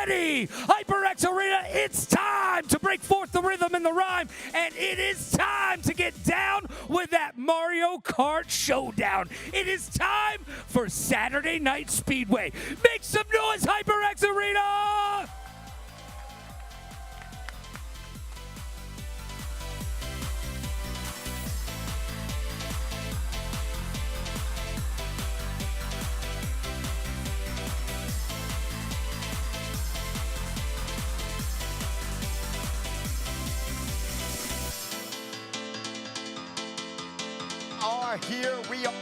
ready. HyperX Arena, it's time to break forth the rhythm and the rhyme, and it is time to get down with that Mario Kart showdown. It is time for Saturday Night Speedway. Make some noise, HyperX Arena! Here we are,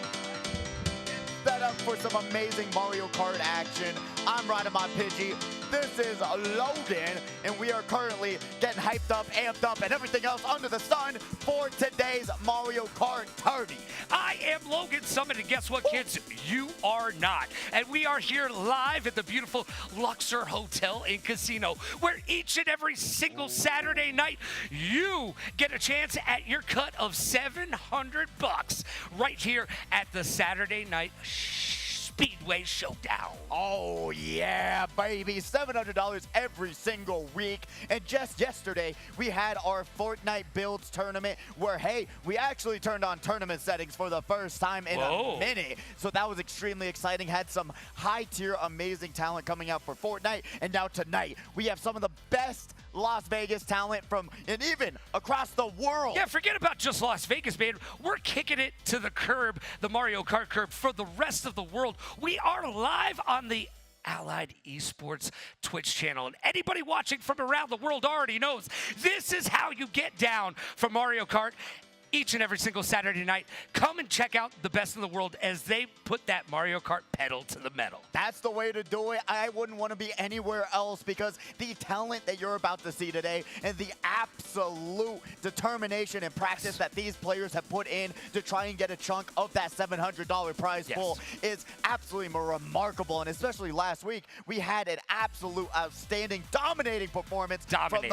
set up for some amazing Mario Kart action. I'm riding my Pidgey. This is Logan, and we are currently getting hyped up, amped up, and everything else under the sun for today's Mario Kart 30. I am Logan Summit, and guess what, kids? You are not. And we are here live at the beautiful Luxor Hotel and Casino, where each and every single Saturday night, you get a chance at your cut of $700 right here at the Saturday Night Speedway Showdown. Oh yeah, baby, $700 every single week. And just yesterday, we had our Fortnite Builds tournament where, hey, we actually turned on tournament settings for the first time in a minute. So that was extremely exciting. Had some high-tier, amazing talent coming out for Fortnite. And now tonight, we have some of the best Las Vegas talent from, and even across the world. Yeah, forget about just Las Vegas, man. We're kicking it to the curb, the Mario Kart curb, for the rest of the world. We are live on the Allied Esports Twitch channel, and anybody watching from around the world already knows this is how you get down for Mario Kart each and every single Saturday night. Come and check out the best in the world as they put that Mario Kart pedal to the metal. That's the way to do it. I wouldn't want to be anywhere else because the talent that you're about to see today and the absolute determination and practice that these players have put in to try and get a chunk of that $700 prize pool is absolutely remarkable. And especially last week, we had an absolute outstanding, dominating performance from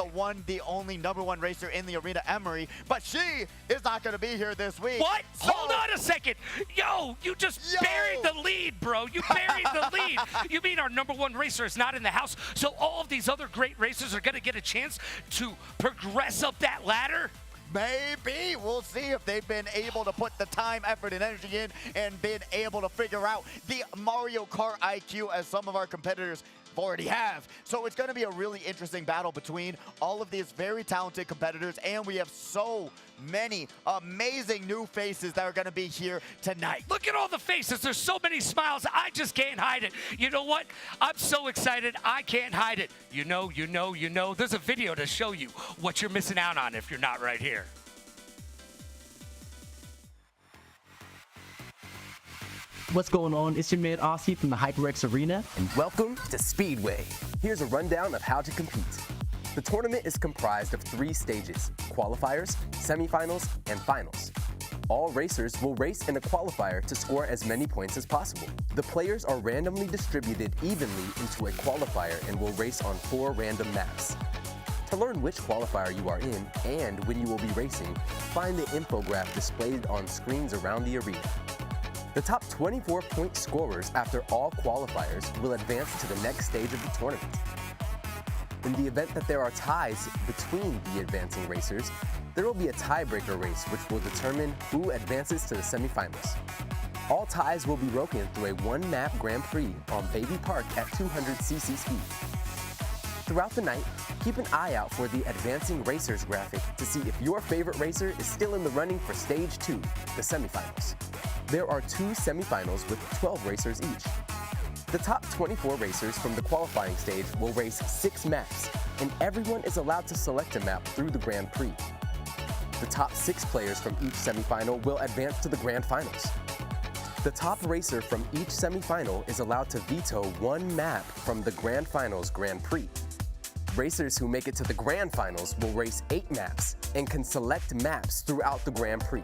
the only #1 racer in the arena, Emery. But she is not going to be here this week. What? Hold on a second. Yo, you just buried the lead, bro. You buried the lead. You mean our #1 racer is not in the house, so all of these other great racers are going to get a chance to progress up that ladder? Maybe. We'll see if they've been able to put the time, effort, and energy in and been able to figure out the Mario Kart IQ as some of our competitors already have. So it's going to be a really interesting battle between all of these very talented competitors, and we have so many amazing new faces that are going to be here tonight. Look at all the faces. There's so many smiles. I just can't hide it. You know what? I'm so excited. I can't hide it. You know. There's a video to show you what you're missing out on if you're not right here. What's going on? It's your man Aussie from the HyperX Arena. And welcome to Speedway. Here's a rundown of how to compete. The tournament is comprised of 3 stages: qualifiers, semifinals, and finals. All racers will race in a qualifier to score as many points as possible. The players are randomly distributed evenly into a qualifier and will race on 4 random maps. To learn which qualifier you are in and when you will be racing, find the infograph displayed on screens around the arena. The top 24 point scorers after all qualifiers will advance to the next stage of the tournament. In the event that there are ties between the advancing racers, there will be a tiebreaker race which will determine who advances to the semifinals. All ties will be broken through a 1-map Grand Prix on Baby Park at 200cc speed. Throughout the night, keep an eye out for the advancing racers graphic to see if your favorite racer is still in the running for Stage 2, the semifinals. There are 2 semifinals with 12 racers each. The top 24 racers from the qualifying stage will race 6 maps, and everyone is allowed to select a map through the Grand Prix. The top 6 players from each semifinal will advance to the Grand Finals. The top racer from each semifinal is allowed to veto 1 map from the Grand Finals Grand Prix. Racers who make it to the Grand Finals will race 8 maps and can select maps throughout the Grand Prix.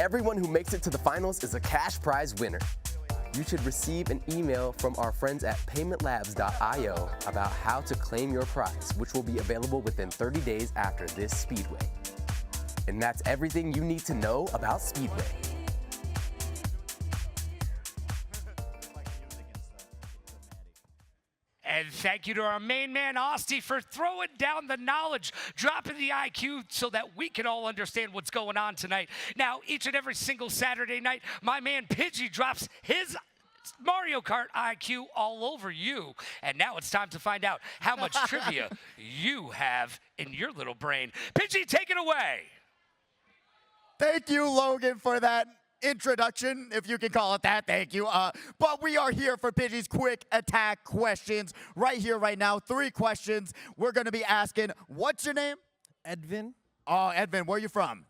Everyone who makes it to the finals is a cash prize winner. You should receive an email from our friends at paymentlabs.io about how to claim your prize, which will be available within 30 days after this Speedway. And that's everything you need to know about Speedway. And And thank you to our main man, Austin, for throwing down the knowledge, dropping the IQ so that we can all understand what's going on tonight. Now, each and every single Saturday night, my man Pidgey drops his Mario Kart IQ all over you. And now it's time to find out how much trivia you have in your little brain. Pidgey, take it away. Thank you, Logan, for that introduction, if you can call it that. Thank you. But we are here for Pidgey's quick attack questions right here, right now. 3 questions. We're going to be asking, what's your name? Edvin, Oh, Edvin, where are you from?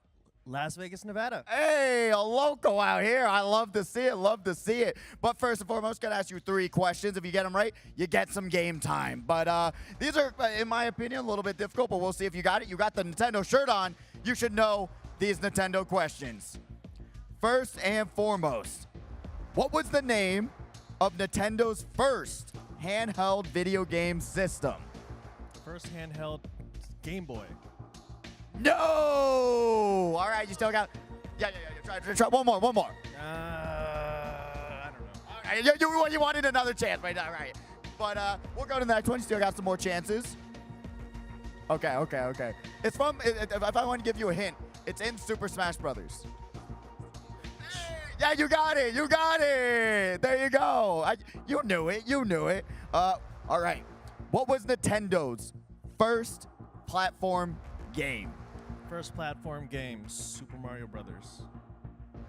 Las Vegas, Nevada. Hey, a local out here. I love to see it, love to see it. But first and foremost, going to ask you 3 questions. If you get them right, you get some game time. But these are, in my opinion, a little bit difficult, but we'll see if you got it. You got the Nintendo shirt on. You should know these Nintendo questions. First and foremost, what was the name of Nintendo's first handheld video game system? First handheld Game Boy. No! All right, you still got... Yeah. Try one more. I don't know. All right, you wanted another chance, right? All right. But we'll go to the next one. You still got some more chances. Okay. It's from... If I want to give you a hint, it's in Super Smash Brothers. Yeah, you got it. There you go. You knew it. All right. What was Nintendo's first platform game? First platform game, Super Mario Brothers.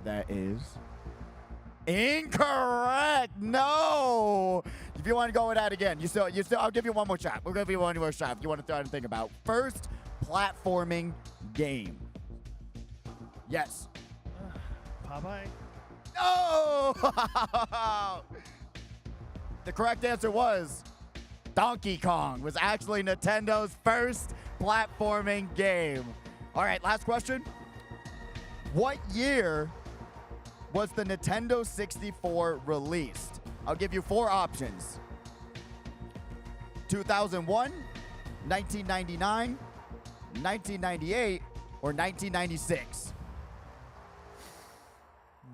That is incorrect. No. If you want to go with that again, you still. I'll give you one more shot. We'll give you one more shot if you want to try to think about first platforming game. Yes. Popeye. No! The correct answer was Donkey Kong was actually Nintendo's first platforming game. All right, last question. What year was the Nintendo 64 released? I'll give you 4 options. 2001, 1999, 1998, or 1996.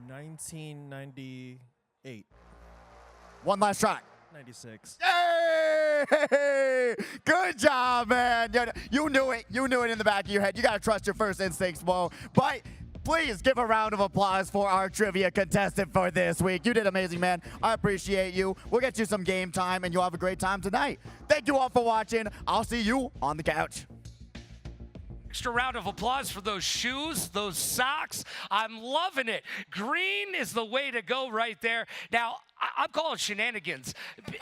1998. One last shot. 96. Yay! Good job, man. You knew it. You knew it in the back of your head. You got to trust your first instincts, Mo. But please give a round of applause for our trivia contestant for this week. You did amazing, man. I appreciate you. We'll get you some game time, and you'll have a great time tonight. Thank you all for watching. I'll see you on the couch. Extra round of applause for those shoes, those socks. I'm loving it. Green is the way to go right there. Now, I'm calling shenanigans.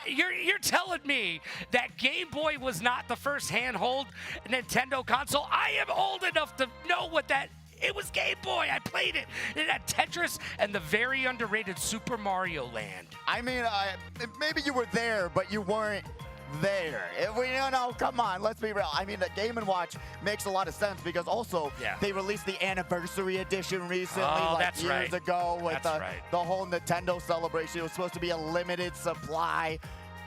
You're telling me that Game Boy was not the first handheld Nintendo console? I am old enough to know what that. It was Game Boy. I played it. It had Tetris and the very underrated Super Mario Land. I mean, maybe you were there, but you weren't there. If we come on, let's be real. I mean, the Game & Watch makes a lot of sense because also they released the anniversary edition recently, years ago with the whole Nintendo celebration. It was supposed to be a limited supply,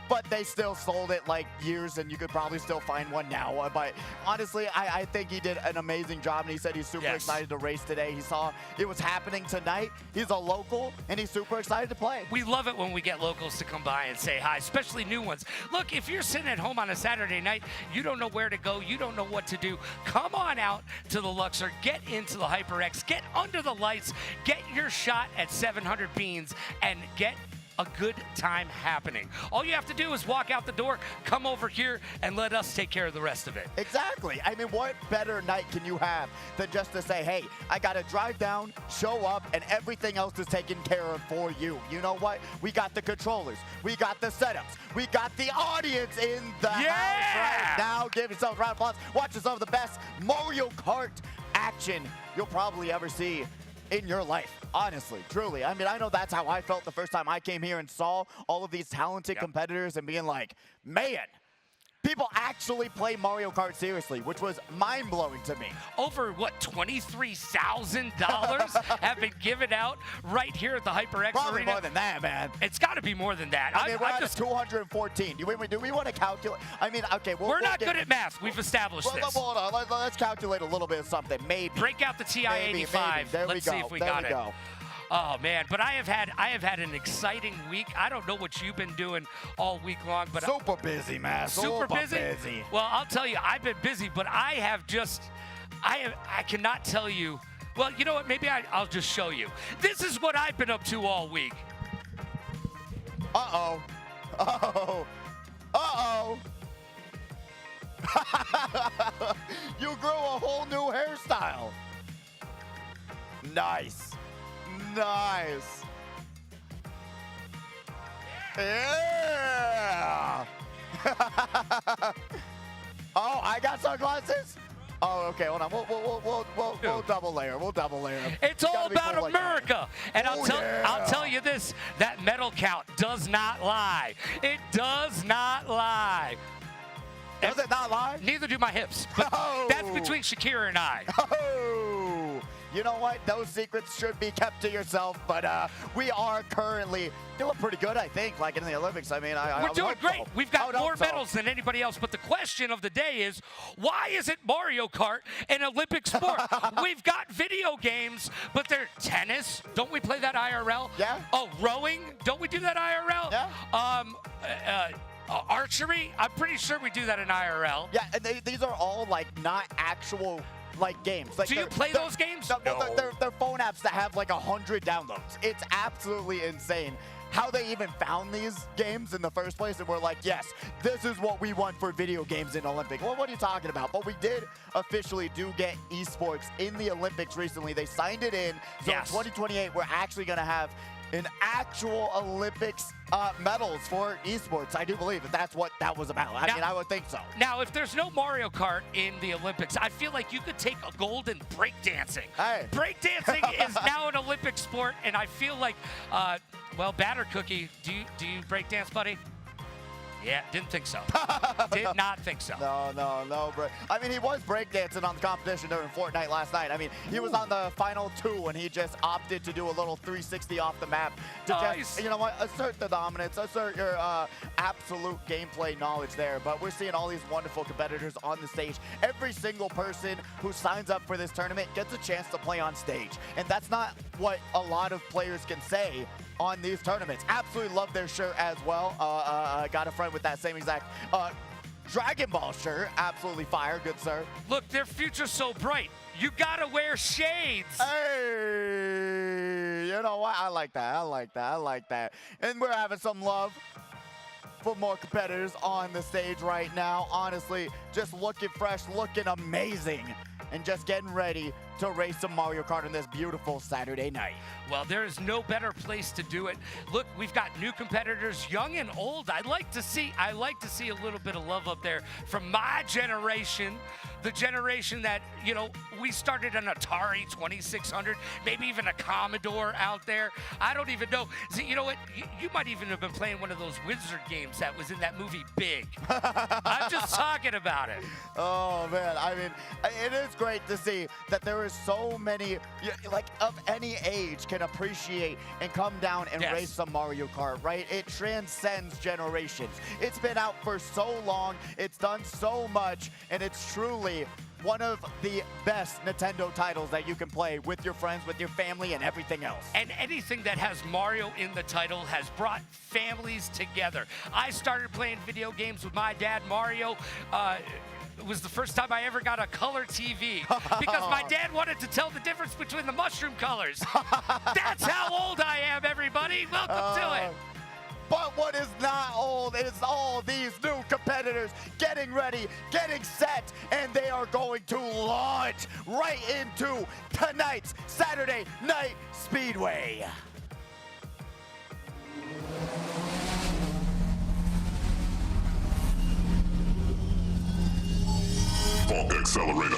but they still sold it like years, and you could probably still find one now. But honestly, I think he did an amazing job, and he said he's super excited to race today. He saw it was happening tonight. He's a local, and he's super excited to play. We love it when we get locals to come by and say hi, especially new ones. Look, if you're sitting at home on a Saturday night, you don't know where to go, you don't know what to do, come on out to the Luxor, get into the HyperX, get under the lights, get your shot at 700 beans, and get a good time happening. All you have to do is walk out the door, come over here, and let us take care of the rest of it. Exactly. I mean, what better night can you have than just to say, hey, I got to drive down, show up, and everything else is taken care of for you. You know what? We got the controllers. We got the setups. We got the audience in the house right now. Give yourself a round of applause. Watch some of the best Mario Kart action you'll probably ever see in your life, honestly, truly. I mean, I know that's how I felt the first time I came here and saw all of these talented competitors and being like, man, people actually play Mario Kart seriously, which was mind-blowing to me. Over, what, $23,000 have been given out right here at the HyperX Probably Arena? more than that, man. It's got to be more than that. I mean, we're at 214. Do we want to calculate? I mean, okay. We're not good at math. We've established this. Hold on. Let's calculate a little bit of something. Maybe. Break out the TI-85. There Let's see if we got it. Oh man, but I have had an exciting week. I don't know what you've been doing all week long, but Super busy, man. super busy. Well, I'll tell you, I've been busy, but I cannot tell you. Well, you know what? Maybe I'll just show you. This is what I've been up to all week. Uh-oh. Uh-oh. Uh-oh. You grew a whole new hairstyle. Nice. Nice. Yeah. Oh, I got sunglasses? Oh, okay, hold on. We'll double layer. We'll double layer. It's all about America. And I'll tell you this, that medal count does not lie. It does not lie. Does it not lie? Neither do my hips. But that's between Shakira and I. Oh, you know what? Those secrets should be kept to yourself. But we are currently doing pretty good, I think, like in the Olympics. I mean, we're doing great. So. We've got more medals than anybody else. But the question of the day is, why isn't Mario Kart an Olympic sport? We've got video games, but they're tennis. Don't we play that IRL? Yeah. Oh, rowing. Don't we do that IRL? Yeah. Archery. I'm pretty sure we do that in IRL. Yeah, and these are all like not actual like games. Like, do you play those games? No. They're phone apps that have like 100 downloads. It's absolutely insane how they even found these games in the first place, and we're like, yes, this is what we want for video games in Olympic. Well, what are you talking about? But we did officially do get esports in the Olympics recently. They signed it in. So yes. In 2028, we're actually going to have an actual Olympics medals for esports. I do believe that's what that was about. I mean, I would think so. Now, if there's no Mario Kart in the Olympics, I feel like you could take a gold in breakdancing. Hey. Breakdancing is now an Olympic sport, and I feel like, well, Batter Cookie, do you breakdance, buddy? Yeah, didn't think so. Did not think so. No, bro. I mean, he was breakdancing on the competition during Fortnite last night. I mean, he was on the final 2 and he just opted to do a little 360 off the map to just, you know what, assert the dominance, assert your absolute gameplay knowledge there. But we're seeing all these wonderful competitors on the stage. Every single person who signs up for this tournament gets a chance to play on stage. And that's not what a lot of players can say on these tournaments. Absolutely love their shirt as well. Got a friend with that same exact Dragon Ball shirt. Absolutely fire, good sir. Look, their future's so bright. You gotta wear shades. Hey, you know what? I like that. And we're having some love for more competitors on the stage right now. Honestly, just looking fresh, looking amazing, and just getting ready to race some Mario Kart on this beautiful Saturday night. Well, there is no better place to do it. Look, we've got new competitors, young and old. I like to see a little bit of love up there from my generation, the generation that, you know, we started an Atari 2600, maybe even a Commodore out there. I don't even know. See, you know what? You might even have been playing one of those Wizard games that was in that movie Big. I'm just talking about it. Oh, man. I mean, it is great to see that there is so many, like, of any age can appreciate and come down and race some Mario Kart, right? It transcends generations. It's been out for so long. It's done so much, and it's truly one of the best Nintendo titles that you can play with your friends, with your family, and everything else. And anything that has Mario in the title has brought families together. I started playing video games with my dad, Mario. It was the first time I ever got a color TV because my dad wanted to tell the difference between the mushroom colors. That's how old I am, everybody. Welcome to it. But what is not old is all these new competitors getting ready, getting set, and they are going to launch right into tonight's Saturday Night Speedway. Fault accelerator.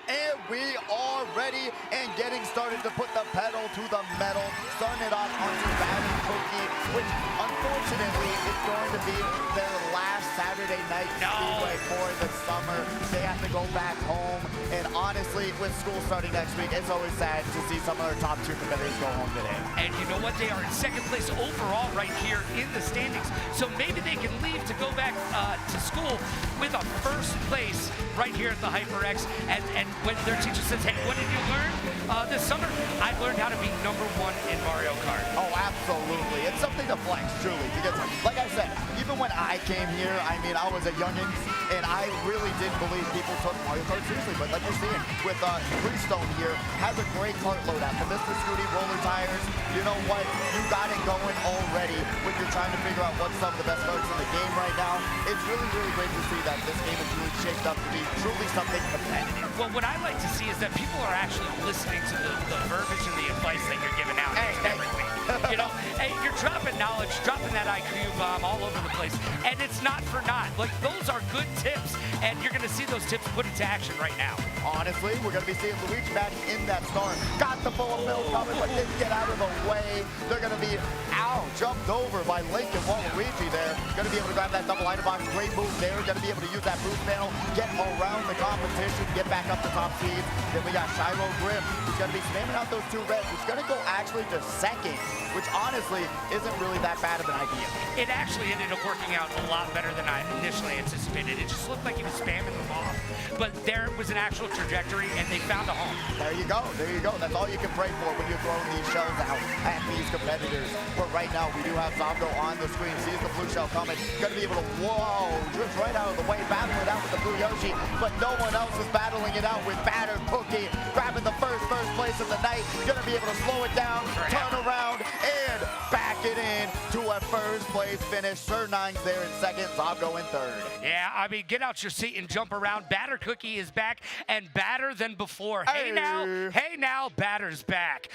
And we are ready and getting started to put the pedal to the metal. Starting it off onto Batter Cookie, which unfortunately is going to be their last Saturday night Speedway for the summer. They have to go back home, and honestly, with school starting next week, it's always sad to see some of our top 2 competitors go home today. And you know what? They are in second place overall right here in the standings. So maybe they can leave to go back to school with a first place right here at the HyperX. And when their teacher says, hey, what did you learn this summer? I learned how to be #1 in Mario Kart. Oh, absolutely. It's something to flex, truly. Because, like I said, even when I came here, I mean, I was a youngin', and I really didn't believe people took Mario Kart seriously. But like you're seeing with Freestone here, has a great kart loadout. The Mr. Scooty roller tires, you know what? You got it going already when you're trying to figure out what's some of the best karts in the game right now. It's really, really great to see that this game is really shaped up to be truly something competitive. Well, what I like to see is that people are actually listening to the verbiage and the advice that you're giving out every week. You know, hey, you're dropping knowledge, dropping that IQ bomb all over the place, and it's not for naught. Like, those are good tips, and you're going to see those tips put into action right now. Honestly, we're going to be seeing Luigi back in that start. Got the full of middle coming, but didn't get out of the way. They're going to be jumped over by Link and Waluigi there. Going to be able to grab that double item box. Great move there. Going to be able to use that boost panel, get around the competition, get back up to top seeds. Then we got Shiro Grim, who's going to be spamming out those 2 reds. He's going to go actually to second, which honestly isn't really that bad of an idea. It actually ended up working out a lot better than I initially anticipated. It just looked like he was spamming them off. But there was an actual trajectory, and they found a home. There you go. There you go. That's all you can pray for when you're throwing these shells out at these competitors. But right now, we do have Zabdo on the screen. Sees the blue shell coming. Going to be able to, drifts right out of the way, battling it out with the blue Yoshi. But no one else is battling it out with Batter Cookie, grabbing the first place of the night. Going to be able to slow it down, turn around, and back it in to a first place finish. Sir Nine's there in second, Zabdo in third. Yeah, I mean, get out your seat and jump around. Batter Cookie is back and badder than before. Hey now, Batter's back.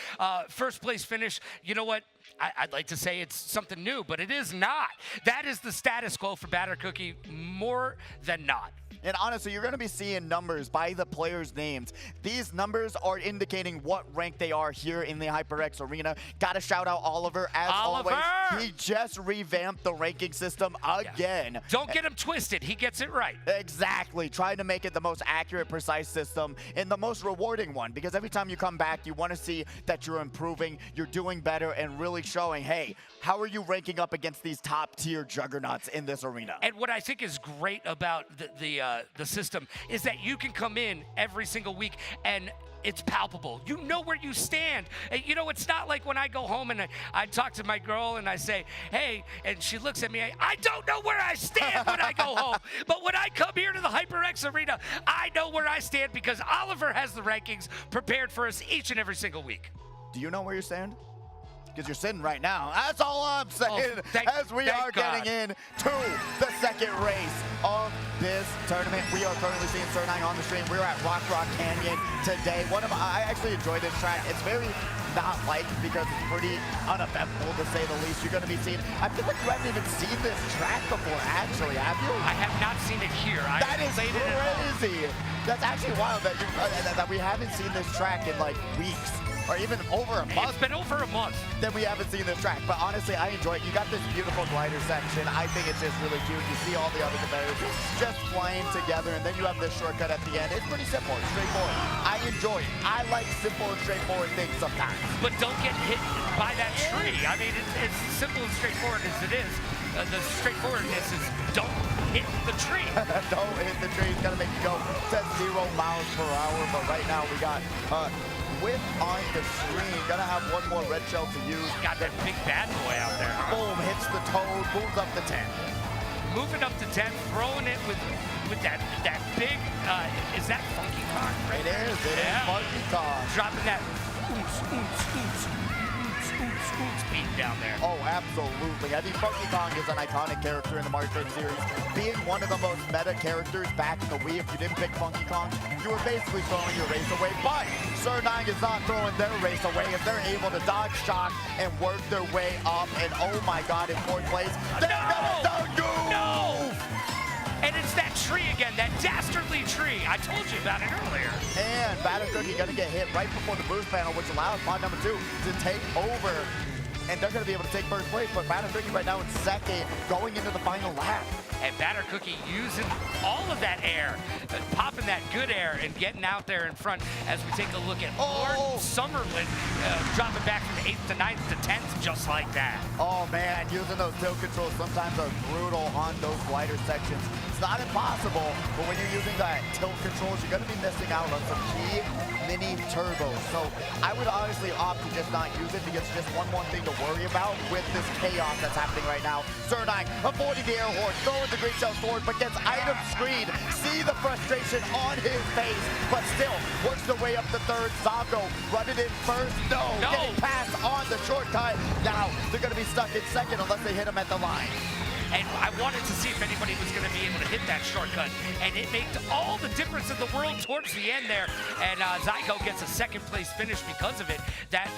First place finish. You know what? I'd like to say it's something new, but it is not. That is the status quo for Batter Cookie, more than not. And honestly, you're going to be seeing numbers by the players' names. These numbers are indicating what rank they are here in the HyperX arena. Got to shout out Oliver, as always. He just revamped the ranking system again. Yeah. Don't get him twisted. He gets it right. Exactly. Trying to make it the most accurate, precise system and the most rewarding one. Because every time you come back, you want to see that you're improving, you're doing better, and really showing, hey, how are you ranking up against these top-tier juggernauts in this arena? And what I think is great about the system is that you can come in every single week and it's palpable. You know where you stand. And, you know, it's not like when I go home and I talk to my girl and I say, hey, and she looks at me, I don't know where I stand when I go home. But when I come here to the HyperX arena, I know where I stand because Oliver has the rankings prepared for us each and every single week. Do you know where you stand? Because you're sitting right now. That's all I'm saying as we are getting in to the second race of this tournament. We are currently seeing Sir Nine on the stream. We're at Rock Canyon today. I actually enjoy this track. It's very not liked because it's pretty uneventful, to say the least. You're going to be seeing, I feel like you haven't even seen this track before, actually, have you? I have not seen it here. That is crazy. That's actually wild that we haven't seen this track in like weeks. Or even over a month. It's been over a month. Then we haven't seen this track. But honestly, I enjoy it. You got this beautiful glider section. I think it's just really cute. You see all the other competitors just flying together, and then you have this shortcut at the end. It's pretty simple and straightforward. I enjoy it. I like simple and straightforward things sometimes. But don't get hit by that tree. I mean, it's simple and straightforward as it is. The straightforwardness is don't hit the tree. Don't hit the tree. It's going to make you go to 0 miles per hour. But right now we got Whip on the screen. Gonna have one more red shell to use. Got that big bad boy out there. Boom, hits the toad, moves up to 10. Moving up to 10, throwing it with that big, is that Funky Kong? Right? It is Funky Kong. Dropping that beat down there. Oh, absolutely. I think Funky Kong is an iconic character in the Mario Kart series. Being one of the most meta characters back in the Wii, if you didn't pick Funky Kong, you were basically throwing your race away. But Sir Nine is not throwing their race away if they're able to dodge shock and work their way up. And oh my God, in fourth place, they're gonna dunk you! No! And it's that tree again, that dastardly tree. I told you about it earlier. And Batter Cookie gonna get hit right before the boost panel, which allows pod number 2 to take over. And they're gonna be able to take first place, but Batter Cookie right now in second, going into the final lap. And Batter Cookie using all of that air, popping that good air and getting out there in front as we take a look at Lord Summerlin dropping back from 8th to 9th to 10th just like that. Oh man, using those tilt controls sometimes are brutal on those wider sections. It's not impossible, but when you're using that tilt controls, you're gonna be missing out on some key mini turbos. So I would honestly opt to just not use it because it's just one more thing to worry about with this chaos that's happening right now. Surnine avoiding the air horn, throwing the green shell forward, but gets item screened. See the frustration on his face, but still works their way up to third. Zago running in first. No, getting past on the shortcut. Now they're gonna be stuck in second unless they hit him at the line. And I wanted to see if anybody was going to be able to hit that shortcut. And it made all the difference in the world towards the end there. And Zygo gets a second place finish because of it. That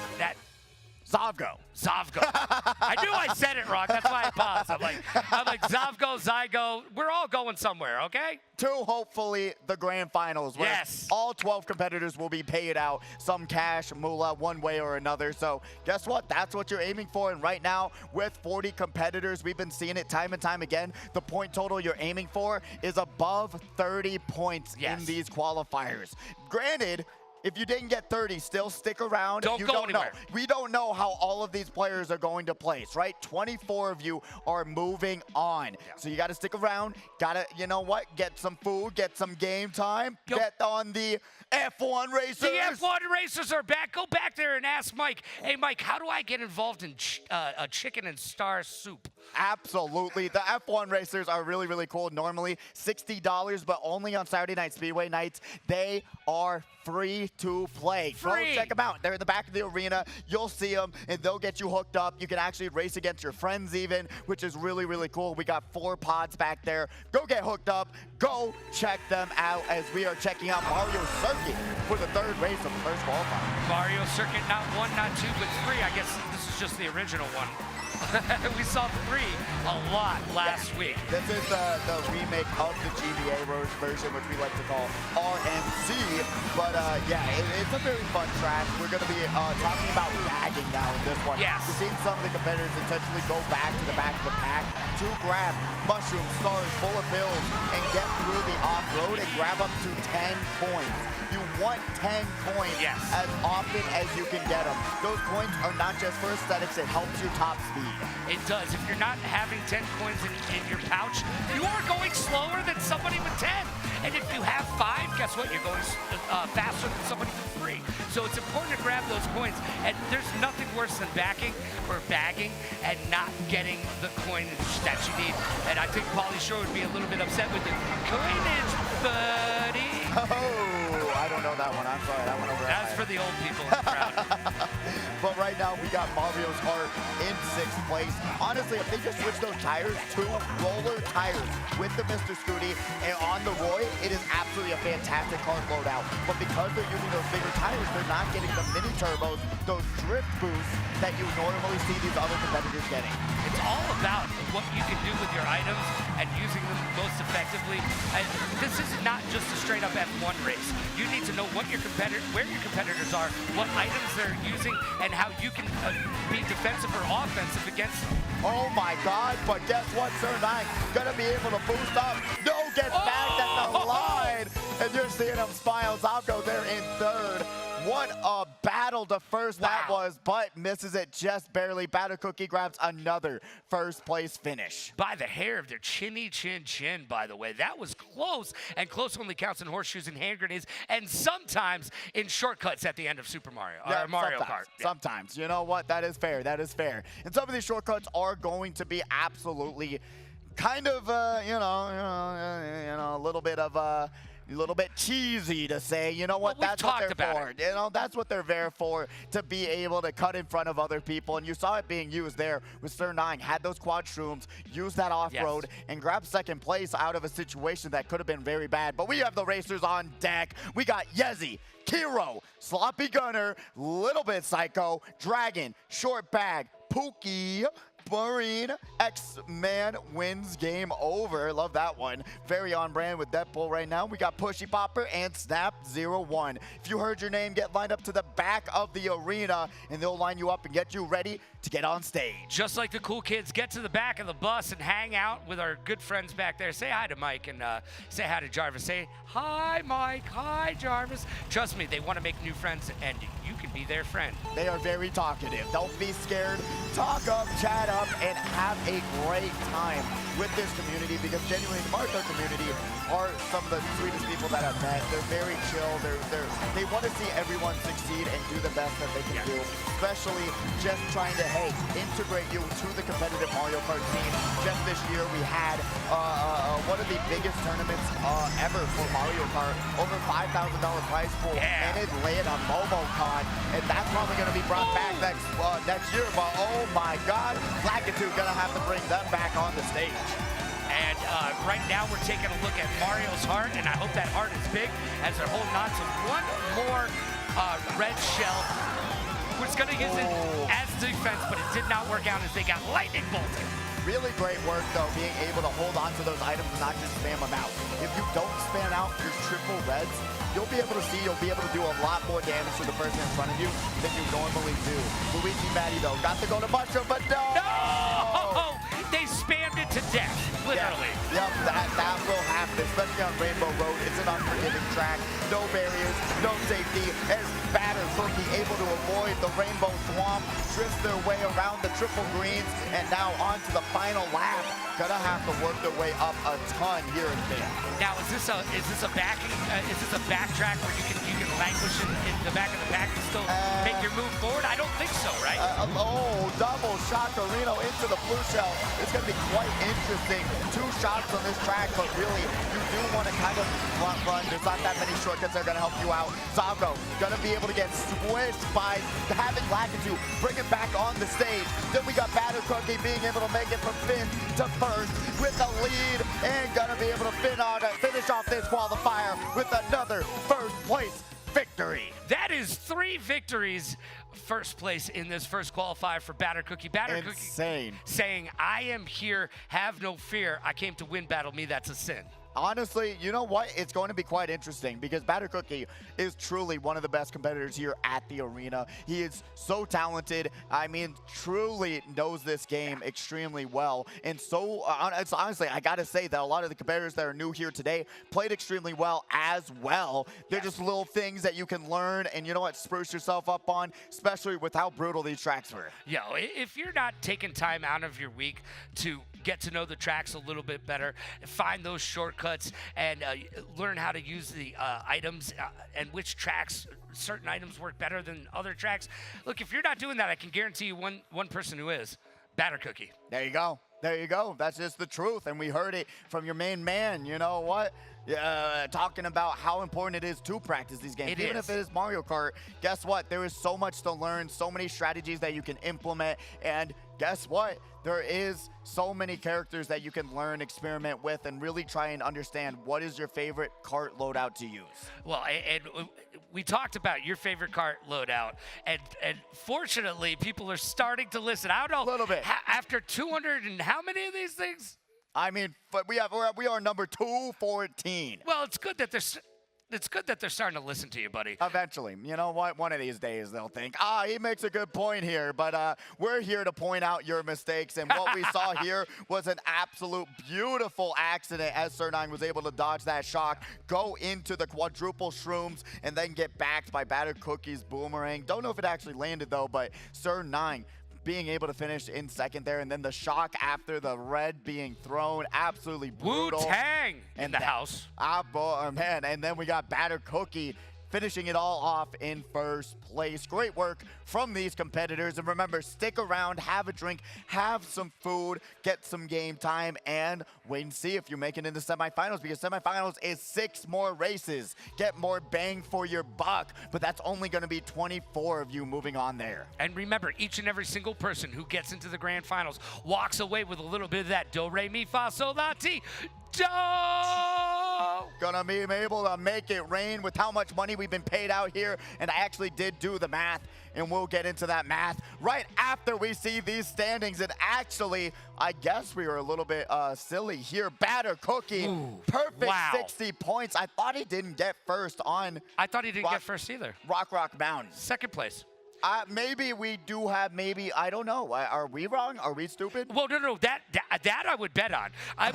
Zavgo. I knew I said it wrong. That's why I paused. I'm like Zavgo, Zygo. We're all going somewhere, okay? To hopefully the grand finals where all 12 competitors will be paid out some cash, moolah, one way or another. So guess what? That's what you're aiming for. And right now with 40 competitors, we've been seeing it time and time again. The point total you're aiming for is above 30 points in these qualifiers. Granted, if you didn't get 30, still stick around. Don't go anywhere. We don't know how all of these players are going to place, right? 24 of you are moving on. So you got to stick around. Got to, you know what? Get some food, get some game time. Get on the F1 racers. The F1 racers are back. Go back there and ask Mike. Hey, Mike, how do I get involved in a chicken and star soup? Absolutely. The F1 racers are really, really cool. Normally $60, but only on Saturday night Speedway nights. They are free to play. Go check them out. They're in the back of the arena. You'll see them, and they'll get you hooked up. You can actually race against your friends even, which is really, really cool. We got 4 pods back there. Go get hooked up. Go check them out as we are checking out Mario Circuit for the 3rd race of the first qualifier. Mario Circuit, not 1, not 2, but 3. I guess this is just the original one. We saw 3 a lot last week. This is the remake of the GBA version, which we like to call RMC. But yeah, it's a very fun track. We're going to be talking about lagging now in this one. Yes. We've seen some of the competitors intentionally go back to the back of the pack to grab mushroom stars full of bills and get through the off-road and grab up to 10 points. You want 10 coins as often as you can get them. Those coins are not just for aesthetics, it helps your top speed. It does. If you're not having 10 coins in your pouch, you are going slower than somebody with 10. And if you have 5, guess what? You're going faster than somebody with 3. So it's important to grab those coins. And there's nothing worse than backing or bagging and not getting the coinage that you need. And I think Pauly Shore would be a little bit upset with the coinage, buddy. Oh, I don't know that one. I'm sorry. That one over. That's for the old people in the crowd. But right now, we got Mario's Heart in 6th place. Honestly, if they just switch those tires to roller tires with the Mr. Scooty and on the Roy, it is absolutely a fantastic kart loadout. But because they're using those bigger tires, they're not getting the mini turbos, those drift boosts that you normally see these other competitors getting. It's all about what you can do with your items and using them most effectively. And this is not just a straight up F1 race. You need to know what your where your competitors are, what items they're using, and how you can be defensive or offensive against them. Oh my God, but guess what, Sir9? Gonna be able to boost up. No, gets back at the line. And you're seeing him smiles. I'll go there in 3rd. What a battle to first that was, but misses it just barely. Batter Cookie grabs another 1st place finish. By the hair of their chinny chin, by the way. That was close, and close only counts in horseshoes and hand grenades, and sometimes in shortcuts at the end of Super Mario, or Mario Kart. Sometimes. You know what? That is fair. That is fair. And some of these shortcuts are going to be absolutely kind of, a little bit of a little bit cheesy to say. You know what? Well, that's what they're for. You know, that's what they're there for, to be able to cut in front of other people. And you saw it being used there with Sir9. Had those quad shrooms, used that off-road, and grabbed 2nd place out of a situation that could have been very bad. But we have the racers on deck. We got Yezi, Kiro, Sloppy Gunner, Little Bit Psycho, Dragon, Short Bag, Pookie, Marine X-Man wins game over. Love that one. Very on brand with Deadpool right now. We got Pushy Popper and Snap 01. If you heard your name, get lined up to the back of the arena, and they'll line you up and get you ready to get on stage. Just like the cool kids, get to the back of the bus and hang out with our good friends back there. Say hi to Mike and say hi to Jarvis. Say, hi, Mike. Hi, Jarvis. Trust me, they want to make new friends, and you can be their friend. They are very talkative. Don't be scared. Talk up, chat up, and have a great time with this community, because genuinely the Mario Kart community are some of the sweetest people that I've met. They're very chill. They want to see everyone succeed and do the best that they can do, especially just trying to, hey, integrate you to the competitive Mario Kart scene. Just this year we had one of the biggest tournaments ever for Mario Kart, over $5,000 prize pool, and it landed on MomoCon, and that's probably going to be brought back next year. But oh my God, Lakitu gonna have to bring them back on the stage. And right now we're taking a look at Mario's heart, and I hope that heart is big as they're holding on to one more red shell. Was going to use it as defense, but it did not work out as they got lightning bolted. Really great work, though, being able to hold on to those items and not just spam them out. If you don't spam out your triple reds, you'll be able to see, you'll be able to do a lot more damage to the person in front of you than you normally do. Luigi Matty, though, got to go to Mushroom, but no! No! They spammed it to death, literally. Yep, that will happen, especially on Rainbow Road. It's an unforgiving track. No barriers, no safety, as Batter Cookie able to avoid the Rainbow Swamp, drift their way around the triple greens, and now on to the final lap. Gonna have to work their way up a ton here and there. Now, is this a backtrack where you can languish in the back of the pack and still make your move forward? I don't think so, right? Double shot Torino into the blue shell. It's gonna be quite interesting. 2 shots on this track, but really, you do want to kind of front run. There's not that many shortcuts that are gonna help you out. Zago gonna be able to get squished by having Lakitu bring it back on the stage. Then we got Batter Cookie being able to make it from Finn to first with the lead, and gonna be able to finish off this qualifier with another first place victory. That is 3 victories. First place in this first qualifier for Batter Cookie. Batter Cookie saying, I am here, have no fear. I came to win, battle me, that's a sin. Honestly, you know what? It's going to be quite interesting, because Batter Cookie is truly one of the best competitors here at the arena. He is so talented. I mean, truly knows this game extremely well. And so, honestly, I got to say that a lot of the competitors that are new here today played extremely well as well. They're just little things that you can learn and, you know what, spruce yourself up on, especially with how brutal these tracks were. Yo, if you're not taking time out of your week to get to know the tracks a little bit better, find those shortcuts, and learn how to use the items and which tracks, certain items work better than other tracks. Look, if you're not doing that, I can guarantee you one person who is. Batter Cookie. There you go. There you go. That's just the truth, and we heard it from your main man. You know what? Talking about how important it is to practice these games. Even if it is Mario Kart, guess what? There is so much to learn, so many strategies that you can implement, and guess what? There is so many characters that you can learn, experiment with, and really try and understand what is your favorite kart loadout to use. Well, and we talked about your favorite kart loadout, and fortunately, people are starting to listen. I don't know. A little bit. After 200 and how many of these things? I mean, but we are number 214. Well, it's good that they're starting to listen to you, buddy. Eventually. You know what? One of these days they'll think, he makes a good point here. But we're here to point out your mistakes. And what we saw here was an absolute beautiful accident as Sir9 was able to dodge that shock, go into the quadruple shrooms, and then get backed by Batter Cookie's boomerang. Don't know if it actually landed, though, but Sir9 being able to finish in second there, and then the shock after the red being thrown, absolutely brutal. Wu-Tang in the house. Man, and then we got Batter Cookie finishing it all off in first place. Great work from these competitors. And remember, stick around, have a drink, have some food, get some game time, and wait and see if you're making it into semifinals, because semifinals is 6 more races. Get more bang for your buck, but that's only going to be 24 of you moving on there. And remember, each and every single person who gets into the grand finals walks away with a little bit of that do, re, mi, fa, sol, la, ti, do. Gonna be able to make it rain with how much money we've been paid out here. And I actually did do the math, and we'll get into that math right after we see these standings. And actually, I guess we were a little bit silly here. Batter Cookie, perfect 60 points. I thought he didn't get first on I thought he didn't get first either. Rock Mountain. Second place. Maybe we do have, I don't know. Are we wrong? Are we stupid? Well, no. That I would bet on. I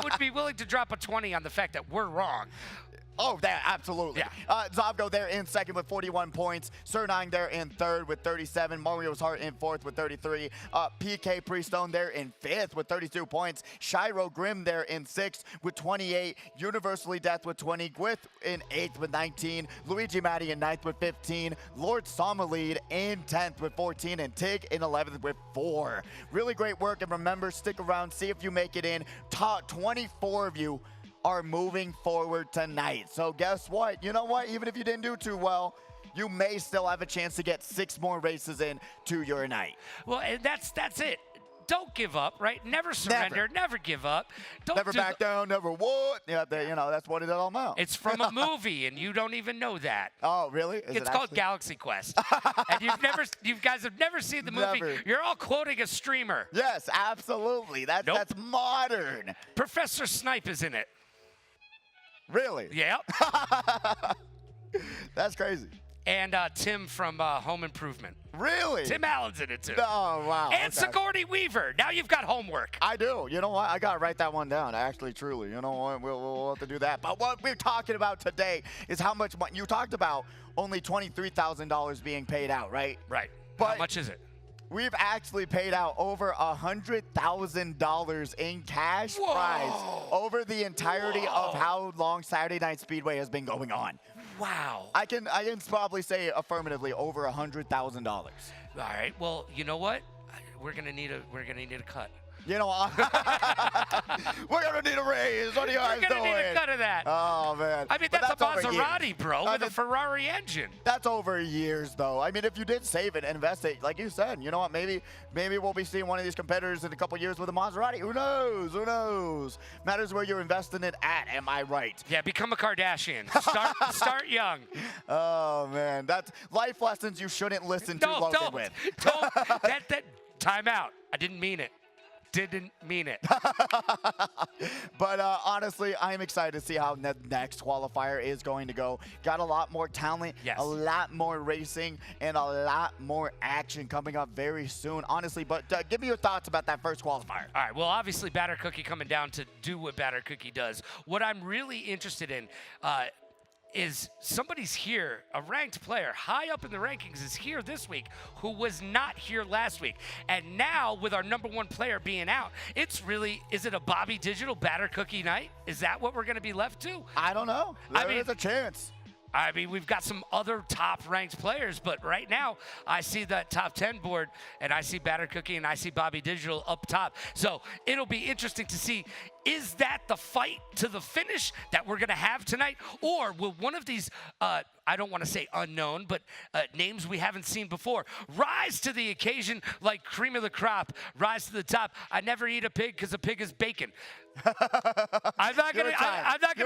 would be willing to drop a 20 on the fact that we're wrong. Oh, that absolutely. Yeah. Zobgo there in second with 41 points. Sir9 there in third with 37. Mario's Heart in fourth with 33. PK Priestone there in fifth with 32 points. Shiro Grim there in sixth with 28. Universally Death with 20. Gwith in eighth with 19. Luigi Matti in ninth with 15. Lord Sommelier in 10th with 14. And Tig in 11th with 4. Really great work. And remember, stick around, see if you make it in. Top 24 of you are moving forward tonight. So guess what? You know what? Even if you didn't do too well, you may still have a chance to get 6 more races in to your night. Well, and that's it. Don't give up, right? Never surrender. Never give up. Never back down. Never what? Yeah, that's what it's all about. It's from a movie, and you don't even know that. Oh, really? It's called Galaxy Quest. And you guys have never seen the movie. Never. You're all quoting a streamer. Yes, absolutely. That's modern. Professor Snipe is in it. Really? Yep. That's crazy. And Tim from Home Improvement. Really? Tim Allen's in it too. Oh, wow. And Sigourney Weaver. Now you've got homework. I do. You know what? I got to write that one down, actually, truly. You know what? We'll have to do that. But what we're talking about today is how much money. You talked about only $23,000 being paid out, right? Right. But how much is it? We've actually paid out over $100,000 in cash prize over the entirety of how long Saturday Night Speedway has been going on. Wow. I can probably say affirmatively over $100,000. All right. Well, you know what? We're gonna need a cut. You know, we're gonna need a raise. What are you guys doing? We're gonna need a cut of that. Oh man. I mean, that's a Maserati, bro, with a Ferrari engine. That's over years, though. I mean, if you did save it and invest it, like you said, you know what? Maybe we'll be seeing one of these competitors in a couple years with a Maserati. Who knows? Who knows? Matters where you're investing it at. Am I right? Yeah, become a Kardashian. Start young. Oh man, that's life lessons you shouldn't listen to Logan with. Don't. Time out. I didn't mean it. Didn't mean it. But honestly, I'm excited to see how the next qualifier is going to go. Got a lot more talent, yes, a lot more racing, and a lot more action coming up very soon, honestly. But give me your thoughts about that first qualifier. All right, well, obviously, Batter Cookie coming down to do what Batter Cookie does. What I'm really interested in is somebody's here, a ranked player, high up in the rankings is here this week, who was not here last week. And now, with our #1 player being out, it's really, is it a Bobby Digital Batter Cookie night? Is that what we're going to be left to? I don't know. There is a chance. I mean, we've got some other top-ranked players, but right now, I see that top 10 board, and I see Batter Cookie, and I see Bobby Digital up top. So it'll be interesting to see, is that the fight to the finish that we're going to have tonight? Or will one of these, I don't want to say unknown, but names we haven't seen before, rise to the occasion like cream of the crop, rise to the top? I never eat a pig because a pig is bacon. I'm not gonna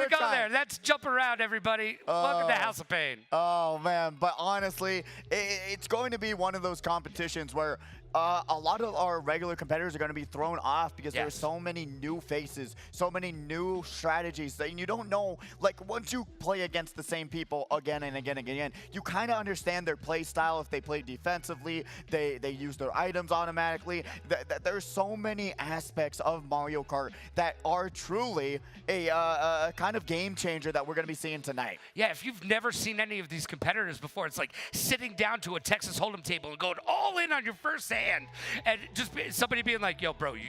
go there. Let's jump around, everybody. Welcome to House of Pain. Oh man, but honestly, it's going to be one of those competitions where a lot of our regular competitors are going to be thrown off because there's so many new faces, so many new strategies that you don't know. Like, once you play against the same people again and again and again, you kind of understand their play style. If they play defensively, they use their items automatically. There's so many aspects of Mario Kart that are truly a kind of game changer that we're going to be seeing tonight. Yeah, if you've never seen any of these competitors before, it's like sitting down to a Texas Hold'em table and going all in on your first hand. And just somebody being like, yo, bro, you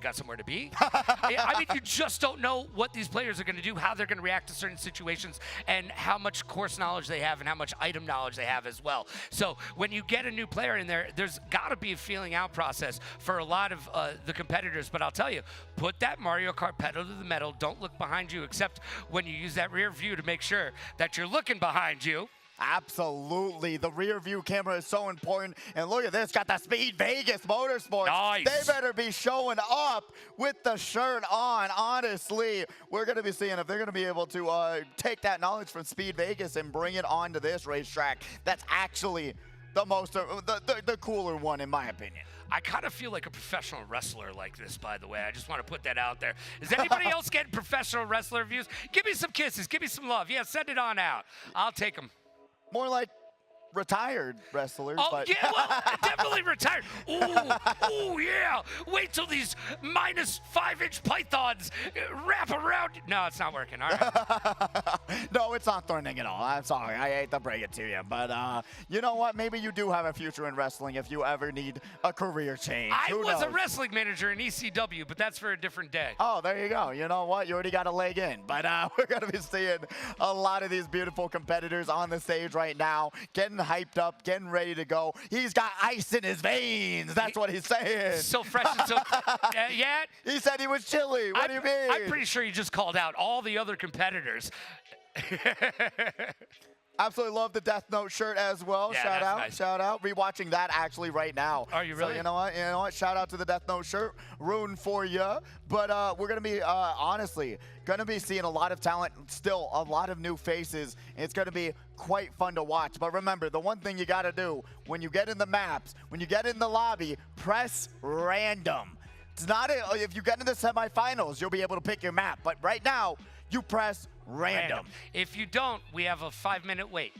got somewhere to be? I mean, you just don't know what these players are going to do, how they're going to react to certain situations, and how much course knowledge they have and how much item knowledge they have as well. So when you get a new player in there, there's got to be a feeling out process for a lot of the competitors. But I'll tell you, put that Mario Kart pedal to the metal. Don't look behind you, except when you use that rear view to make sure that you're looking behind you. Absolutely. The rear view camera is so important. And look at this, got the Speed Vegas Motorsports. Nice. They better be showing up with the shirt on. Honestly, we're going to be seeing if they're going to be able to take that knowledge from Speed Vegas and bring it onto this racetrack. That's actually the most, the cooler one in my opinion. I kind of feel like a professional wrestler like this, by the way. I just want to put that out there. Is anybody else getting professional wrestler views? Give me some kisses. Give me some love. Yeah, send it on out. I'll take them. More like retired wrestlers. Oh, but yeah, well, definitely retired. Ooh, yeah. Wait till these minus 5-inch pythons wrap around. No, it's not working. All right. No, it's not threatening at all. I'm sorry. I hate to break it to you. But you know what? Maybe you do have a future in wrestling if you ever need a career change. I Who was a knows? wrestling manager in ECW, but that's for a different day. Oh, there you go. You know what? You already got a leg in. But we're going to be seeing a lot of these beautiful competitors on the stage right now, getting hyped up, getting ready to go. He's got ice in his veins. That's what he's saying. So fresh and so... yeah? He said he was chilly. What do you mean? I'm pretty sure you just called out all the other competitors. Absolutely love the Death Note shirt as well. Yeah, shout that's out, nice. shout out. Rewatching that actually right now. Are you really? So you know what? You know what? Shout out to the Death Note shirt. Rooting for you. But we're gonna be honestly gonna be seeing a lot of talent. Still a lot of new faces. It's gonna be quite fun to watch. But remember, the one thing you gotta do when you get in the maps, when you get in the lobby, press random. It's not if you get in the semifinals, you'll be able to pick your map. But right now, you press random. If you don't, we have a 5-minute wait.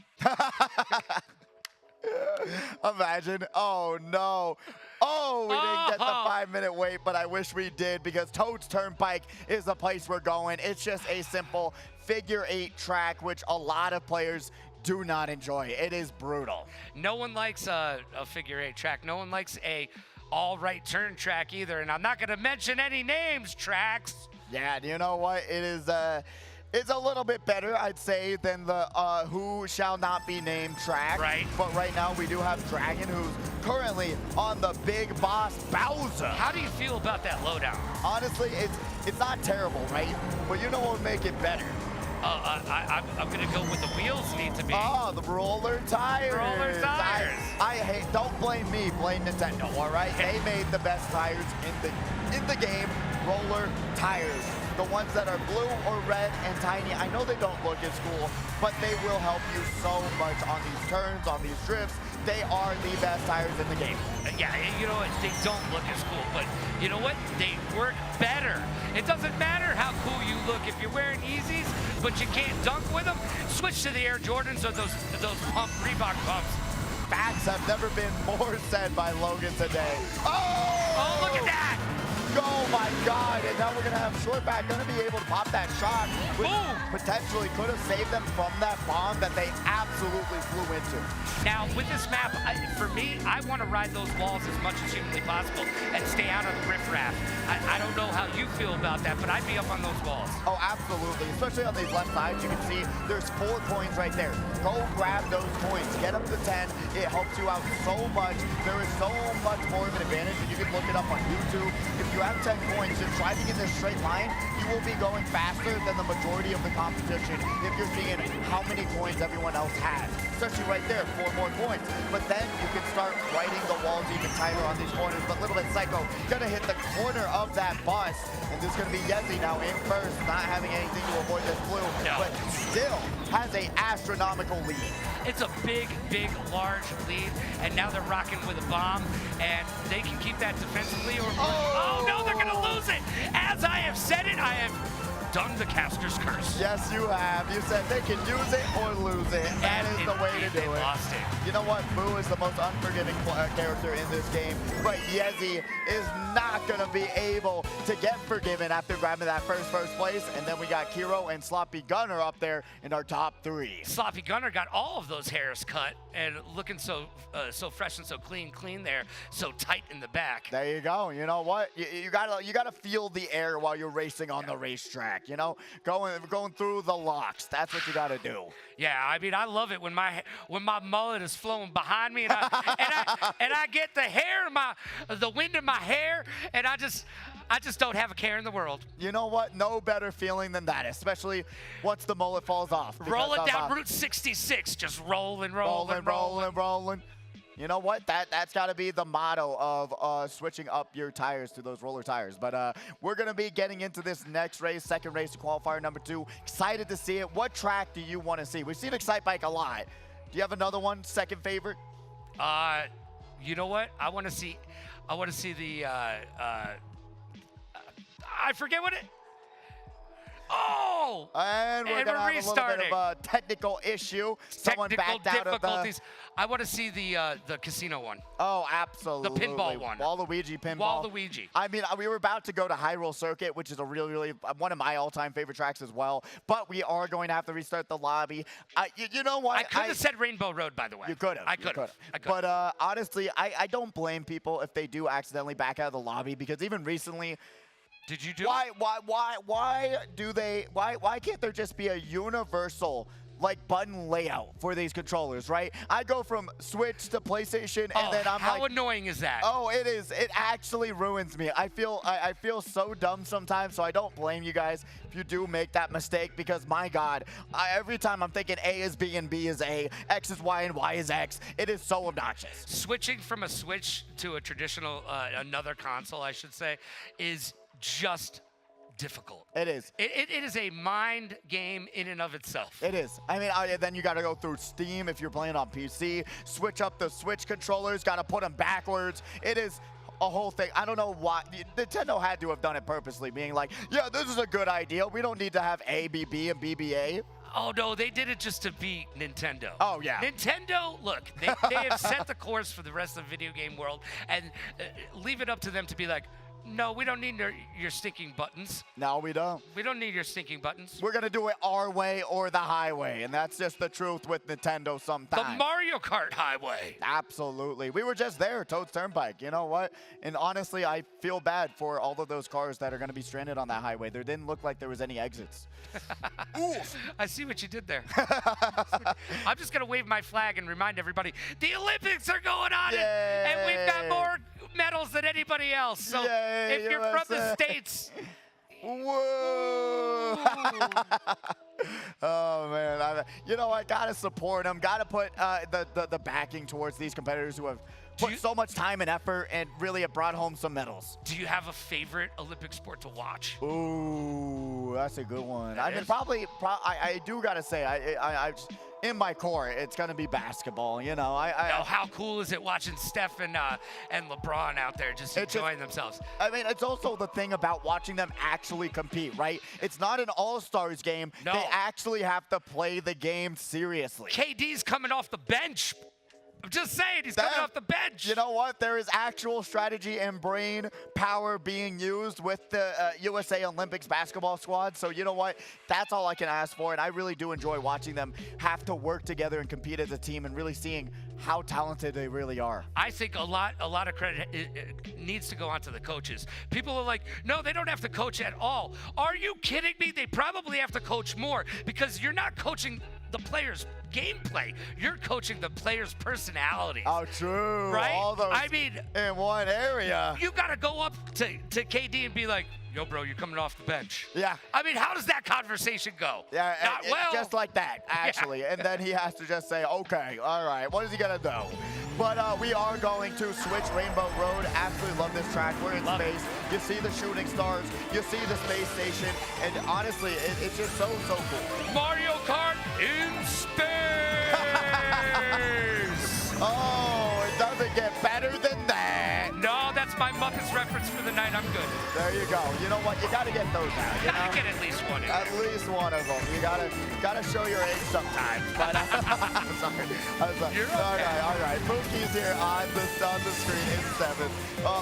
Imagine. Oh, no. Oh, we didn't get the 5-minute wait, but I wish we did because Toad's Turnpike is the place we're going. It's just a simple figure 8 track, which a lot of players do not enjoy. It is brutal. No one likes a figure 8 track. No one likes a all-right turn track either. And I'm not going to mention any names, tracks. Yeah, you know what? It is it's a little bit better, I'd say, than the Who Shall Not Be Named track. Right. But right now we do have Dragon, who's currently on the Big Boss Bowser. How do you feel about that lowdown? Honestly, it's not terrible, right? But you know what would make it better? I'm going to go with the wheels need to be. Oh, the roller tires. Roller tires. I hate, don't blame me, blame Nintendo, all right? They made the best tires in the game, roller tires. The ones that are blue or red and tiny, I know they don't look as cool, but they will help you so much on these turns, on these drifts. They are the best tires in the game. Yeah, you know what? They don't look as cool, but you know what? They work better. It doesn't matter how cool you look. If you're wearing Yeezys, but you can't dunk with them, switch to the Air Jordans or those Reebok pumps. Facts have never been more said by Logan today. Oh, look at that! Oh my God, and now we're gonna have Shortback gonna be able to pop that shot, which Boom. potentially could have saved them from that bomb that they absolutely flew into. Now, with this map, for me, I want to ride those walls as much as humanly possible and stay out of the riffraff. I don't know how you feel about that, but I'd be up on those walls. Oh, absolutely, especially on these left sides. You can see there's 4 coins right there. Go grab those coins, get up to 10. It helps you out so much. There is so much more of an advantage, and you can look it up on YouTube. If you have 10 coins, just driving in this straight line, you will be going faster than the majority of the competition if you're seeing how many coins everyone else has. Especially right there, 4 more coins. But then you can start writing the walls even tighter on these corners. But Little Bit Psycho gonna hit the corner of that bus. And this is gonna be Yezi now in first, not having anything to avoid this blue, but still has a astronomical lead. It's a big, large lead, and now they're rocking with a bomb, and they can keep that defensively. Oh no, they're gonna lose it! As I have said it, I have done the caster's curse. Yes, you have. You said they can use it or lose it. That is the way to do it. Lost it. You know what? Boo is the most unforgiving character in this game, but Yezi is not going to be able to get forgiven after grabbing that first place. And then we got Kiro and Sloppy Gunner up there in our top 3. Sloppy Gunner got all of those hairs cut and looking so fresh and so clean there, so tight in the back. There you go. You know what? You gotta feel the air while you're racing on the racetrack. You know, going through the locks. That's what you gotta do. Yeah, I mean, I love it when my mullet is flowing behind me, and I get the wind in my hair, and I just don't have a care in the world. You know what? No better feeling than that, especially once the mullet falls off. Roll it down Route 66. Just rolling. You know what? That's got to be the motto of switching up your tires to those roller tires. But we're going to be getting into this next race, second race, qualifier number 2. Excited to see it. What track do you want to see? We've seen Excite Bike a lot. Do you have another one, second favorite? You know what? I want to see the I forget what it. Oh! And we're going to have a little bit of a technical issue. Someone backed out of the... I want to see the casino one. Oh, absolutely. The pinball one. Waluigi pinball. Waluigi. I mean, we were about to go to High Roll Circuit, which is a really one of my all-time favorite tracks as well. But we are going to have to restart the lobby. You know what? I could have said Rainbow Road, by the way. You could have. I could have. But honestly, I don't blame people if they do accidentally back out of the lobby, because even recently... Did you do why can't there just be a universal button layout for these controllers, right? I go from Switch to PlayStation, and then I'm how annoying is that? Oh, it is. It actually ruins me. I feel so dumb sometimes, so I don't blame you guys if you do make that mistake, because my God, every time I'm thinking A is B and B is A, X is Y and Y is X, it is so obnoxious. Switching from a Switch to a traditional, another console, I should say, is just difficult. It is. It is a mind game in and of itself. It is. I mean, then you got to go through Steam if you're playing on PC, switch up the Switch controllers, got to put them backwards. It is a whole thing. I don't know why. Nintendo had to have done it purposely, being like, yeah, this is a good idea. We don't need to have A, B, B, and BBA. Oh, no, they did it just to beat Nintendo. Oh, yeah. Nintendo, look, they have set the course for the rest of the video game world, and leave it up to them to be like, no, we don't need your stinking buttons. No, we don't. We don't need your stinking buttons. We're going to do it our way or the highway, and that's just the truth with Nintendo sometimes. The Mario Kart highway. Absolutely. We were just there, Toad's Turnpike. You know what? And honestly, I feel bad for all of those cars that are going to be stranded on that highway. There didn't look like there was any exits. Oof. I see what you did there. I'm just going to wave my flag and remind everybody, the Olympics are going on, and we've got more medals than anybody else. So if you're from the States. Whoa. Oh, man. You know what? Got to support them. Got to put the backing towards these competitors who have put so much time and effort and really have brought home some medals. Do you have a favorite Olympic sport to watch? Ooh, that's a good one. I mean, I do got to say, I in my core, it's going to be basketball. You know, how cool is it watching Steph and LeBron out there just enjoying themselves? I mean, it's also the thing about watching them actually compete, right? It's not an all-stars game. No. They actually have to play the game seriously. KD's coming off the bench. I'm just saying, he's coming off the bench. You know what? There is actual strategy and brain power being used with the USA Olympics basketball squad. So you know what? That's all I can ask for. And I really do enjoy watching them have to work together and compete as a team and really seeing how talented they really are. I think a lot of credit needs to go on to the coaches. People are like, no, they don't have to coach at all. Are you kidding me? They probably have to coach more, because you're not coaching the players' gameplay. You're coaching the players' personalities. Oh, true. Right? All those I mean, in one area. You got to go up to KD and be like, yo, bro, you're coming off the bench. Yeah. I mean, how does that conversation go? Yeah, Not well. Just like that, actually. Yeah. And then he has to just say, okay, all right, what is he going to do? But we are going to switch Rainbow Road. Absolutely love this track. We're in space. You see the shooting stars. You see the space station. And honestly, it's just so cool. Mario Kart in space! Oh, it doesn't get better than that. No, that's my Muppets reference for the night. I'm good. There you go. You know what? You got to get those out. You gotta get at least one. At least one of them. You gotta show your age sometimes. But I'm sorry. You're okay. All right. Pookie's here on the screen in 7th.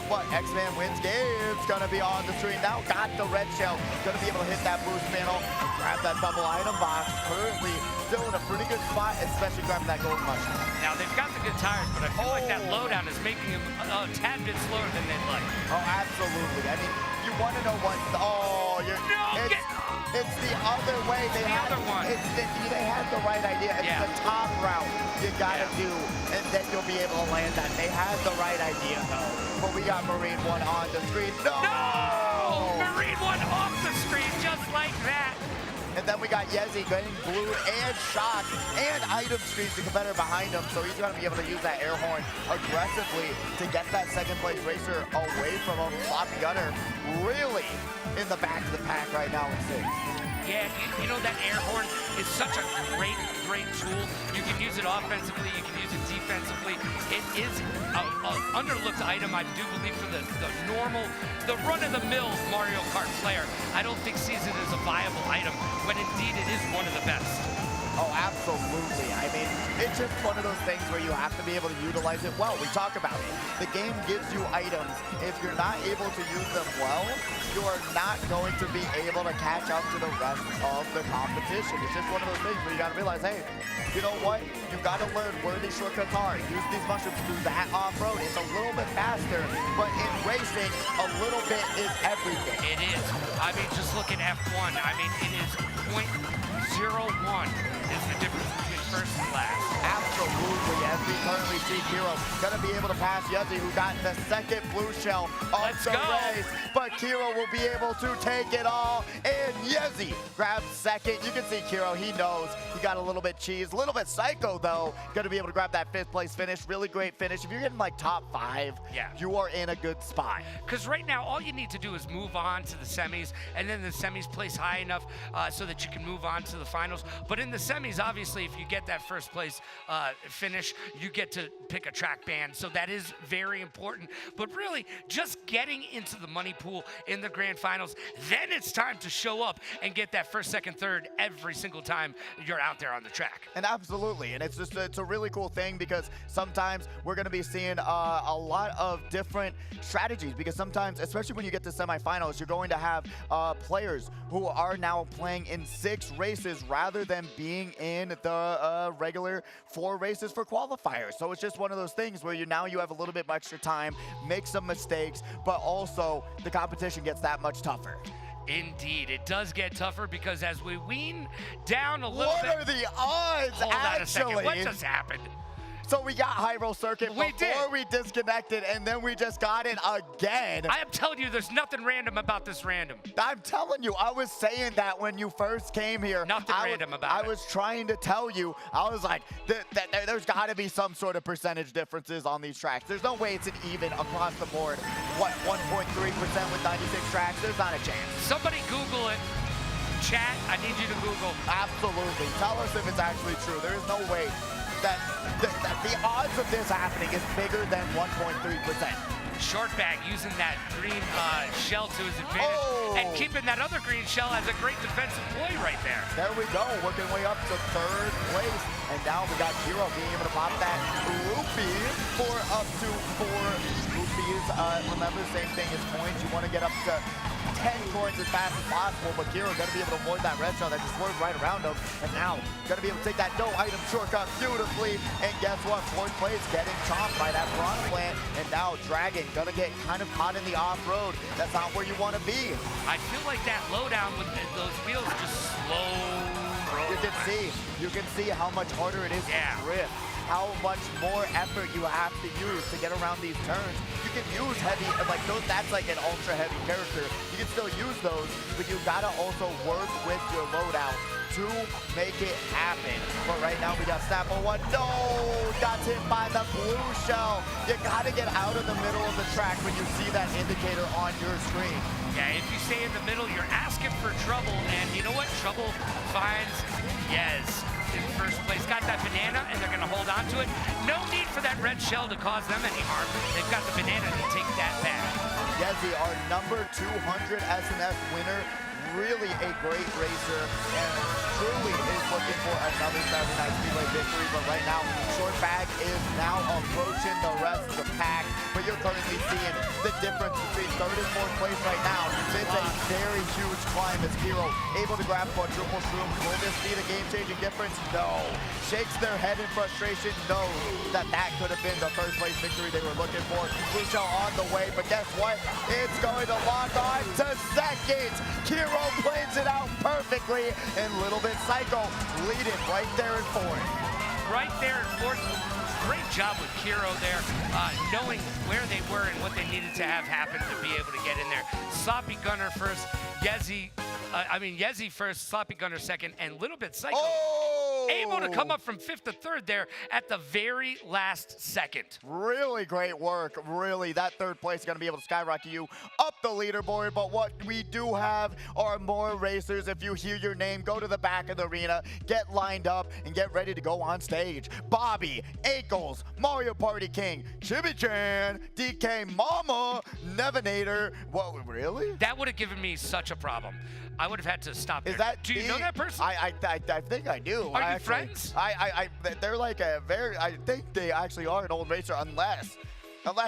What? X-Man wins games. Gonna be on the screen now. Got the red shell. Gonna be able to hit that boost panel. Grab that double item box. Currently still in a pretty good spot, especially grabbing that gold mushroom. Now they've got the good tires, but I feel like that lowdown is making him a tad bit slower than they'd like. Oh, absolutely. I mean, you want to know what? Oh, it's the other way. They had the right idea. It's the top route you gotta do, and then you'll be able to land that. They had the right idea though. But we got Marine 1 on the screen. No! green one off the screen just like that. And then we got Yezi getting blued and shot and item screens the competitor behind him. So he's going to be able to use that air horn aggressively to get that second place racer away from him. Sloppy Gunner really in the back of the pack right now in 6. Yeah, you know that air horn is such a great tool. You can use it offensively, you can use it defensively. It is an underlooked item, I do believe, for the run-of-the-mill Mario Kart player. I don't think sees it as a viable item, when indeed it is one of the best. Oh, absolutely. I mean, it's just one of those things where you have to be able to utilize it well. We talk about it. The game gives you items. If you're not able to use them well, you are not going to be able to catch up to the rest of the competition. It's just one of those things where you got to realize, hey, you know what? You got to learn where these shortcuts are. Use these mushrooms through that off-road. It's a little bit faster, but in racing, a little bit is everything. It is. I mean, just look at F1. I mean, it is 0.01 is the difference between first and last. Absolutely, as we currently see Kiro gonna be able to pass Yezi, who got the second blue shell of the race. But Kiro will be able to take it all, and Yezi grabs second. You can see Kiro, he knows he got a little bit cheese, a little bit psycho though. Gonna be able to grab that 5th place finish, really great finish. If you're getting like top 5, yeah, you are in a good spot. Because right now, all you need to do is move on to the semis, and then the semis place high enough so that you can move on to the finals. But in the semis, obviously, if you get that first place finish, you get to pick a track band. So that is very important. But really, just getting into the money pool in the grand finals, then it's time to show up and get that first, second, third every single time you're out there on the track. And absolutely, and it's just it's a really cool thing because sometimes we're going to be seeing a lot of different strategies, because sometimes, especially when you get to semifinals, you're going to have players who are now playing in 6 races rather than being in the regular 4 races for qualifiers. So it's just one of those things where you have a little bit extra time, make some mistakes, but also the competition gets that much tougher. Indeed, it does get tougher because as we wean down a little bit... What are the odds, Hold on a actually? second. What just happened? So we got High Roll Circuit We we disconnected, and then we just got it again. I am telling you, there's nothing random about this random. I'm telling you, I was saying that when you first came here. Nothing random about it. I was trying to tell you, I was like, there's got to be some sort of percentage differences on these tracks. There's no way it's an even across the board. What, 1.3% with 96 tracks? There's not a chance. Somebody Google it. Chat, I need you to Google. Absolutely. Tell us if it's actually true. There is no way that the odds of this happening is bigger than 1.3%. Short bag using that green shell to his advantage and keeping that other green shell as a great defensive play right there. There we go, working way up to 3rd place. And now we got Kiro being able to pop that rupee for up to 4 rupees. Remember, same thing as coins. You want to get up to 10 coins as fast as possible, but Kiro gonna be able to avoid that red shell that just swerved right around him. And now, gonna be able to take that no item shortcut beautifully. And guess what? 4th place getting chopped by that bronze plant. And now Dragon gonna get kind of caught in the off-road. That's not where you want to be. I feel like that lowdown with those wheels just slow roll. You can see how much harder it is to drift. How much more effort you have to use to get around these turns. You can use heavy, like those, that's like an ultra heavy character. You can still use those, but you gotta also work with your loadout to make it happen. But right now we got Snapple 1. No, got hit by the blue shell. You gotta get out of the middle of the track when you see that indicator on your screen. Yeah, if you stay in the middle, you're asking for trouble, and you know what? Trouble finds Yes in first place. Got that banana, and they're going to hold on to it. No need for that red shell to cause them any harm. They've got the banana to take that back. Yezi, our number 200 SNS winner, really a great racer, and truly is looking for another Saturday Night Speedway victory. But right now, Short Bag is now approaching the rest of the pack. But you're currently seeing the difference between 3rd and 4th place right now. It's a very huge climb as Kiro able to grab quadruple shrooms. Will this be the game-changing difference? No. Shakes their head in frustration, knows that could have been the 1st place victory they were looking for. Blue shell on the way, but guess what? It's going to lock on to 2nd. Kiro plays it out perfectly, and Little Bit Psycho leading right there in 4th. right there in fourth. Great job with Kiro there, knowing where they were and what they needed to have happen to be able to get in there. Sloppy Gunner first, Yezi first, Sloppy Gunner second, and Little Bit Psycho able to come up from fifth to third there at the very last second. Really great work. Really, that third place is going to be able to skyrocket you up the leaderboard. But what we do have are more racers. If you hear your name, go to the back of the arena, get lined up, and get ready to go on stage. Bobby, Ankles, Mario Party King, Chibi-chan, DK Mama, Nevinator. What, really? That would have given me such a problem. I would have had to stop there. Is that do you know that person? I think I do. Are you friends? They're like a very, I think they actually are an old racer unless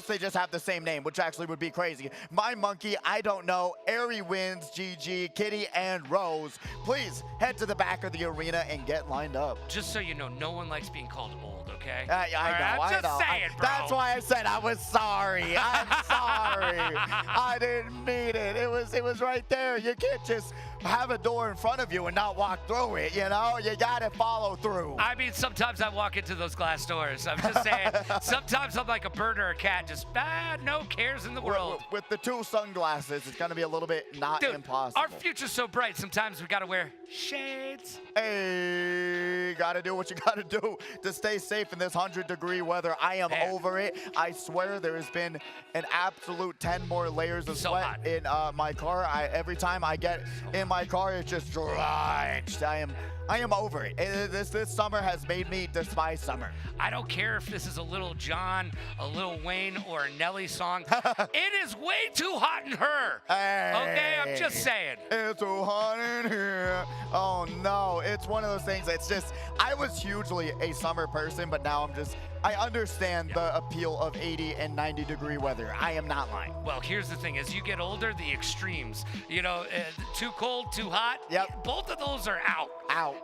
they just have the same name, which actually would be crazy. My Monkey, I don't know. Airy wins, GG, Kitty, and Rose. Please head to the back of the arena and get lined up. Just so you know, no one likes being called old, okay? I know. I'm just saying, bro. That's why I said I was sorry. I'm sorry. I didn't mean it. It was right there. You can't just have a door in front of you and not walk through it, you know? You gotta follow through. I mean, sometimes I walk into those glass doors. I'm just saying, sometimes I'm like a bird or a cat, just no cares in the world. With the two sunglasses, it's gonna be a little bit not impossible. Our future's so bright, sometimes we gotta wear shades. Hey, gotta do what you gotta do to stay safe in this 100-degree weather. I am over it. I swear there has been an absolute 10 more layers of sweat in my car. Every time I get in my car, it's just drenched. I am over it. This summer has made me despise summer. I don't care if this is a Little John, a Lil Wayne, or a Nelly song. It is way too hot in her. Hey, okay, I'm just saying. It's too hot in here. Oh no, it's one of those things. It's just, I was hugely a summer person, but now I understand the appeal of 80 and 90-degree weather. I am not lying. Well, here's the thing. As you get older, the extremes, you know, too cold, too hot, both of those are out.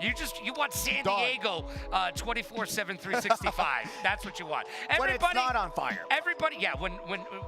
You want San Diego 24/7, 365. That's what you want. When it's not on fire. Everybody, when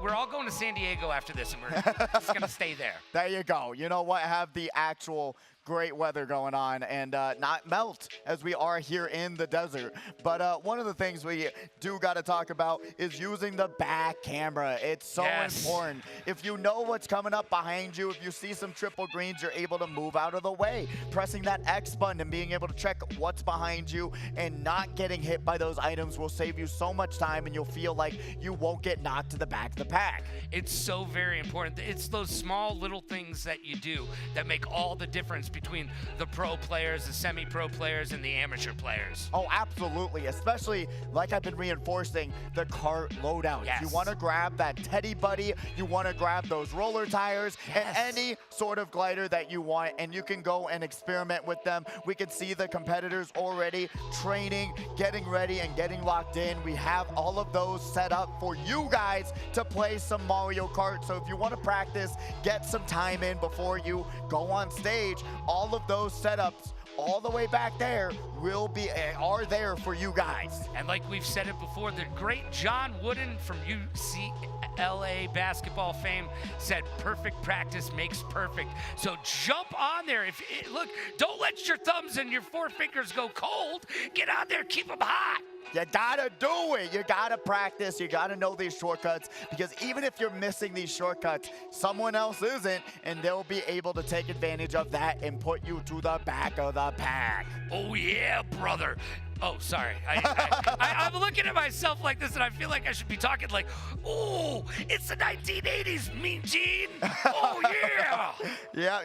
we're all going to San Diego after this, and we're just going to stay there. There you go. You know what? Have the actual great weather going on and not melt as we are here in the desert. But one of the things we do got to talk about is using the back camera. It's so important. If you know what's coming up behind you, if you see some triple greens, you're able to move out of the way. Pressing that X button and being able to check what's behind you and not getting hit by those items will save you so much time, and you'll feel like you won't get knocked to the back of the pack. It's so very important. It's those small little things that you do that make all the difference between the pro players, the semi-pro players, and the amateur players. Oh, absolutely. Especially, like I've been reinforcing, the Kart loadout. Yes. You want to grab that Teddy Buddy, you want to grab those roller tires, and any sort of glider that you want, and you can go and experiment with them. We can see the competitors already training, getting ready, and getting locked in. We have all of those set up for you guys to play some Mario Kart. So if you want to practice, get some time in before you go on stage, all of those setups all the way back there are there for you guys. And like we've said it before, the great John Wooden from UCLA basketball fame said, perfect practice makes perfect. So jump on there. Look, don't let your thumbs and your four fingers go cold. Get out there, keep them hot. You gotta do it. You gotta practice. You gotta know these shortcuts, because even if you're missing these shortcuts, someone else isn't, and they'll be able to take advantage of that and put you to the back of the pack. Oh yeah, brother. Oh, sorry. I'm looking at myself like this, and I feel like I should be talking like, oh, it's the 1980s, Mean Gene. Oh, yeah.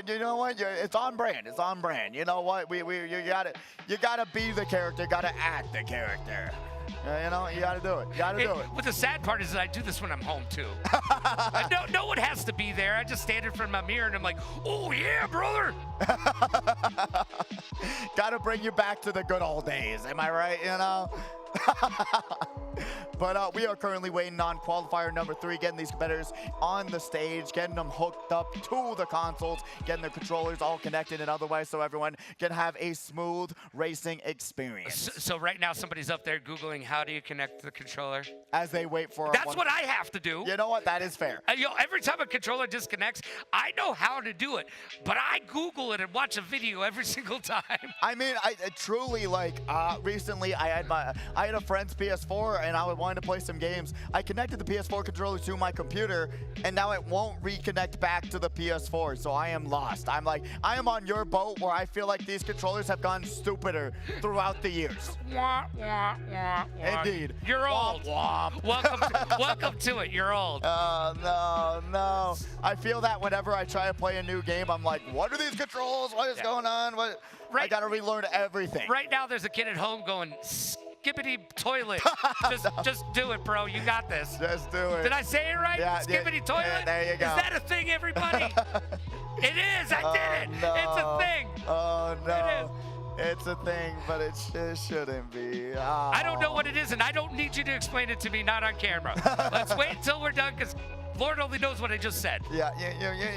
You know what? It's on brand. It's on brand. You know what? You gotta be the character. Gotta act the character. You know, you gotta do it. You gotta do it. But the sad part is that I do this when I'm home too. No one has to be there. I just stand in front of my mirror and I'm like, oh yeah, brother. Gotta bring you back to the good old days. Am I right? You know. But we are currently waiting on qualifier number 3, getting these competitors on the stage, getting them hooked up to the consoles, getting their controllers all connected and otherwise so everyone can have a smooth racing experience. So right now somebody's up there Googling how do you connect the controller? As they wait for That's what I have to do. You know what? That is fair. Every time a controller disconnects, I know how to do it, but I Google it and watch a video every single time. I mean, I truly, like, recently I had a friend's PS4 and I wanted to play some games. I connected the PS4 controller to my computer and now it won't reconnect back to the PS4, so I am lost. I am on your boat where I feel like these controllers have gone stupider throughout the years. Wah, wah, wah, wah. Indeed. You're old. Womp. Welcome to it. You're old. No. I feel that whenever I try to play a new game, I'm like, what are these controls? What is going on? I gotta relearn everything. Right now, there's a kid at home going, skippity toilet. Just do it, bro. You got this. Just do it. Did I say it right? Yeah, Skippity toilet? there you go. Is that a thing, everybody? It is. I did it. No. It's a thing. Oh, no. It is. It's a thing, but it shouldn't be. Oh. I don't know what it is, and I don't need you to explain it to me, not on camera. Let's wait until we're done, because Lord only knows what I just said. Yeah,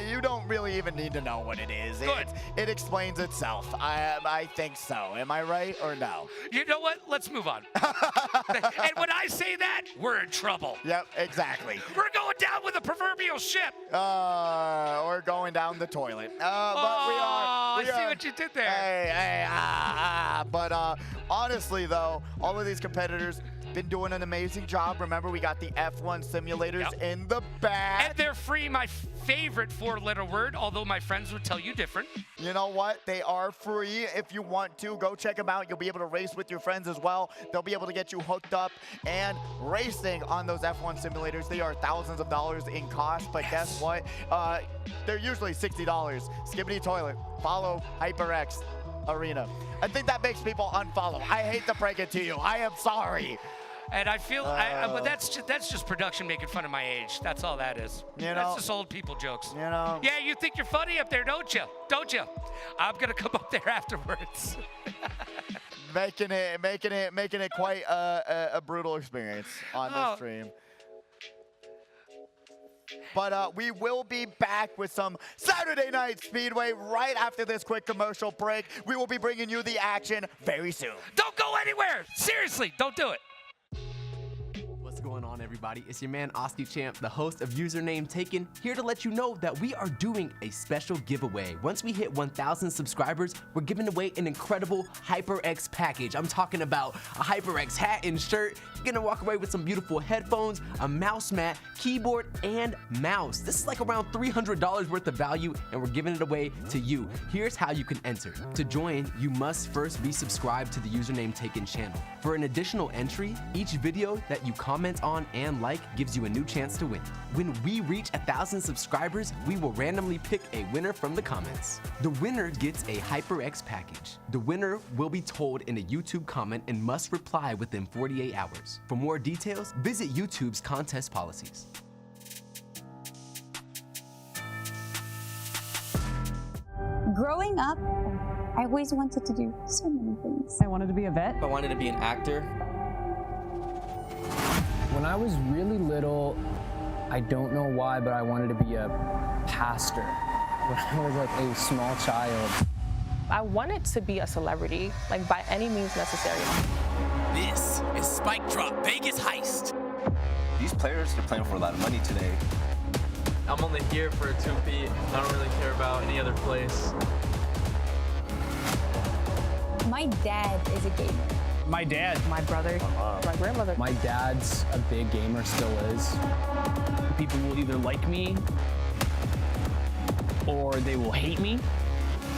you don't really even need to know what it is. Good. It explains itself. I think so. Am I right or no? You know what? Let's move on. And when I say that, we're in trouble. Yep, exactly. We're going down with a proverbial ship. Or going down the toilet. But I see what you did there. But honestly, though, all of these competitors been doing an amazing job. Remember, we got the F1 simulators in the back. And they're free, my favorite 4-letter word, although my friends would tell you different. You know what? They are free. If you want to, go check them out. You'll be able to race with your friends as well. They'll be able to get you hooked up and racing on those F1 simulators. They are thousands of dollars in cost, but guess what? They're usually $60. Skibbity Toilet. Follow HyperX Arena. I think that makes people unfollow. I hate to break it to you. I am sorry. And I feel, but that's just production making fun of my age. That's all that is. That's just old people jokes. You know. Yeah, you think you're funny up there, don't you? Don't you? I'm gonna come up there afterwards. making it quite a brutal experience on this stream. But we will be back with some Saturday Night Speedway right after this quick commercial break. We will be bringing you the action very soon. Don't go anywhere. Seriously, don't do it. What's going on, everybody? It's your man Oski Champ, the host of Username Taken, here to let you know that we are doing a special giveaway. Once we hit 1,000 subscribers, we're giving away an incredible HyperX package. I'm talking about a HyperX hat and shirt. You're gonna walk away with some beautiful headphones, a mouse mat, keyboard, and mouse. This is like around $300 worth of value, and we're giving it away to you. Here's how you can enter. To join, you must first be subscribed to the Username Taken channel. For an additional entry, each video that you comment on and like gives you a new chance to win. When we reach 1,000 subscribers, we will randomly pick a winner from the comments. The winner gets a HyperX package. The winner will be told in a YouTube comment and must reply within 48 hours. For more details, visit YouTube's contest policies. Growing up, I always wanted to do so many things. I wanted to be a vet. I wanted to be an actor. When I was really little, I don't know why, but I wanted to be a pastor. When I was like a small child. I wanted to be a celebrity, like by any means necessary. This is Spike Drop Vegas Heist. These players are playing for a lot of money today. I'm only here for a 2 feet. I don't really care about any other place. My dad is a gamer. My dad. My brother. My grandmother. My dad's a big gamer, still is. People will either like me or they will hate me,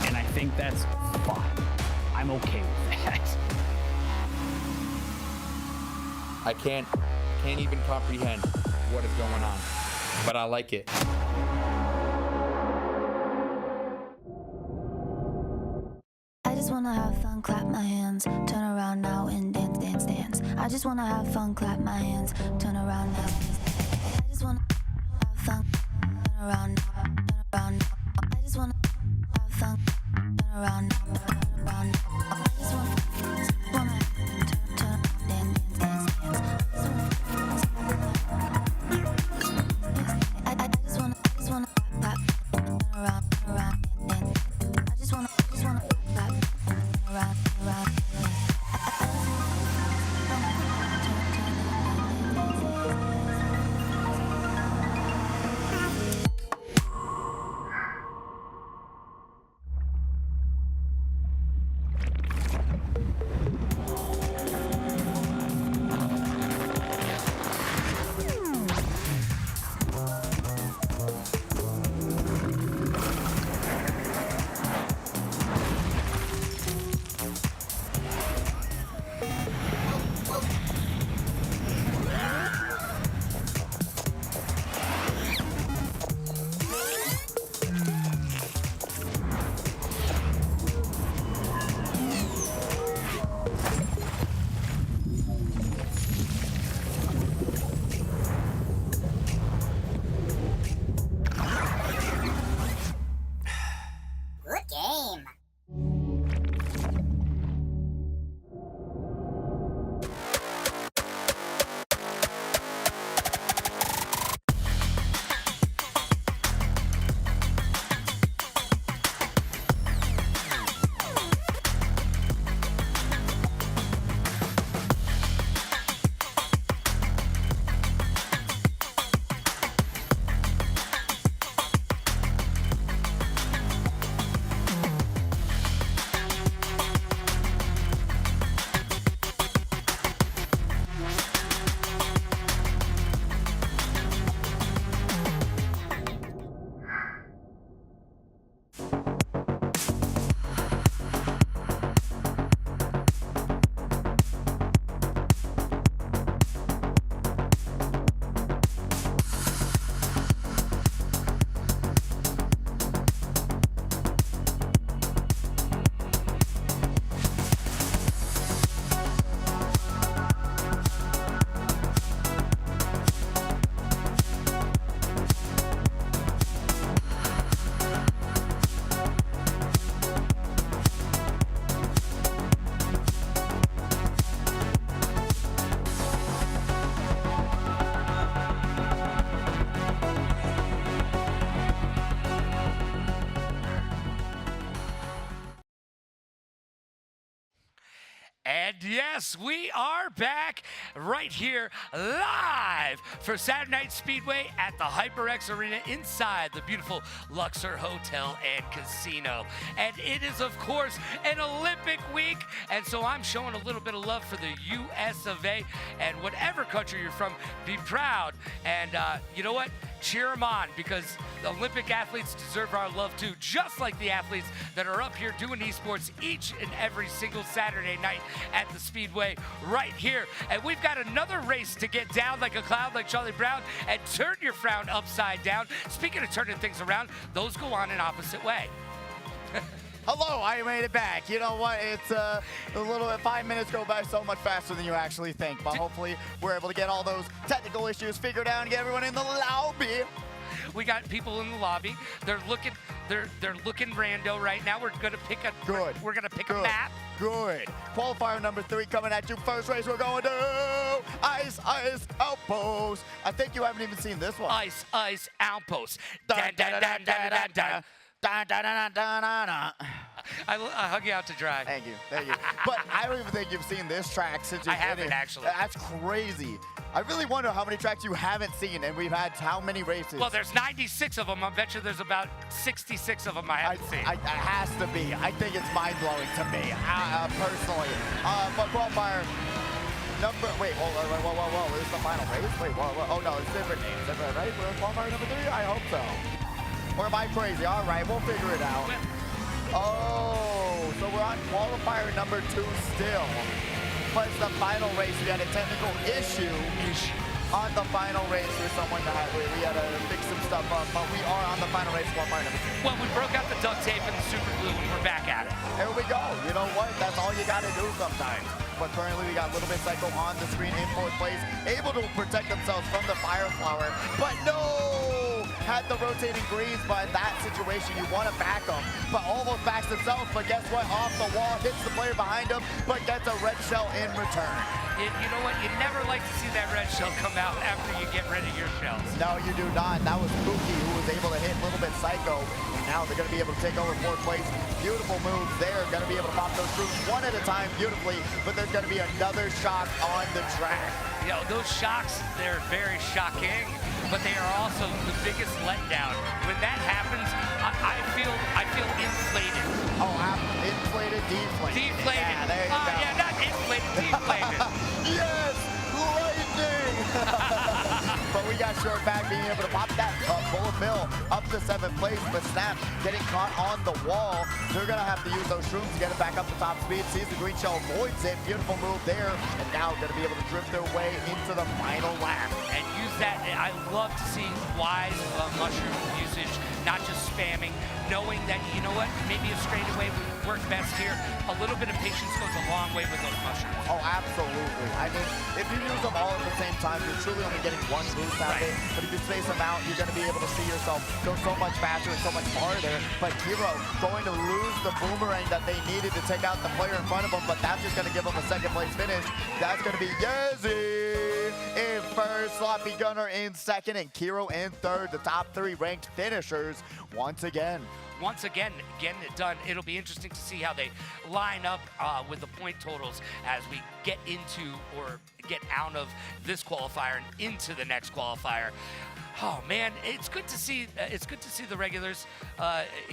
and I think that's fine. I'm okay with that. I can't even comprehend what is going on, but I like it. I just wanna have fun, clap my hands, turn around now and dance, dance, dance. I just wanna have fun, clap my hands, turn around now. I just wanna have fun, turn around now, turn around now. I just wanna have fun, turn around now, turn around now. I just wanna turn around, dance, dance, dance, dance. yes, we are back right here live for Saturday Night Speedway at the HyperX Arena inside the beautiful Luxor Hotel and Casino. And it is, of course, an Olympic week, and so I'm showing a little bit of love for the US of A. And whatever country you're from, be proud. And you know what? Cheer them on, because the Olympic athletes deserve our love too, just like the athletes that are up here doing esports each and every single Saturday night at the Speedway right here. And we've got another race to get down like a cloud, like Charlie Brown, and turn your frown upside down. Speaking of turning things around, those go on an opposite way. Hello, I made it back. You know what? It's a little bit, 5 minutes go by so much faster than you actually think. But hopefully we're able to get all those technical issues figured out and get everyone in the lobby. We got people in the lobby. They're looking rando right now. We're gonna pick a We're gonna pick a map. Good. Qualifier number 3 coming at you. First race we're going to Ice Outpost. I think you haven't even seen this one. Ice Outpost. Dun, dun, dun, dun, dun, dun, dun. Dun, dun, dun, dun, dun, dun. I hug you out to dry. Thank you. But I don't even think you've seen this track since you've I haven't, actually. That's crazy. I really wonder how many tracks you haven't seen, and we've had how many races. Well, there's 96 of them. I bet you there's about 66 of them I haven't seen. It has to be. I think it's mind-blowing to me, personally. But qualifier number, wait, whoa, this is the final race? Wait, whoa, oh no, it's different names, right? We're qualifier number 3? I hope so. Or am I crazy? All right, we'll figure it out. Oh, so we're on qualifier number 2 still. But it's the final race. We had a technical issue on the final race for someone that we had to fix some stuff up. But we are on the final race, qualifier number 2. Well, we broke out the duct tape and the super glue, and we're back at it. There we go. You know what? That's all you got to do sometimes. But currently we got Little Bit Psycho on the screen in 4th place, able to protect themselves from the fire flower. But no! Had the rotating greens, but in that situation you want to back them. But almost backs himself, but guess what? Off the wall, hits the player behind him, but gets a red shell in return. You know what? You never like to see that red shell come out after you get rid of your shells. No, you do not. That was Spooky who was able to hit Little Bit Psycho. And now they're going to be able to take over 4th place. Beautiful moves there. Going to be able to pop those troops one at a time beautifully, but there's going to be another shock on the track. You know, those shocks, they're very shocking, but they are also the biggest letdown. When that happens, I feel inflated. Oh, inflated, deflated. Deflated. Yeah, there you go. Yeah, not inflated, deflated. Yes, lightning. But we got short back being able to pop that bullet bill up to 7th place, but Snap getting caught on the wall. They're going to have to use those shrooms to get it back up to top speed. Sees the green shell, avoids it. Beautiful move there. And now going to be able to drift their way into the final lap. And use that. I love to see wise mushroom usage, not just spamming, knowing that, you know what, maybe a straightaway would work best here. A little bit of patience goes a long way with those mushrooms. Oh, absolutely. I mean, if you use them all at the same time, you're truly only getting one boost out of it. But if you space them out, you're going to be able to see yourself go so much faster and so much farther. But Kiro going to lose the boomerang that they needed to take out the player in front of them, but that's just going to give them a 2nd place finish. That's going to be Yezi in 1st, Sloppy Gunner in 2nd, and Kiro in 3rd. The top 3 ranked finishers once again. Once again, getting it done. It'll be interesting to see how they line up with the point totals as we get into or get out of this qualifier and into the next qualifier. Oh man, it's good to see. The regulars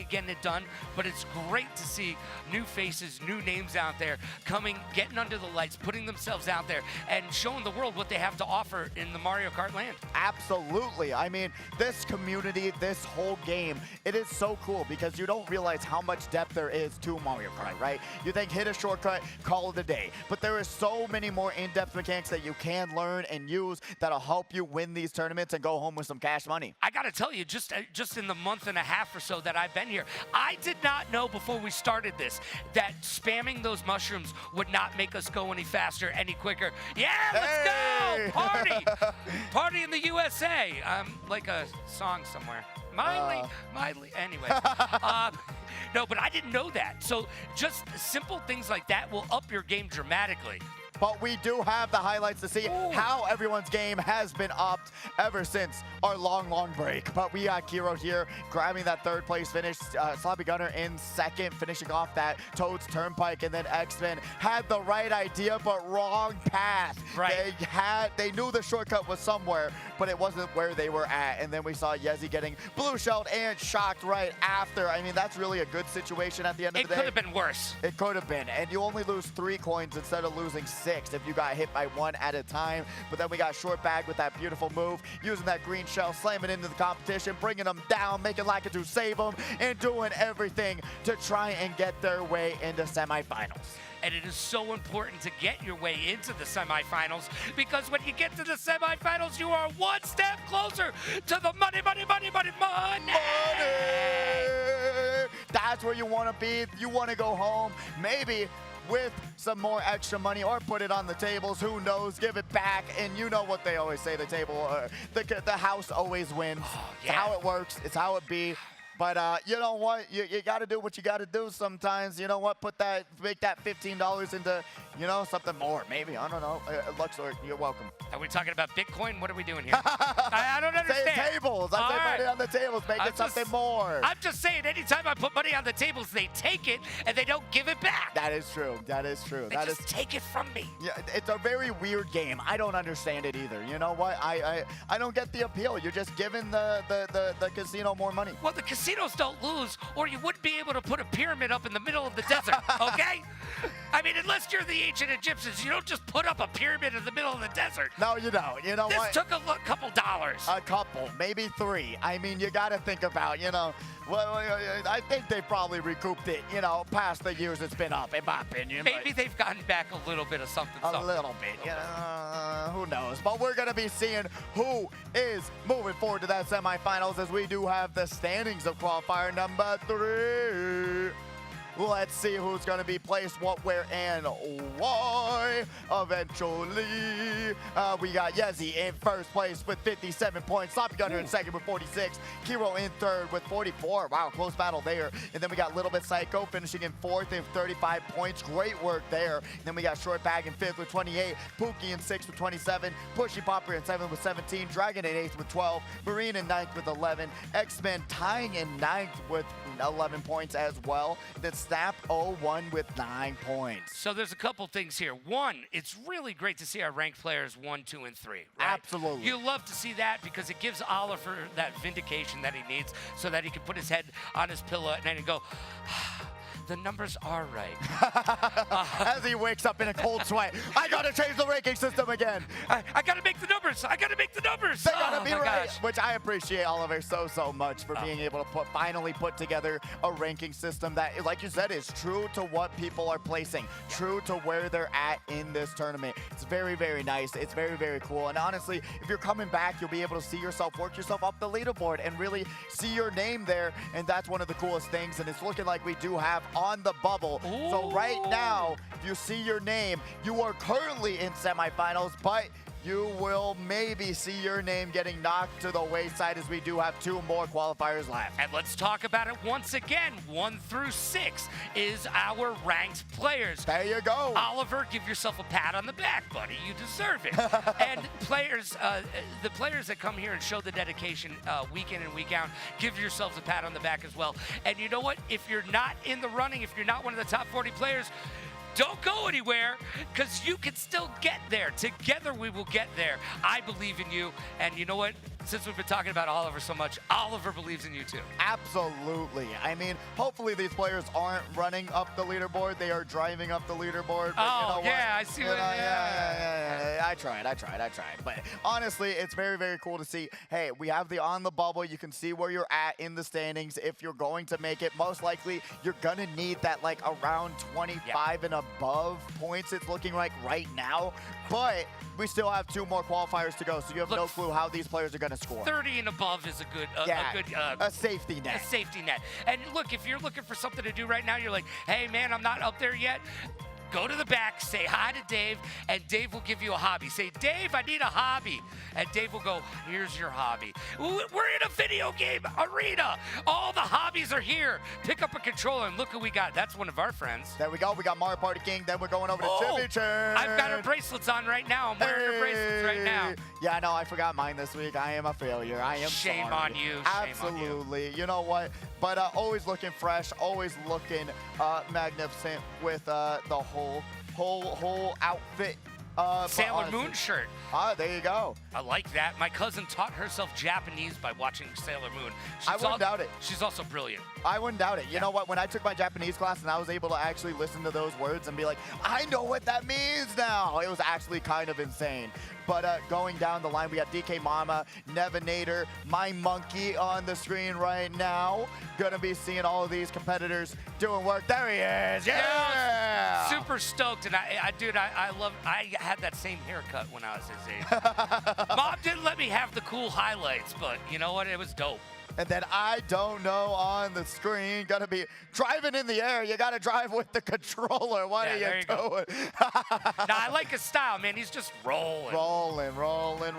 getting it done, but it's great to see new faces, new names out there coming, getting under the lights, putting themselves out there, and showing the world what they have to offer in the Mario Kart land. Absolutely. I mean, this community, this whole game, it is so cool because you don't realize how much depth there is to Mario Kart, right? You think hit a shortcut, call it a day, but there is so many more in-depth mechanics that you can learn and use that'll help you win these tournaments and go home with some cash money. I gotta tell you, just in the month and a half or so that I've been here, I did not know before we started this that spamming those mushrooms would not make us go any faster, any quicker. Yeah, let's go! Party! Party in the USA! Like a song somewhere. Mildly. Anyway. No, but I didn't know that. So just simple things like that will up your game dramatically. but we do have the highlights to see how everyone's game has been upped ever since our long break. But we got Kiro here grabbing that third place finish, Sloppy Gunner in second, finishing off that Toad's Turnpike, and then X-Men had the right idea, but wrong path. Right. They knew the shortcut was somewhere, but it wasn't where they were at. And then we saw Yezi getting blue shelled and shocked right after. I mean, that's really a good situation at the end of the day. It could have been worse. It could have been. And you only lose 3 coins instead of losing 6 if you got hit by 1 at a time. But then we got Short Bag with that beautiful move, using that green shell, slamming into the competition, bringing them down, making Lakitu save them, and doing everything to try and get their way into semifinals. And it is so important to get your way into the semifinals, because when you get to the semifinals, you are one step closer to the money. That's where you want to be. You want to go home, maybe with some more extra money, or put it on the tables. Who knows? Give it back. And you know what they always say, the table, the house always wins. It's how it works. It's how it be. But you know what? You got to do what you got to do sometimes. You know what? Make that $15 into, something more. Maybe. I don't know. Luxor, you're welcome. Are we talking about Bitcoin? What are we doing here? I don't understand. Say tables. I say money on the tables. Make it something more. I'm just saying, anytime I put money on the tables, they take it and they don't give it back. That is true. That is true. They just take it from me. Yeah, it's a very weird game. I don't understand it either. You know what? I don't get the appeal. You're just giving the casino more money. Well, the casinos don't lose, or you wouldn't be able to put a pyramid up in the middle of the desert, okay? I mean, unless you're the ancient Egyptians, you don't just put up a pyramid in the middle of the desert. No, you don't. You know what? This took a couple dollars. A couple, maybe 3. I mean, you got to think about, well, I think they probably recouped it, past the years it's been up, in my opinion. Maybe they've gotten back a little bit of something. A little bit, who knows? But we're going to be seeing who is moving forward to that semifinals, as we do have the standings of qualifier number 3. Let's see who's going to be placed what, where, and why. Eventually, we got Yezi in first place with 57 points. Sloppy Gunner in second with 46. Kiro in third with 44. Wow, close battle there. And then we got Little Bit Psycho finishing in fourth with 35 points. Great work there. And then we got Short Bag in fifth with 28. Pookie in sixth with 27. Pushy Popper in seventh with 17. Dragon in eighth with 12. Marine in ninth with 11. X-Men tying in ninth with 11 points as well. Then Snap 0-1 with 9 points. So there's a couple things here. One, it's really great to see our ranked players 1, 2, and 3. Right? Absolutely. You love to see that because it gives Oliver that vindication that he needs so that he can put his head on his pillow at night and go, the numbers are right. As he wakes up in a cold sweat, I gotta change the ranking system again. I gotta make the numbers. I gotta make the numbers. They gotta be right. Which I appreciate Oliver so much for being able to finally put together a ranking system that, like you said, is true to what people are placing, true to where they're at in this tournament. It's very, very nice. It's very, very cool. And honestly, if you're coming back, you'll be able to see yourself, work yourself up the leaderboard and really see your name there. And that's one of the coolest things. And it's looking like we do have on the bubble. Ooh. So right now, if you see your name, you are currently in semifinals, but you will maybe see your name getting knocked to the wayside, as we do have 2 more qualifiers left. And let's talk about it once again. 1 through 6 is our ranked players. There you go. Oliver, give yourself a pat on the back, buddy. You deserve it. And players, the players that come here and show the dedication week in and week out, give yourselves a pat on the back as well. And you know what? If you're not in the running, if you're not one of the top 40 players, don't go anywhere, because you can still get there. Together we will get there. I believe in you. And you know what? Since we've been talking about Oliver so much, Oliver believes in you too. Absolutely. I mean, hopefully these players aren't running up the leaderboard. They are driving up the leaderboard. But you know yeah, what? I see what. Yeah. I tried. But honestly, it's very, very cool to see. Hey, we have the on the bubble. You can see where you're at in the standings. If you're going to make it, most likely you're going to need that like around 25 and above points, it's looking like right now. But we still have 2 more qualifiers to go, so you have no clue how these players are going to score. 30 and above is a good, a safety net. A safety net. And look, if you're looking for something to do right now, you're like, hey man, I'm not up there yet. go to the back, say hi to Dave, and Dave will give you a hobby. Say, Dave, I need a hobby. And Dave will go, here's your hobby. We're in a video game arena. All the hobbies are here. Pick up a controller and look who we got. That's one of our friends. There we go. We got Mario Party King. Then we're going over to Jimmy Chan. I've got her bracelets on right now. I'm wearing her bracelets right now. Yeah, no, I forgot mine this week. I am a failure. I am Shame sorry. on you. Absolutely. You know what? But always looking fresh, always looking magnificent with the whole outfit. Sailor Moon shirt. There you go. I like that. My cousin taught herself Japanese by watching Sailor Moon. I wouldn't doubt it. She's also brilliant. I wouldn't doubt it. You know what? When I took my Japanese class and I was able to actually listen to those words and be like, I know what that means now. It was actually kind of insane. But going down the line, we got DK Mama, Nevinator, My Monkey on the screen right now. Gonna be seeing all of these competitors doing work. There he is. Yeah! Super stoked. And I had that same haircut when I was his age. Mom didn't let me have the cool highlights, but you know what? It was dope. And then I don't know on the screen, gonna be driving in the air. You gotta drive with the controller. What are you doing? Nah, I like his style, man. He's just rolling. Rolling.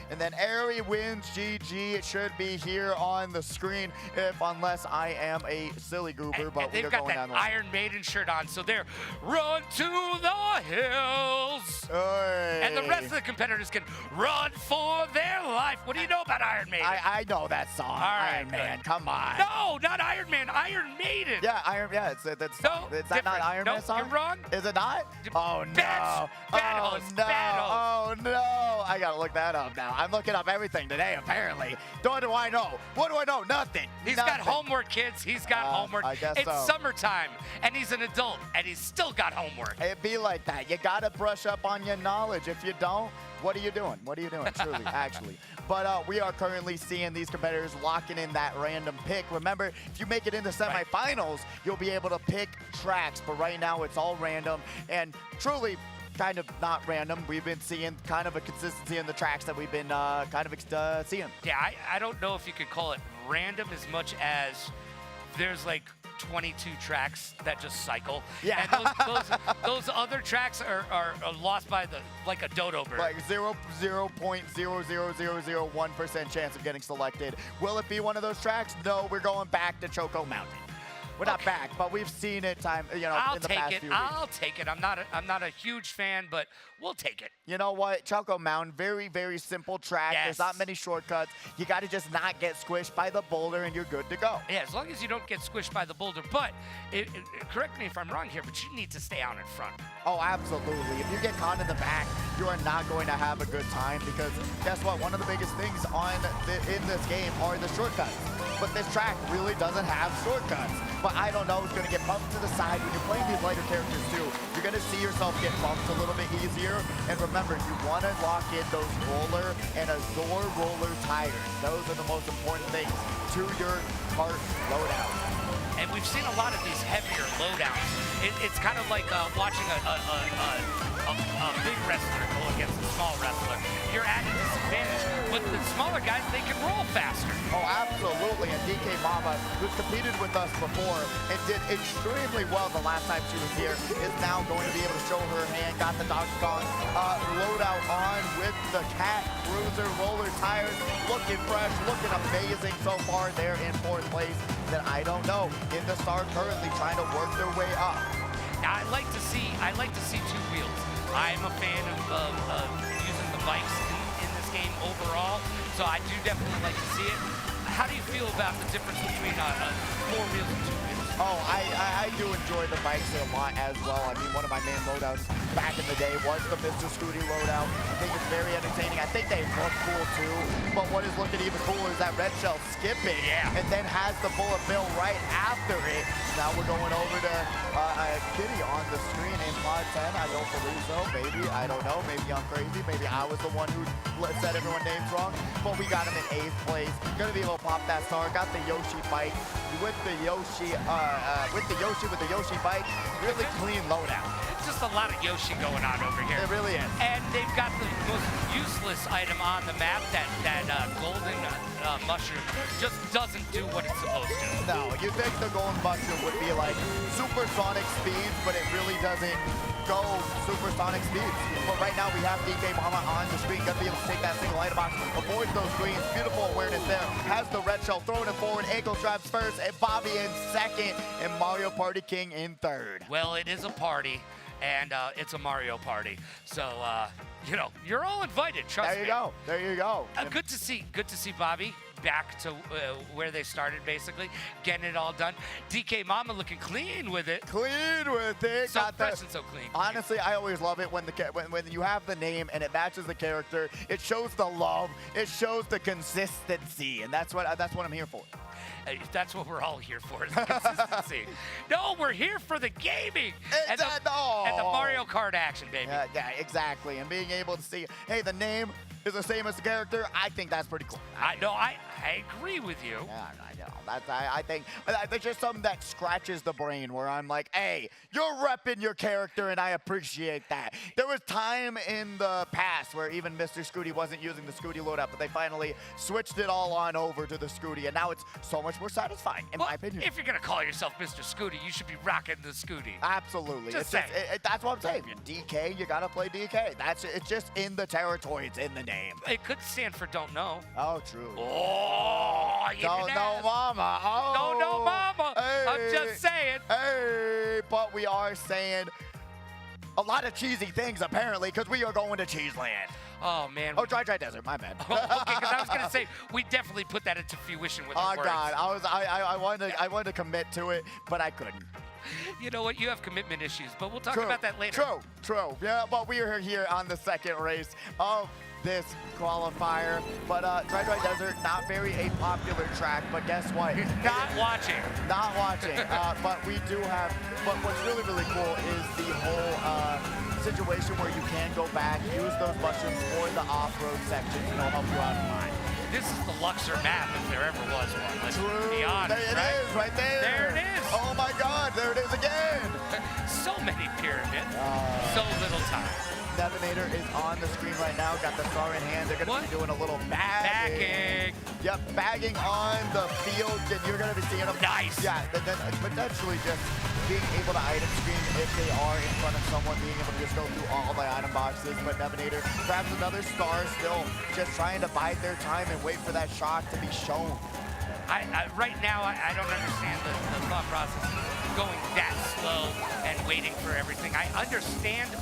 And then Airy wins GG. It should be here on the screen, unless I am a silly goober. But they've got that Iron Maiden shirt on, so they're run to the hills. Oy. And the rest of the competitors can run for their life. What do you know about Iron Maiden? I know that song. All right, Iron Man, come on. No, not Iron Man. Iron Maiden. Yeah, it's that not Iron Man song? You're wrong. Is it not? Oh no. Bad host. Oh no. I gotta look that up now. I'm looking up everything today, apparently. What do I know? What do I know? Nothing. He's got homework, kids. He's got homework. I guess it's summertime, and he's an adult, and he's still got homework. It be like that. You gotta brush up on your knowledge. If you don't, what are you doing? What are you doing, truly, actually? But we are currently seeing these competitors locking in that random pick. Remember, if you make it into semifinals, you'll be able to pick tracks. But right now, it's all random. And truly, kind of not random. We've been seeing kind of a consistency in the tracks that we've been seeing. Yeah, I don't know if you could call it random as much as there's like 22 tracks that just cycle. Yeah. And those other tracks are lost by like a dodo bird. Like 0.00001% chance of getting selected. Will it be one of those tracks? No, we're going back to Choco Mountain. We're not back, but we've seen it in the past few weeks. I'll take it. I'm not a huge fan, but we'll take it. You know what? Choco Mountain, very, very simple track. Yes. There's not many shortcuts. You got to just not get squished by the boulder, and you're good to go. Yeah, as long as you don't get squished by the boulder. But correct me if I'm wrong here, but you need to stay out in front. Oh, absolutely. If you get caught in the back, you are not going to have a good time because guess what? One of the biggest things in this game are the shortcuts. But this track really doesn't have shortcuts. But I don't know, it's going to get bumped to the side. When you're playing these lighter characters too, you're going to see yourself get bumped a little bit easier. And remember, you want to lock in those roller and Azor roller tires. Those are the most important things to your Kart loadout. And we've seen a lot of these heavier loadouts. It's kind of like watching a big wrestler go against a small wrestler. You're at a disadvantage, but the smaller guys, they can roll faster. Oh, absolutely. And DK Mama, who's competed with us before and did extremely well the last time she was here, is now going to be able to show her hand. Got the Donkey Kong loadout on with the Cat Cruiser roller tires. Looking fresh, looking amazing so far. They're in 4th place. That I don't know. In the start, currently trying to work their way up. Now, I like to see 2 wheels. I'm a fan of using the bikes in this game overall, so I do definitely like to see it. How do you feel about the difference between 4 wheels and 2 wheels? Oh, I do enjoy the bikes a lot as well. I mean, one of my main loadouts back in the day was the Mr. Scooty loadout. I think it's very entertaining. I think they look cool too. But what is looking even cooler is that Red Shell skipping and then has the bullet bill right after it. Now we're going over to Kitty on the screen in Pod 10. I don't believe so. Maybe. I don't know. Maybe I'm crazy. Maybe I was the one who said everyone's names wrong. But we got him in 8th place. Gonna be able to pop that star. Got the Yoshi bike with the Yoshi with the Yoshi bike, really clean loadout. It's just a lot of Yoshi going on over here. It really is. And they've got the most useless item on the map, that golden mushroom just doesn't do what it's supposed to. No, you think the golden mushroom would be like supersonic speeds, but it really doesn't go supersonic speeds. But right now we have DK Mama on the screen, gonna be able to take that single item box, avoid those greens, beautiful awareness there, has the red shell, throwing it forward, Ankle Straps first, and Bobby in second, and Mario Party King in third. Well, it is a party, and it's a Mario Party. So, you know, you're all invited, trust me. There you go, there you go. Good to see Bobby back to where they started, basically, getting it all done. DK Mama looking clean with it. Clean with it. So fresh and so clean. Honestly, I always love it when when you have the name and it matches the character. It shows the love. It shows the consistency, and that's what I'm here for. That's what we're all here for, is the consistency. No, we're here for the gaming and the Mario Kart action, baby. Yeah, exactly. And being able to see, hey, the name is the same as the character. I think that's pretty cool. I agree with you. Yeah, I know. I think there's just something that scratches the brain where I'm like, hey, you're repping your character, and I appreciate that. There was time in the past where even Mr. Scooty wasn't using the Scooty loadout, but they finally switched it all on over to the Scooty, and now it's so much more satisfying, in my opinion. If you're going to call yourself Mr. Scooty, you should be rocking the Scooty. Absolutely. Just that's what I'm saying. If you're DK, you got to play DK. It's just in the territory. It's in the name. It could stand for Don't Know. Oh, true. Oh, Don't Know Mama. Oh. Don't Know Mama. Hey. I'm just saying. Hey, but we are saying a lot of cheesy things, apparently, because we are going to Cheeseland. Oh, man. Oh, Dry Desert, my bad. Okay, because I was going to say, we definitely put that into fruition with our words. Oh, God. I wanted to commit to it, but I couldn't. You know what? You have commitment issues, but we'll talk about that later. True. Yeah, but we are here on the second race of this qualifier. But Dry Desert, not very a popular track, but guess what? Not watching. But we do have, but what's really, really cool is the whole situation where you can go back, use those mushrooms for the off-road sections, and it'll help you out fine. This is the Luxor map, if there ever was one. Let's be honest, There it is, right there. There it is. Oh my God, there it is again. So many pyramids, so little time. Devonator is on the screen right now, got the star in hand. They're going to be doing a little bagging. Yep, bagging on the field, and you're going to be seeing them. Nice. Yeah, then potentially just being able to item screen if they are in front of someone, being able to just go through all the item boxes. But Devonator grabs another star, still just trying to bide their time and wait for that shot to be shown. Right now, I don't understand the thought process going that slow and waiting for everything. I understand.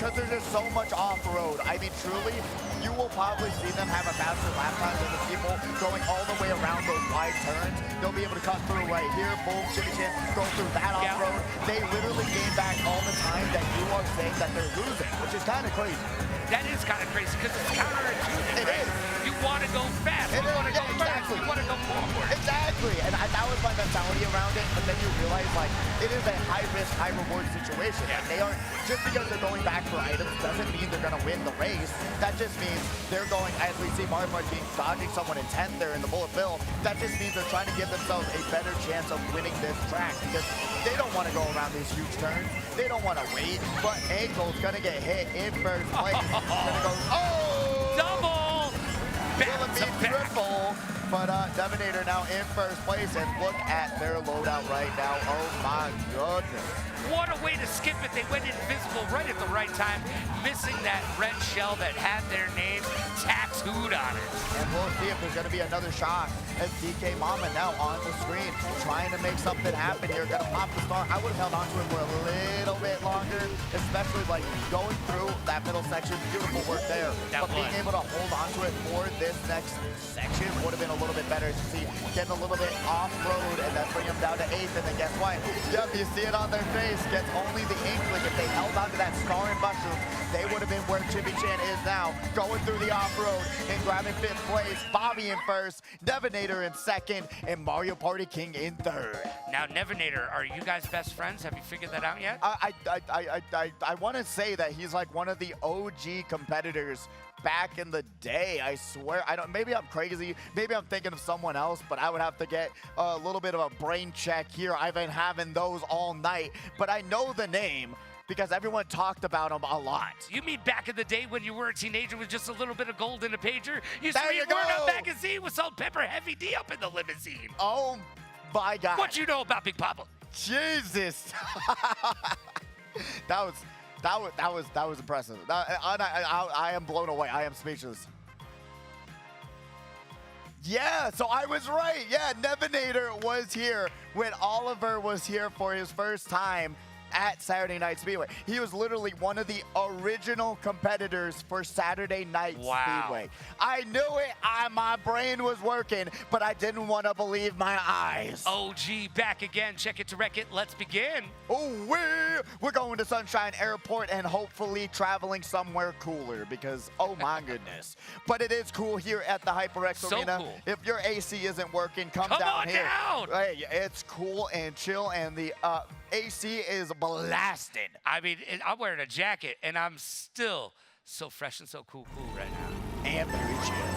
Because there's just so much off-road. I mean, truly, you will probably see them have a faster lap time than the people going all the way around those wide turns. They'll be able to cut through right here, boom, chimmy chin, go through that off-road. They literally gain back all the time that you are saying that they're losing, which is kind of crazy. That is kind of crazy because it's counterintuitive. It is. You want to go fast. You want to go first. You want to go forward. Exactly. And that was my mentality around it. But then you realize, like, it is a high-risk, high-reward situation. Yeah. And they aren't, just because they're going back for items doesn't mean they're going to win the race. That just means they're going, as we see Mario Party dodging someone in 10th there in the bullet bill, that just means they're trying to give themselves a better chance of winning this track because they don't want to go around these huge turns. They don't want to wait. But Ankle's going to get hit in first place. Going to go, double! Will it be triple? But Devonator now in first place, and look at their loadout right now. Oh my goodness. What a way to skip it. They went invisible right at the right time, missing that red shell that had their names tattooed on it. And we'll see if there's going to be another shot as DK Mama now on the screen, trying to make something happen here. Going to pop the star. I would have held on to it for a little bit longer, especially like going through that middle section. Beautiful work there. But being able to hold on to it for this next section would have been a little bit better. As you see, getting a little bit off-road, and then bring them down to 8th. And then guess what? Yep, you see it on their face. Gets only the inkling. If they held on to that star and mushroom, they would have been where Chippy Chan is now, going through the off-road and grabbing 5th place. Bobby in first, Devonator in second, and Mario Party King in third. Now, Devonator, are you guys best friends? Have you figured that out yet? I want to say that he's like one of the OG competitors back in the day. I swear, maybe I'm crazy. Maybe I'm thinking of someone else, but I would have to get a little bit of a brain check here. I've been having those all night, but I know the name because everyone talked about him a lot. You mean back in the day when you were a teenager with just a little bit of gold in a pager? You There you were in go. a magazine with Salt, Pepper, Heavy D up in the limousine. Oh my God. What you know about Big Papa? Jesus. that was impressive. I am blown away. I am speechless. Yeah, so I was right. Yeah, Nevinator was here when Oliver was here for his first time at Saturday Night Speedway. He was literally one of the original competitors for Saturday Night Speedway. I knew it. My brain was working, but I didn't want to believe my eyes. OG back again. Check it to wreck it. Let's begin. Oh, we're going to Sunshine Airport and hopefully traveling somewhere cooler because, oh my goodness. But it is cool here at the HyperX Arena. Cool. If your AC isn't working, come down on here. down. Hey, it's cool and chill, and the AC is blasted. I mean, I'm wearing a jacket, and I'm still so fresh and so cool right now. And very chill.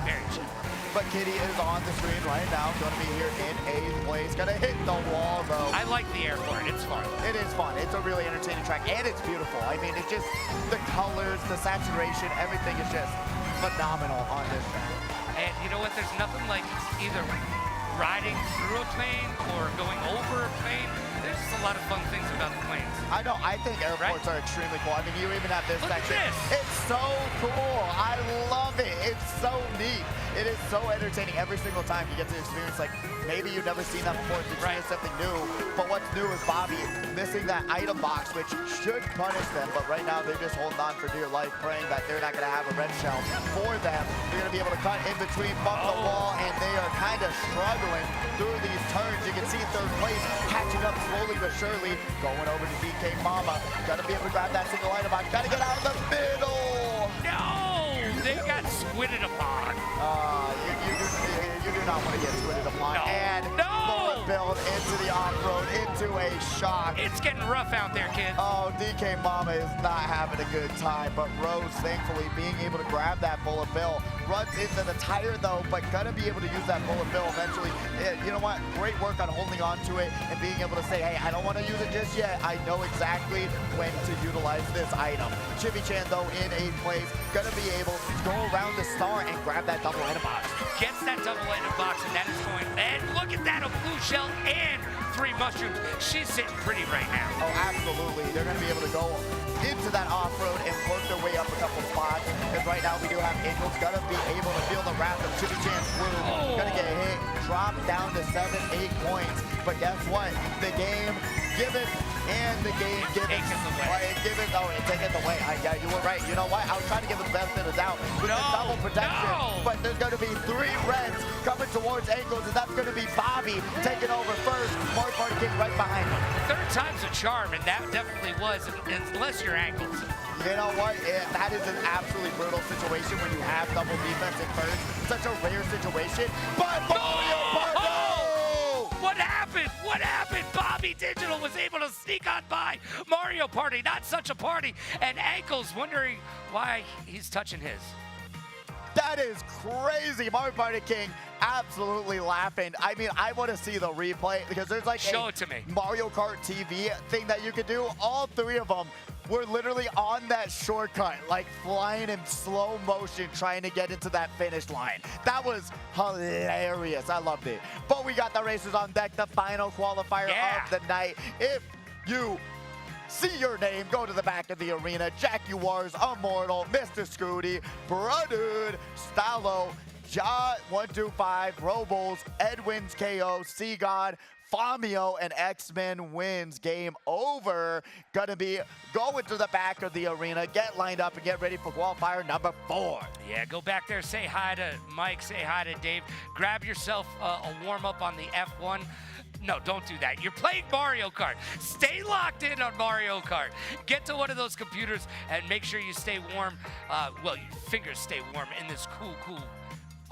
Very chill. But Kitty is on the screen right now. Going to be here in 8th place. Going to hit the wall, though. I like the airport. It's fun. It is fun. It's a really entertaining track, and it's beautiful. I mean, it's just the colors, the saturation, everything is just phenomenal on this track. And you know what? There's nothing like either riding through a plane or going over a plane. There's just a lot of fun things about the planes. I know. I think airports are extremely cool. I mean, you even have this Look section. at this. It's so cool. I love it. It's so neat. It is so entertaining every single time you get to experience, like, maybe you've never seen that before. It's experience something new. But what's new is Bobby missing that item box, which should punish them. But right now, they're just holding on for dear life, praying that they're not going to have a red shell for them. They're going to be able to cut in between, bump the wall, and they are kind of struggling through these turns. You can see 3rd place catching up slowly but surely. Going over to DK Mama. Got to be able to grab that single item box. Got to get out of the middle. No! They got squinted upon. You do not want to get squinted upon. No. And bullet build into the off-road, into a shock. It's getting rough out there, kids. Oh, DK Mama is not having a good time, but Rose, thankfully, being able to grab that bullet bill, runs into the tire, though, but gonna be able to use that bullet bill eventually. You know what? Great work on holding on to it and being able to say, hey, I don't want to use it just yet. I know exactly when to utilize this item. Chibi Chan, though, in 8th place, gonna be able to go around the star and grab that double item box. Gets that double item box, and that is going. And look at that, a blue shell and 3 mushrooms. She's sitting pretty right now. Oh, absolutely. They're going to be able to go into that off-road and work their way up a couple spots. Because right now we do have Eagles going to be able to feel the wrath of Chibi Chan's crew. Going to get hit, drop down to 7, 8 points. But guess what? The game giveth and the game giveth. It taketh away. Yeah, you were right. You know what? I was trying to give him the benefit of the doubt with the double protection. But there's going to be 3 reds coming towards Ankles, and that's going to be Bobby taking over first. Mark King right behind him. 3rd time's a charm, and that definitely was, unless you're Ankles. You know what? That is an absolutely brutal situation when you have double defense at first. Such a rare situation. But Mario Party! What happened? What happened? Bobby Digital was able to sneak on by Mario Party. Not such a party. And Ankles wondering why he's touching his. That is crazy. Mario Party King absolutely laughing. I mean, I want to see the replay because there's like Show it to me. Mario Kart TV thing that you could do. All 3 of them were literally on that shortcut, like flying in slow motion, trying to get into that finish line. That was hilarious. I loved it. But we got the racers on deck, the final qualifier of the night. If you see your name, go to the back of the arena. Jaguars, Immortal, Mr. Scooty, Brudud, Stallo, Ja125, Robles, Edwin's KO, Seagod, Famio, and X-Men wins. Game over. Gonna be going to the back of the arena, get lined up and get ready for qualifier number 4. Yeah, go back there, say hi to Mike, say hi to Dave. Grab yourself a warm-up on the F1. No, don't do that. You're playing Mario Kart. Stay locked in on Mario Kart. Get to one of those computers and make sure you stay warm. Well, your fingers stay warm in this cool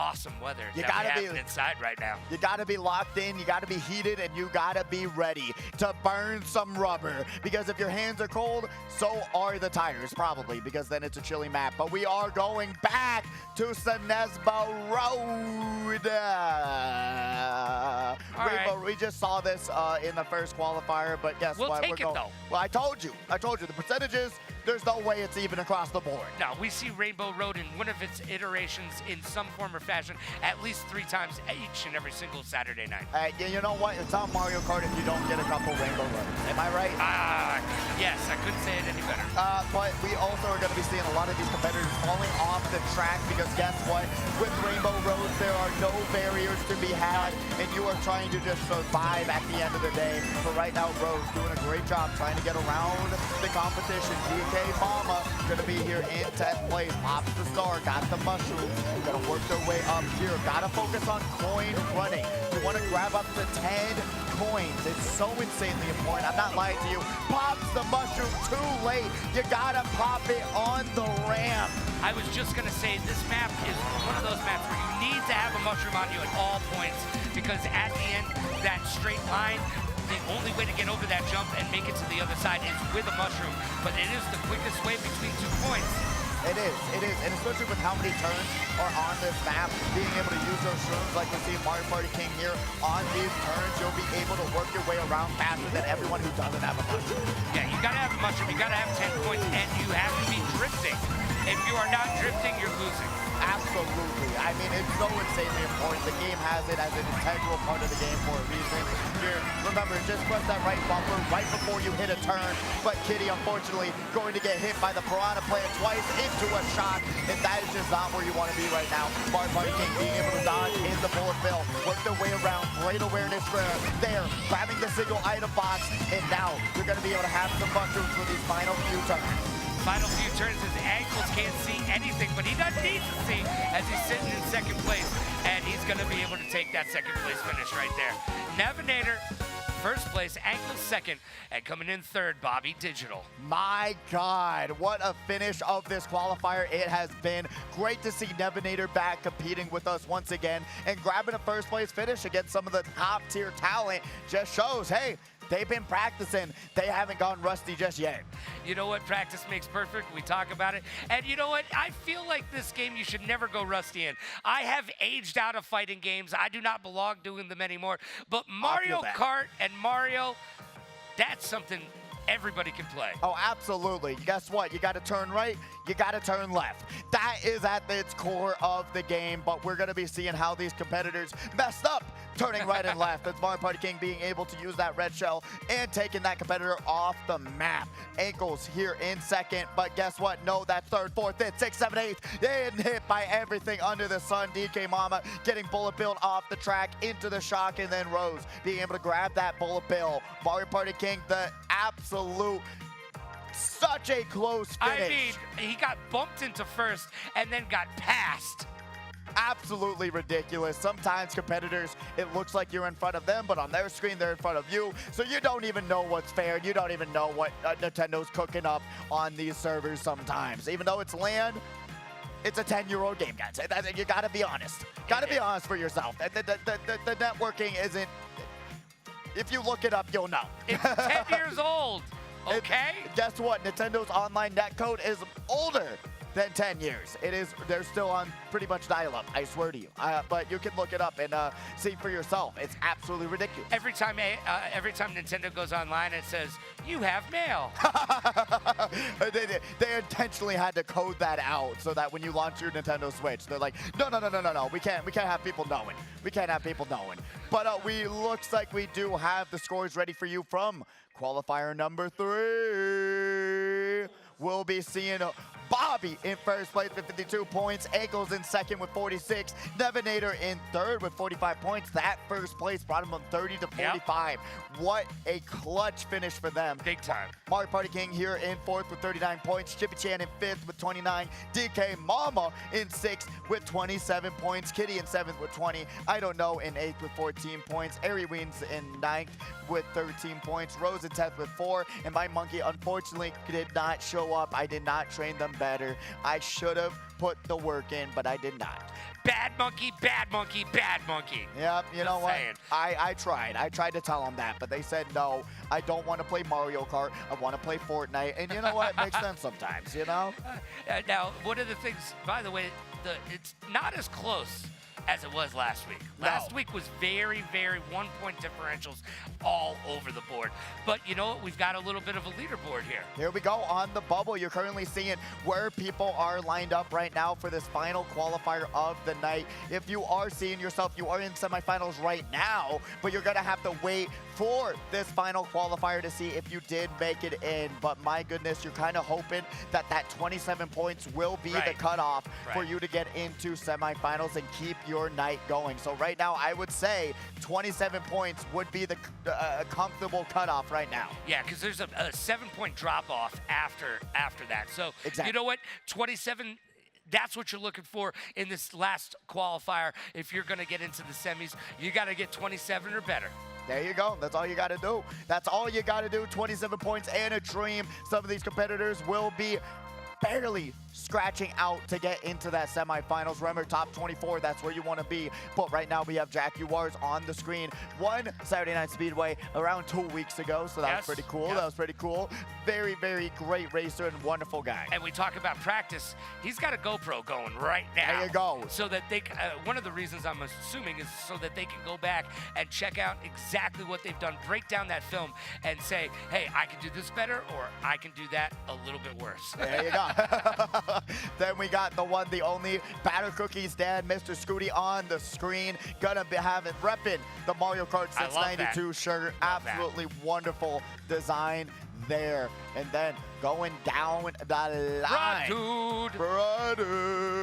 awesome weather You that gotta we have inside right now. You gotta be locked in, you gotta be heated, and you gotta be ready to burn some rubber. Because if your hands are cold, so are the tires, probably, because then it's a chilly map. But we are going back to Sinesbo Road. Rainbow, we just saw this in the first qualifier, but guess what? We'll take it, though. Well, I told you, the percentages, there's no way it's even across the board. No, we see Rainbow Road in one of its iterations in some form or fashion at least 3 times each and every single Saturday night. You know what? It's not Mario Kart if you don't get a couple Rainbow Roads. Am I right? Yes, I couldn't say it any better. But we also are going to be seeing a lot of these competitors falling off the track because guess what? With Rainbow Roads, there are no barriers to be had, and you are trying to just survive at the end of the day. But right now, Rose doing a great job trying to get around the competition. DK Mama going to be here in 10th place. Pops the star, got the mushrooms. Going to work their way up here. Got to focus on coin running. You want to grab up to 10 coins. It's so insanely important. I'm not lying to you. Pops the mushroom too late. You gotta pop it on the ramp. I was just gonna say this map is one of those maps where you need to have a mushroom on you at all points because at the end, that straight line, the only way to get over that jump and make it to the other side is with a mushroom, but it is the quickest way between 2 points. It is, and especially with how many turns are on this map, being able to use those shrooms like we see Mario Party King here, on these turns, you'll be able to work your way around faster than everyone who doesn't have a mushroom. Yeah, you gotta have a mushroom, you gotta have 10 points, and you have to be drifting. If you are not drifting, you're losing. Absolutely. I mean, it's so insanely important. The game has it as an integral part of the game for a reason. Here, remember, just press that right bumper right before you hit a turn. But Kitty, unfortunately, going to get hit by the Piranha Plant twice into a shot, and that is just not where you want to be right now. Mario Party King being able to dodge in the bullet bill, work their way around, great awareness for there, grabbing the single item box, and now you're going to be able to have some mushrooms for these final few turns. Final few turns, his ankles can't see anything, but he doesn't need to see as he's sitting in 2nd place, and he's going to be able to take that 2nd place finish right there. Nevinator, 1st place, ankles 2nd, and coming in 3rd, Bobby Digital. My God, what a finish of this qualifier it has been. Great to see Nevinator back competing with us once again, and grabbing a 1st place finish against some of the top tier talent just shows, hey, they've been practicing. They haven't gone rusty just yet. You know what? Practice makes perfect. We talk about it. And you know what? I feel like this game you should never go rusty in. I have aged out of fighting games. I do not belong doing them anymore. But Mario Kart and Mario, that's something everybody can play. Oh, absolutely. Guess what? You got to turn right, you got to turn left. That is at its core of the game, but we're going to be seeing how these competitors messed up turning right and left. That's Mario Party King being able to use that red shell and taking that competitor off the map. Ankles here in 2nd, but guess what? No, that's 3rd, 4th, 5th, 6th, 7th, 8th. Getting hit by everything under the sun. DK Mama getting bullet billed off the track into the shock, and then Rose being able to grab that bullet bill. Mario Party King, the absolute, such a close finish. I mean, he got bumped into 1st and then got passed. Absolutely ridiculous. Sometimes competitors, it looks like you're in front of them, but on their screen, they're in front of you. So you don't even know what's fair. You don't even know what Nintendo's cooking up on these servers sometimes. Even though it's land, it's a 10-year-old game, guys. You gotta be honest. Gotta be honest for yourself. The networking isn't, if you look it up, you'll know. It's 10 years old, okay? Guess what? Nintendo's online netcode is older than 10 years. They're still on pretty much dial-up, I swear to you. But you can look it up and see for yourself. It's absolutely ridiculous. Every time Nintendo goes online, it says, you have mail. They intentionally had to code that out so that when you launch your Nintendo Switch, they're like, no, we can't have people knowing. We can't have people knowing. But looks like we do have the scores ready for you from qualifier number 3. We'll be seeing Bobby in 1st place with 52 points, Ankles in 2nd with 46, Nevinator in 3rd with 45 points. That 1st place brought him from 30 to 45. Yep. What a clutch finish for them. Big time. Mario Party King here in 4th with 39 points, Chippy Chan in 5th with 29, DK Mama in 6th with 27 points, Kitty in 7th with 20, I Don't Know in 8th with 14 points, Ari Weens in 9th with 13 points, Rose in 10th with 4, and my monkey unfortunately did not show up. I did not train them better. I should have put the work in, but I did not. Bad monkey, bad monkey, bad monkey. Yep, you know what? Saying. I tried. I tried to tell them that, but they said no. I don't want to play Mario Kart. I want to play Fortnite. And you know what? It makes sense sometimes, you know? Now, one of the things, by the way, it's not as close as it was last week. Last week was very, very 1-point differentials all over the board. But you know what? We've got a little bit of a leaderboard here. Here we go on the bubble. You're currently seeing where people are lined up right now for this final qualifier of the night. If you are seeing yourself, you are in semifinals right now, but you're going to have to wait for this final qualifier to see if you did make it in. But my goodness, you're kind of hoping that that 27 points will be the cutoff for you to get into semifinals and keep your night going. So right now, I would say 27 points would be the comfortable cutoff right now. Yeah, because there's a 7-point drop-off after that. So you know what? 27... That's what you're looking for in this last qualifier. If you're going to get into the semis, you got to get 27 or better. There you go. That's all you got to do. That's all you got to do. 27 points and a dream. Some of these competitors will be barely scratching out to get into that semifinals. Remember, top 24, that's where you want to be. But right now we have Jack Uwars on the screen. Won Saturday Night Speedway around 2 weeks ago, so that was pretty cool. That was pretty cool. Very, very great racer and wonderful guy. And we talk about practice. He's got a GoPro going right now. There you go. So that they, one of the reasons I'm assuming is so that they can go back and check out exactly what they've done, break down that film and say, hey, I can do this better or I can do that a little bit worse. There you go. Then we got the one, the only Batter Cookie's dad, Mr. Scooty, on the screen. Gonna be repping the Mario Kart 692 shirt. Absolutely wonderful design there. And then going down the line. Dude.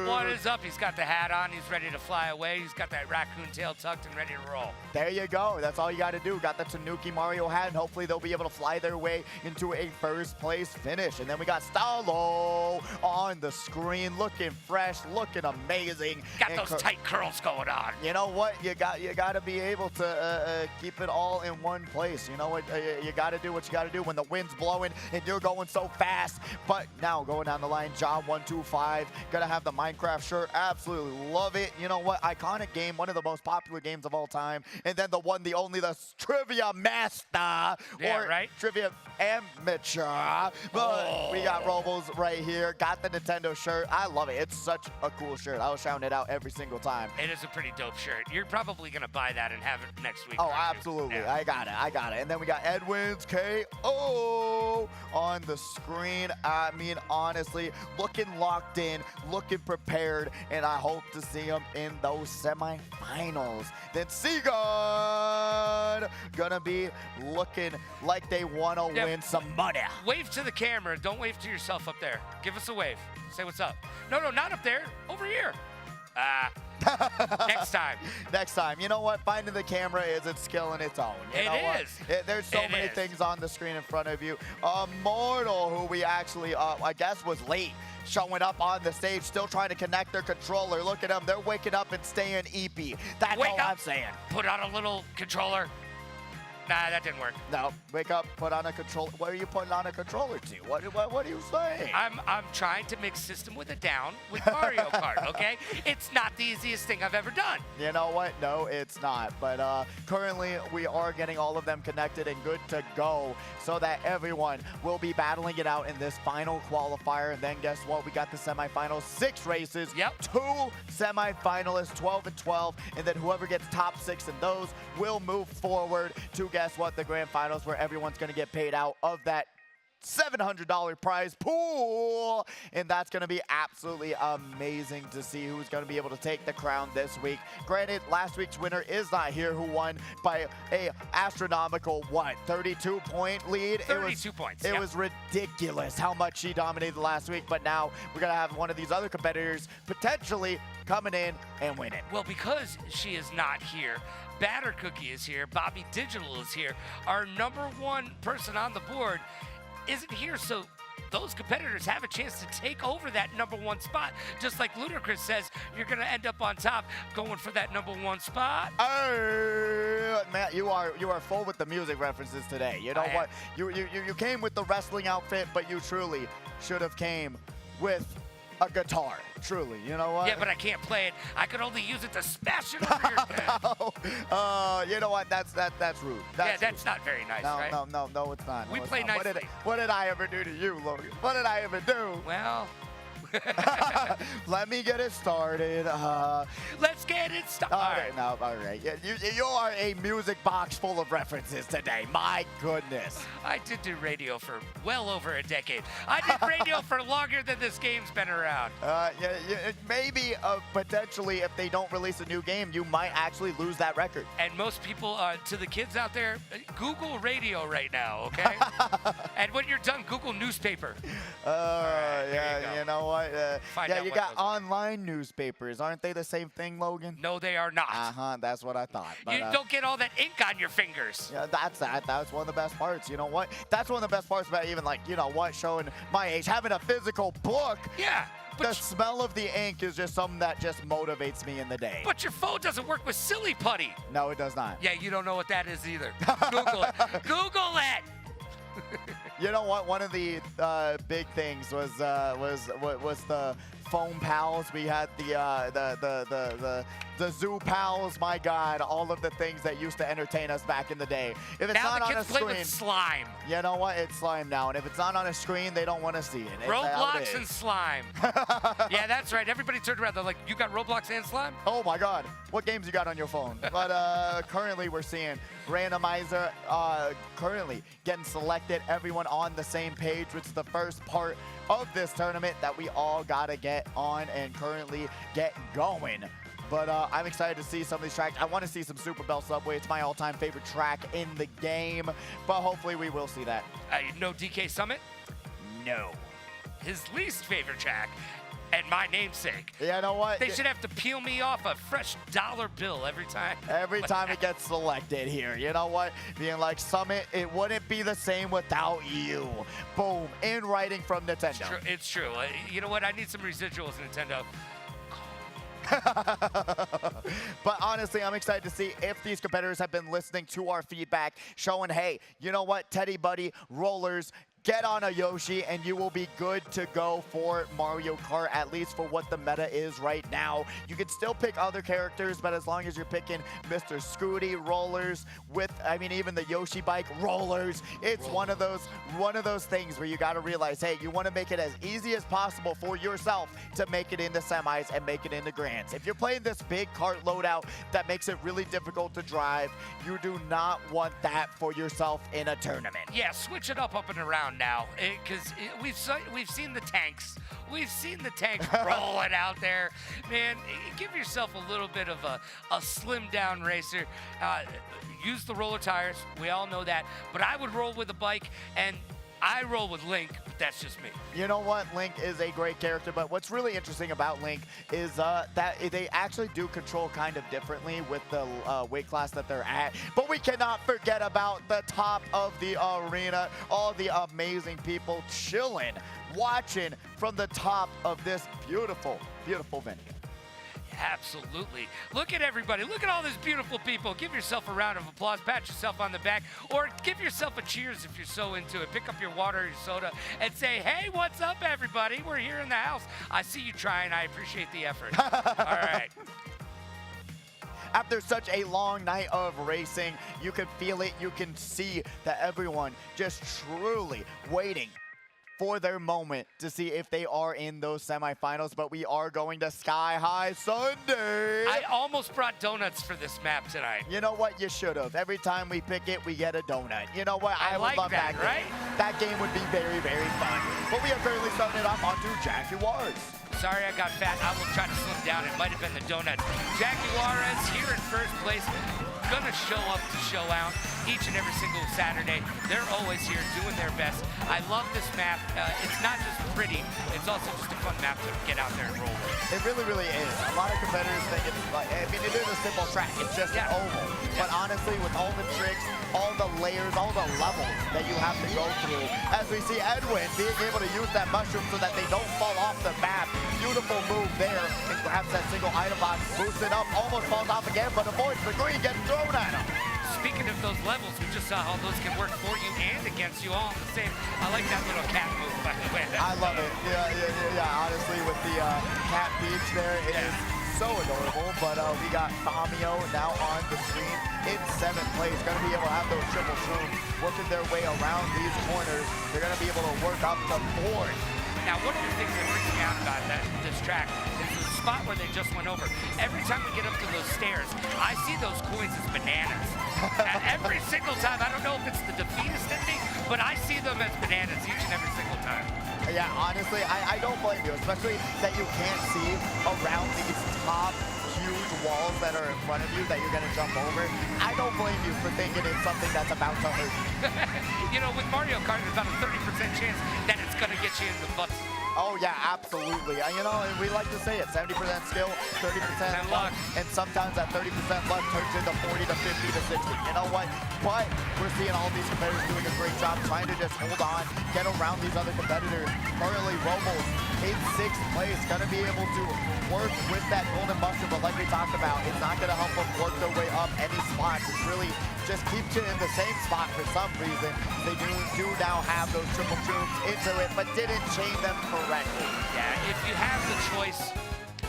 What is up? He's got the hat on. He's ready to fly away. He's got that raccoon tail tucked and ready to roll. There you go. That's all you got to do. Got the Tanuki Mario hat, and hopefully they'll be able to fly their way into a first place finish. And then we got Stalo on the screen, looking fresh, looking amazing. Got those tight curls going on. You know what? You got to be able to keep it all in one place. You know what? You got to do what you got to do when the wind's blowing and you're going so fast. But now going down the line, John125 gonna have the Minecraft shirt. Absolutely love it. You know what? Iconic game, one of the most popular games of all time. And then the one, the only, the Trivia Master, or Trivia Amateur. But we got Robles right here. Got the Nintendo shirt. I love it. It's such a cool shirt. I was shouting it out every single time. It is a pretty dope shirt. You're probably gonna buy that and have it next week. Oh, absolutely. Yeah. I got it. And then we got Edwin's KO on the screen. I mean, honestly, looking locked in, looking prepared, and I hope to see him in those semifinals. Then Seagun gonna be looking like they want to win some money. Wave to the camera. Don't wave to yourself up there. Give us a wave. Say what's up. No, not up there. Over here. Next time. Next time. You know what? Finding the camera is a skill in its own. You know what? There's so many things on the screen in front of you. Immortal, who we actually, I guess, was late showing up on the stage, still trying to connect their controller. Look at them. They're waking up and staying EP. That's all I'm saying. Put on a little controller. Nah, that didn't work. No, wake up, put on a controller. What are you putting on a controller to? What are you saying? I'm trying to mix system with a down with Mario Kart, okay? It's not the easiest thing I've ever done. You know what? No, it's not. But currently, we are getting all of them connected and good to go so that everyone will be battling it out in this final qualifier. And then guess what? We got the semifinals, 6 races, 2 semifinalists, 12 and 12. And then whoever gets top 6 in those will move forward to guess what? The grand finals, where everyone's going to get paid out of that $700 prize pool. And that's going to be absolutely amazing to see who's going to be able to take the crown this week. Granted, last week's winner is not here, who won by a astronomical, 32-point lead. 32 points. It was ridiculous how much she dominated last week. But now we're going to have one of these other competitors potentially coming in and winning. Well, because she is not here, Batter Cookie is here, Bobby Digital is here. Our #1 person on the board isn't here, so those competitors have a chance to take over that #1 spot. Just like Ludacris says, you're going to end up on top going for that #1 spot. Matt, you are full with the music references today. You know what? You came with the wrestling outfit, but you truly should have came with a guitar. Truly, you know what? Yeah, but I can't play it. I can only use it to smash it over your head. You know what? That's rude. That's not very nice, no, right? No, it's not. We it's play not. nicely. What did I ever do to you, Logan? What did I ever do? Well... Let me get it started. Let's get it started. All right. You are a music box full of references today. My goodness. I did do radio for well over a decade. I did radio for longer than this game's been around. Maybe potentially if they don't release a new game, you might actually lose that record. And most people, to the kids out there, Google radio right now, okay? And when you're done, Google newspaper. You know what? You got are. online newspapers. Aren't they the same thing, Logan? No, they are not. That's what I thought. But, you don't get all that ink on your fingers. Yeah, that's one of the best parts. You know what? That's one of the best parts about even showing my age, having a physical book. Yeah. The smell of the ink is just something that just motivates me in the day. But your phone doesn't work with Silly Putty. No, it does not. Yeah, you don't know what that is either. Google it. Google it. You know what? One of the big things was the phone pals. We had the zoo pals. My God, all of the things that used to entertain us back in the day. If it's now not the on a kids play screen, with slime. You know what? It's slime now, and if it's not on a screen, they don't want to see it. Roblox and slime. Yeah, that's right. Everybody turned around. They're like, "You got Roblox and slime?" Oh my God! What games you got on your phone? But currently, we're seeing randomizer currently getting selected. Everyone on the same page, which is the first part of this tournament that we all gotta get on and currently get going. But I'm excited to see some of these tracks. I want to see some Super Bell Subway. It's my all-time favorite track in the game. But hopefully we will see that. No DK Summit? No. His least favorite track, and my namesake. You know what? They should have to peel me off a fresh dollar bill every time. Every time it gets selected here. You know what? Being like, Summit, it wouldn't be the same without you. Boom. In writing from Nintendo. It's true. You know what? I need some residuals, Nintendo. But honestly, I'm excited to see if these competitors have been listening to our feedback, showing, hey, you know what, Teddy Buddy, Rollers, get on a Yoshi and you will be good to go for Mario Kart, at least for what the meta is right now. You can still pick other characters, but as long as you're picking Mr. Scooty, Rollers, even the Yoshi bike, Rollers, it's one of those things where you got to realize, hey, you want to make it as easy as possible for yourself to make it into semis and make it into grands. If you're playing this big kart loadout that makes it really difficult to drive, you do not want that for yourself in a tournament. Yeah, switch it up and around now, because we've seen the tanks. We've seen the tanks rolling out there. Man, give yourself a little bit of a slimmed down racer. Use the roller tires. We all know that. But I would roll with a bike, and I roll with Link, but that's just me. You know what? Link is a great character, but what's really interesting about Link is that they actually do control kind of differently with the weight class that they're at. But we cannot forget about the top of the arena, all the amazing people chilling, watching from the top of this beautiful, beautiful venue. Absolutely. Look at everybody. Look at all these beautiful people. Give yourself a round of applause. Pat yourself on the back. Or give yourself a cheers if you're so into it. Pick up your water or your soda and say, hey, what's up, everybody? We're here in the house. I see you trying. I appreciate the effort. All right. After such a long night of racing, you can feel it. You can see that everyone just truly waiting for their moment to see if they are in those semifinals, but we are going to Sky High Sunday. I almost brought donuts for this map tonight. You know what? You should have. Every time we pick it, we get a donut. You know what? I would like love that, that right? game. That game would be very, very fun. But we are currently starting it off onto Jaguars. Sorry I got fat. I will try to slim down. It might have been the donuts. Jaguars here in first place. Gonna show up to show out each and every single Saturday. They're always here doing their best. I love this map. It's not just pretty, it's also just a fun map to get out there and roll with. It really, really is. A lot of competitors think it's like, it is a simple track. It's just an oval. But honestly, with all the tricks, all the layers, all the levels that you have to go through, as we see Edwin being able to use that mushroom so that they don't fall off the map. Beautiful move there. And grabs that single item box, boosts it up, almost falls off again, but avoids the green, gets thrown at him. Speaking of of those levels, we just saw how those can work for you and against you all in the same. I like that little cat move, by the way. I love it. Yeah. Honestly, with the cat beach there, it is so adorable. But we got Famio now on the screen in 7th place. Going to be able to have those triple shrooms working their way around these corners. They're going to be able to work up the 4th. Now, one of the things that freaks me out about this track is the spot where they just went over. Every time we get up to those stairs, I see those coins as bananas. And every single time, I don't know if it's the defeatist in me, but I see them as bananas each and every single time. Yeah, honestly, I don't blame you, especially that you can't see around these top huge walls that are in front of you that you're going to jump over. I don't blame you for thinking it's something that's about to hurt you. You know, with Mario Kart, there's about a 30% chance that it's going to get you in the butts. Oh, yeah, absolutely. You know, we like to say it, 70% skill, 30% luck, and sometimes that 30% luck turns into 40 to 50 to 60. You know what? But we're seeing all these competitors doing a great job trying to just hold on, get around these other competitors. Currently, Romo's in 6th place, going to be able to work with that golden mushroom, but like we talked about, it's not going to help them work their way up any spots. It's really just keeps you in the same spot for some reason. They do now have those triple shrooms into it, but didn't chain them correctly. Yeah, if you have the choice,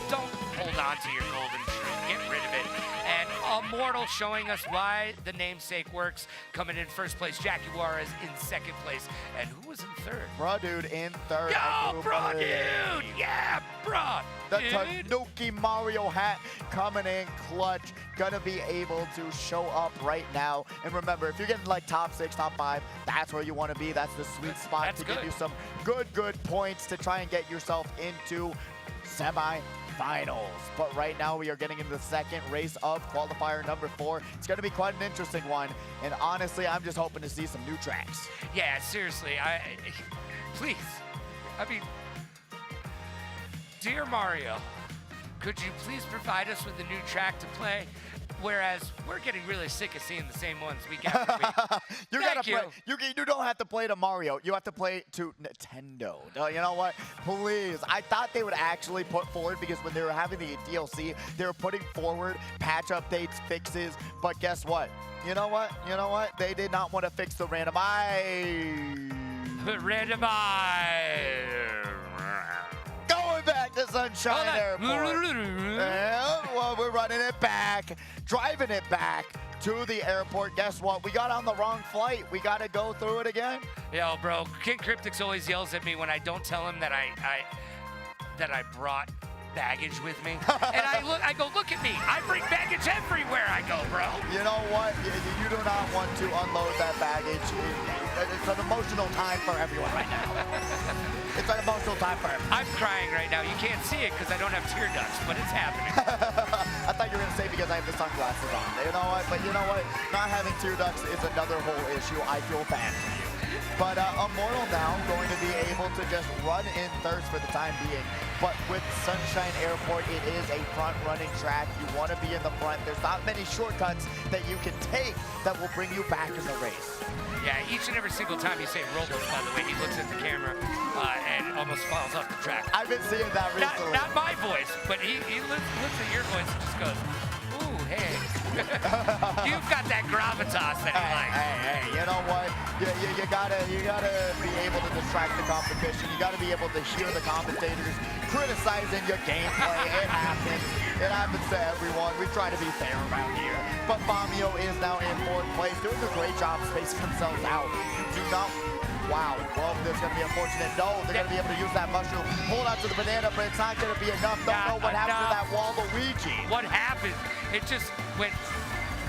don't hold on to your golden shroom. Get rid of it. And Immortal showing us why the namesake works. Coming in 1st place, Jackie Juarez in 2nd place. And who was in 3rd? Bruh Dude in 3rd. Yo, Bruh Dude! Yeah, Bruh The Dude! Tanuki Mario hat coming in clutch. Gonna be able to show up right now. And remember, if you're getting like top 6, top 5, that's where you want to be. That's the sweet spot to give you some good points to try and get yourself into semi-finals. But right now we are getting into the 2nd race of qualifier number 4. It's going to be quite an interesting one. And honestly, I'm just hoping to see some new tracks. Yeah, seriously, please. I mean, dear Mario, could you please provide us with a new track to play? Whereas we're getting really sick of seeing the same ones week after week. You don't have to play to Mario. You have to play to Nintendo. You know what? Please. I thought they would actually put forward, because when they were having the DLC, they were putting forward patch updates, fixes. But guess what? You know what? They did not want to fix the randomize. Going back to Sunshine Airport. And, well, we're running it back, driving it back to the airport. Guess what? We got on the wrong flight. We got to go through it again. Yo, bro, King Cryptix always yells at me when I don't tell him that I brought baggage with me. And I go, look at me. I bring baggage everywhere I go, bro. You know what? You do not want to unload that baggage. It's an emotional time for everyone right now. It's an emotional time for everyone. I'm crying right now. You can't see it because I don't have tear ducts, but it's happening. I thought you were going to say because I have the sunglasses on. You know what? But you know what? Not having tear ducts is another whole issue. I feel bad for you. But Immortal now going to be able to just run in thirst for the time being. But with Sunshine Airport, it is a front-running track. You want to be in the front. There's not many shortcuts that you can take that will bring you back in the race. Yeah, each and every single time you say Robles, by the way, he looks at the camera and almost falls off the track. I've been seeing that recently. Not my voice, but he looks at your voice and just goes, ooh, hey. You've got that gravitas that he likes. Hey, you know what? You gotta be able to distract the competition. You gotta be able to hear the commentators criticizing your gameplay. It happens. It happens to everyone. We try to be fair around here. But Famio is now in 4th place, doing a great job spacing themselves out. Do not. Wow, well, this is going to be unfortunate. No, they're going to be able to use that mushroom, hold on to the banana, but it's not going to be enough. Don't know what happened to that Waluigi. What happened? It just went.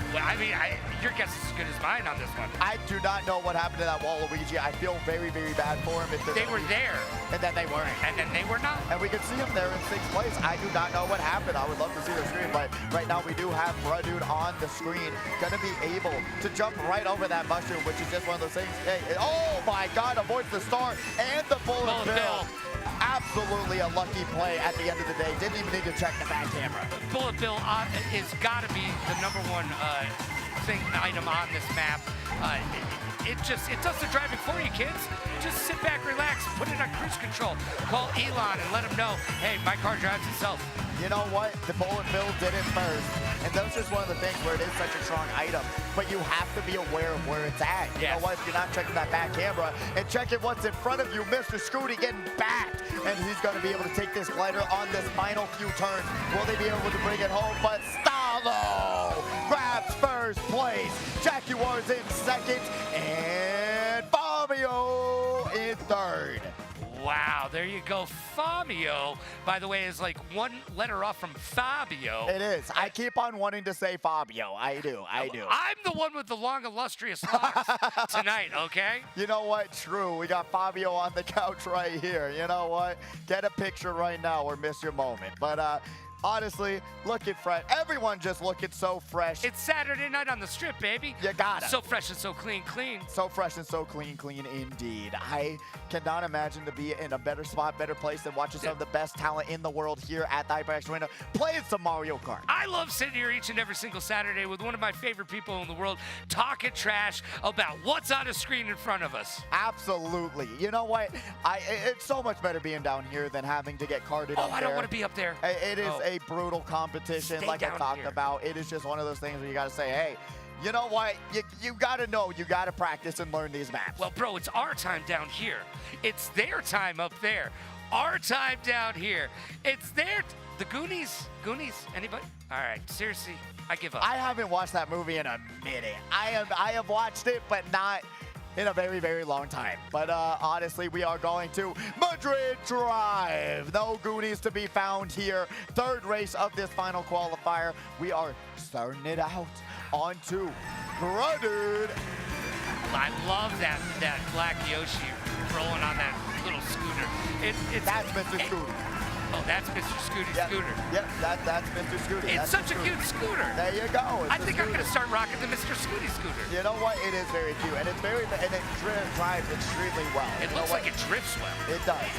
Well, I mean, your guess is as good as mine on this one. I do not know what happened to that Waluigi. I feel very, very bad for him. They were there. And then they weren't. And then they were not. And we can see him there in 6th place. I do not know what happened. I would love to see the screen, but right now we do have Bruh Dude on the screen. Gonna be able to jump right over that mushroom, which is just one of those things. Hey, oh my God, avoids the star and the bullet bill. Absolutely a lucky play at the end of the day. Didn't even need to check the back camera. Bullet bill is got to be the #1 item on this map. It does the driving for you, kids. Just sit back, relax, put it on cruise control. Call Elon and let him know, hey, my car drives itself. You know what? The bullet bill did it first. And that's just one of the things where it is such a strong item. But you have to be aware of where it's at. You know what? If you're not checking that back camera and checking what's in front of you, Mr. Scooty getting backed. And he's going to be able to take this glider on this final few turns. Will they be able to bring it home? But Stalo grabs first place. Jaguars in second. And Fabio in third. Wow, there you go. Fabio, by the way, is like one letter off from Fabio. It is. I keep on wanting to say Fabio. I do. I'm the one with the long, illustrious locks tonight, okay? You know what? True. We got Fabio on the couch right here. You know what? Get a picture right now or miss your moment. But, honestly, looking fresh. Everyone just looking so fresh. It's Saturday night on the strip, baby. You got it. So fresh and so clean. So fresh and so clean indeed. I cannot imagine to be in a better spot, better place than watching some of the best talent in the world here at the HyperX Arena playing some Mario Kart. I love sitting here each and every single Saturday with one of my favorite people in the world talking trash about what's on a screen in front of us. Absolutely. You know what? It's so much better being down here than having to get carded up there. I don't want to be up there. It is a brutal competition, like I talked about. It is just one of those things where you got to say, hey, you know what? You got to know. You got to practice and learn these maps. Well, bro, it's our time down here. It's their time up there. Our time down here. It's their... The Goonies? Anybody? All right, seriously, I give up. I haven't watched that movie in a minute. I have watched it, but not in a very, very long time. But honestly, we are going to Madrid Drive. No Goonies to be found here. Third race of this final qualifier. We are starting it out onto Brudud. I love that black Yoshi rolling on that little scooter. That's Mr. Scooty. Oh, that's Mr. Scooty's scooter. Yep, that's Mr. Scooty. It's such a cute scooter. There you go. I think I'm going to start rocking the Mr. Scooty scooter. You know what? It is very cute, and it drives extremely well. It looks like it drifts well. It does.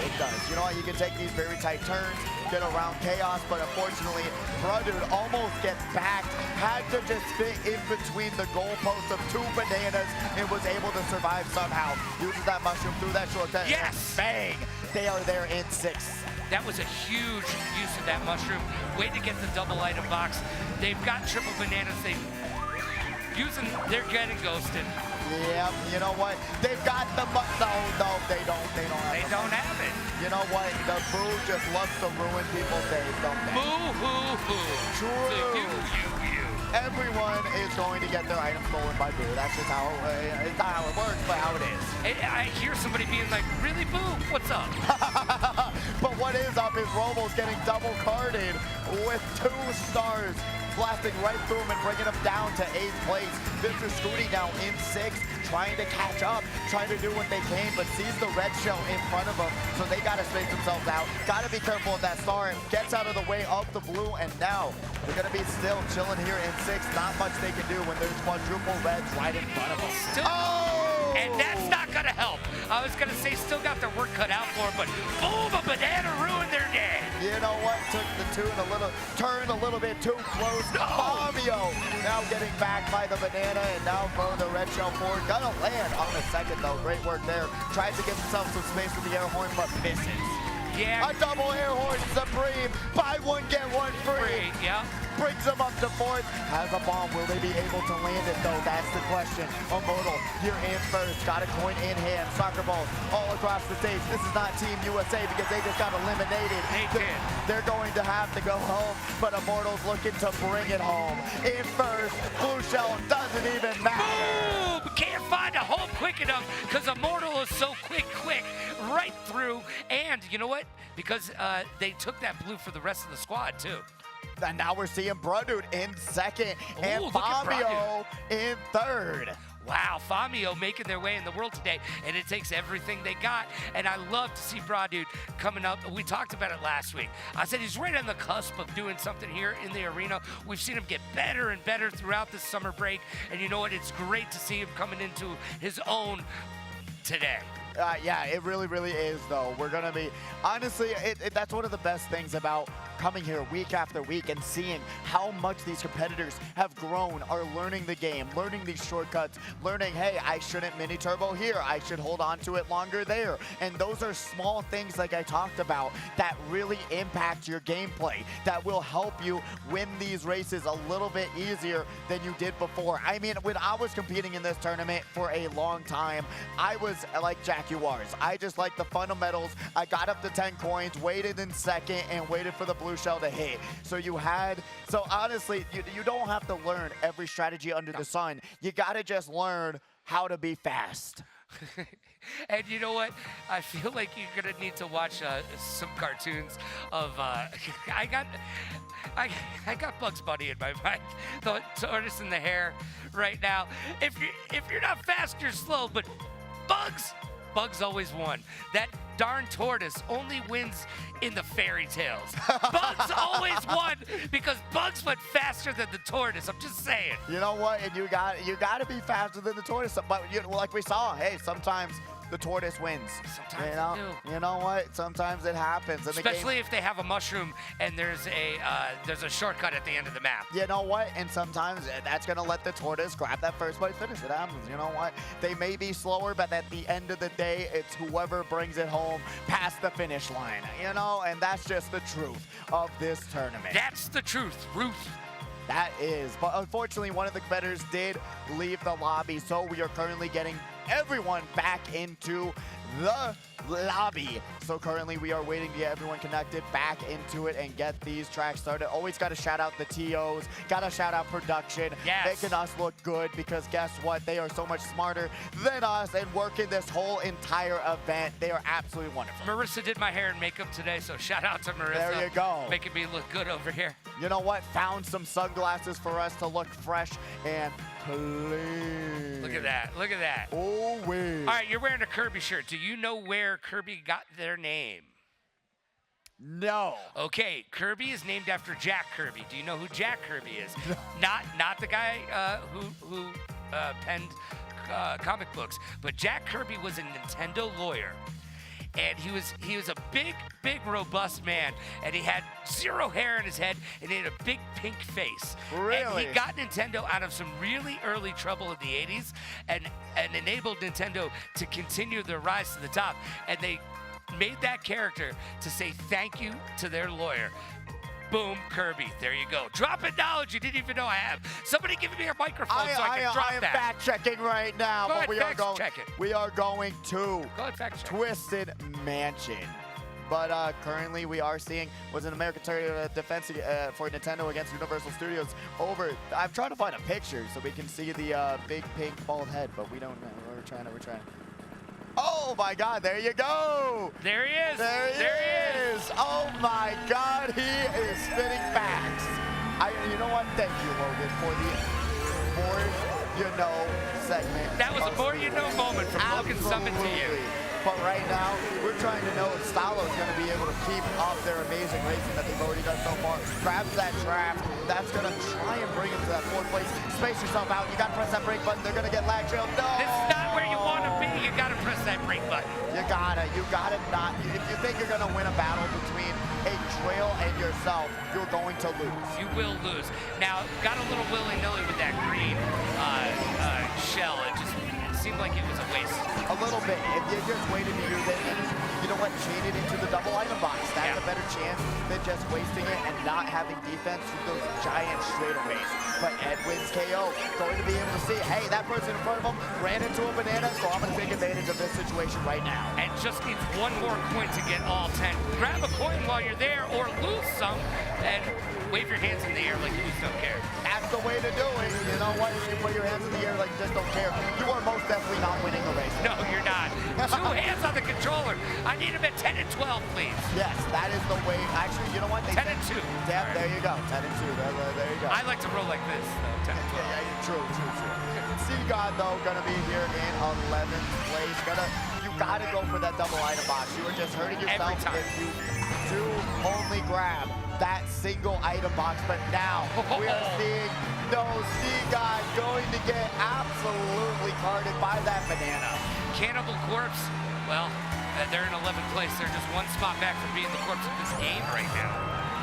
You know what? You can take these very tight turns, get around chaos, but unfortunately, Brudud almost gets backed. Had to just fit in between the goalposts of two bananas and was able to survive somehow. Uses that mushroom through that short cut. Yes! Bang! They are there in sixth. That was a huge use of that mushroom. Way to get the double item box. They've got triple bananas. They're getting ghosted. Yeah, you know what? They've got the no, they don't have it. You know what? The Boo just loves to ruin people's days, don't they? Boo-hoo-hoo. True. You. Everyone is going to get their item stolen by Boo. That's just how it's not how it works, but how it is. I hear somebody being like, really, Boo? What's up? But what is up is Romo's getting double carded with 2 stars, blasting right through him and bringing him down to 8th place. Mr. Scooty now in 6th, trying to catch up, trying to do what they can, but sees the red shell in front of him, so they got to space themselves out. Got to be careful of that star, and gets out of the way of the blue, and now they're going to be still chilling here in 6th. Not much they can do when there's quadruple reds right in front of them. And that's not going to help. I was going to say still got their work cut out for them, but boom, a banana ruined their day. You know what? Took the turn a little bit too close. Fabio now getting back by the banana and now throwing the red shell forward. Gonna land on the second though. Great work there. Tries to give himself some space with the air horn, but misses. Yeah. A double air horn supreme. Buy one, get one free. Yeah. Brings him up to 4th. Has a bomb. Will they be able to land it though? That's the question. Omodal here in first. Got a coin in hand. Soccer balls all across the stage. This is not Team USA because they just got eliminated. They're going to have to go home, but Immortal's looking to bring it home. In first, blue shell doesn't even matter. Boom! Can't find a home quick enough because Immortal is so quick, right through. And you know what? Because they took that blue for the rest of the squad too. And now we're seeing Brudud in 2nd and Fabio in 3rd. Wow, Fabio making their way in the world today, and it takes everything they got. And I love to see Brudud coming up. We talked about it last week. I said he's right on the cusp of doing something here in the arena. We've seen him get better and better throughout this summer break. And you know what? It's great to see him coming into his own today. Yeah, it really, really is, though. We're going to be, honestly, that's one of the best things about coming here week after week and seeing how much these competitors have grown, are learning the game, learning these shortcuts, learning, hey, I shouldn't mini turbo here, I should hold on to it longer there. And those are small things like I talked about that really impact your gameplay, that will help you win these races a little bit easier than you did before. I mean, when I was competing in this tournament for a long time, I was like Jaguars. I just like the fundamentals. I got up to 10 coins, waited in second, and waited for the blue shell to hit. So honestly, you don't have to learn every strategy under the sun. You gotta just learn how to be fast. And you know what? I feel like you're gonna need to watch some cartoons of. I got Bugs Bunny in my mind, the tortoise in the hair right now. If you're not fast, you're slow. But Bugs always won. That darn tortoise only wins in the fairy tales. Bugs always won because Bugs went faster than the tortoise. I'm just saying. You know what? And you got to be faster than the tortoise. But like we saw, hey, sometimes the tortoise wins. Sometimes they do. You know what? Sometimes it happens. And especially if they have a mushroom and there's a shortcut at the end of the map. You know what? And sometimes that's going to let the tortoise grab that first place finish. It happens. You know what? They may be slower, but at the end of the day, it's whoever brings it home past the finish line. You know? And that's just the truth of this tournament. That's the truth, Ruth. That is. But unfortunately, one of the competitors did leave the lobby, so we are currently getting everyone back into the lobby. So currently we are waiting to get everyone connected back into it and get these tracks started. Always got to shout out the TOs, got to shout out production, making us look good, because guess what? They are so much smarter than us and working this whole entire event. They are absolutely wonderful. Marissa did my hair and makeup today, so shout out to Marissa. There you go. Making me look good over here. You know what? Found some sunglasses for us to look fresh and clean. Look at that. Look at that. Oh, wait. All right, you're wearing a Kirby shirt. Do you know where Kirby got their name? No. Okay, Kirby is named after Jack Kirby. Do you know who Jack Kirby is? No. Not the guy who penned comic books, but Jack Kirby was a Nintendo lawyer. And he was a big, robust man, and he had zero hair in his head, and he had a big pink face. Really? And he got Nintendo out of some really early trouble in the 80s, and enabled Nintendo to continue their rise to the top. And they made that character to say thank you to their lawyer. Boom, Kirby. There you go. Dropping knowledge you didn't even know I have. Somebody give me a microphone so I can drop I am that. fact checking right now, Go but ahead, we are going to Go ahead, fact check. Twisted Mansion. But currently we are seeing was an American defense for Nintendo against Universal Studios over. I'm trying to find a picture so we can see the big pink bald head, but we don't know. We're trying. Oh my God, there you go. There he is. There he is. Oh my God, he is spitting facts. You know what? Thank you, Logan, for the More You Know segment. That was a More You Know moment from Logan Summit to you. But right now, we're trying to know if Stalo's going to be able to keep up their amazing racing that they've already done so far. Grabs that draft. That's going to try and bring him to that fourth place. Space yourself out. You got to press that brake button. They're going to get lag trail. No! This is not where you want to be. You got to press that brake button. You gotta not. If you think you're going to win a battle between a trail and yourself, you're going to lose. You will lose. Now, got a little willy-nilly with that green shell. It seemed like it was a waste. A little bit. If you just waited to use it and, you know what, chain it into the double item box, that's a better chance than just wasting it and not having defense through those giant straightaways. But Edwin's KO going to be able to see, hey, that person in front of him ran into a banana, so I'm going to take advantage of this situation right now. And just needs one more coin to get all 10. Grab a coin while you're there or lose some and wave your hands in the air like you just don't care. That's the way to do it. You know what? If you put your hands in the air like you just don't care, you are most definitely not winning a race. No, you're not. 2 hands on the controller. I need him at 10 and 12, please. Yes, that is the way. Actually, you know what? 10 and 2. Yeah, right. There you go. 10 and 2. There you go. I like to roll like this, though. 10 and 12. Yeah, true. Seagod, though, gonna be here in 11th place. You gotta go for that double item box. You are just hurting yourself if you do only grab that single item box. But now we are seeing Seagod going to get absolutely carded by that banana. Cannibal Corpse Well, they're in 11th place. They're just one spot back from being the corpse of this game right now.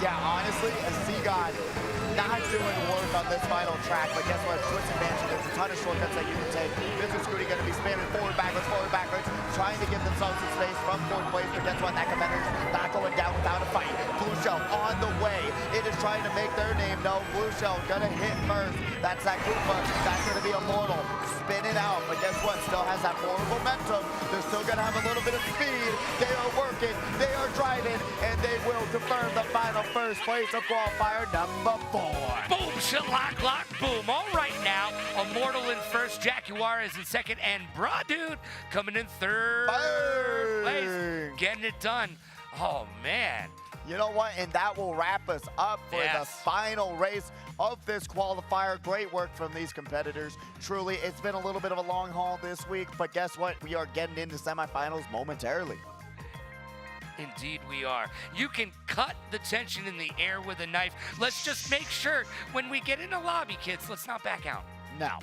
Yeah, honestly, a C-God not doing work on this final track, but guess what? Twisted Mansion, there's a ton of shortcuts that you can take. Mr. Scooty going to be spamming forward, backwards, trying to give themselves some space from 4th place, but guess what? That competitor's not going down without a fight. Blue Shell on the way. It is trying to make their name known. Blue Shell going to hit first. That's that Koopa. That's going to be Immortal. Spin it out, but guess what? Still has that forward momentum. They're still going to have a little bit of speed. They are working, they are driving, and they will confirm the final first place of qualifier number 4. Boom, shalock, lock, boom. All right now, Immortal in first, Jaguar is in second, and Dude coming in third place. Getting it done. Oh, man. You know what? And that will wrap us up for the final race of this qualifier. Great work from these competitors. Truly, it's been a little bit of a long haul this week, but guess what? We are getting into semifinals momentarily. Indeed we are. You can cut the tension in the air with a knife. Let's just make sure when we get in the lobby, kids, let's not back out. No.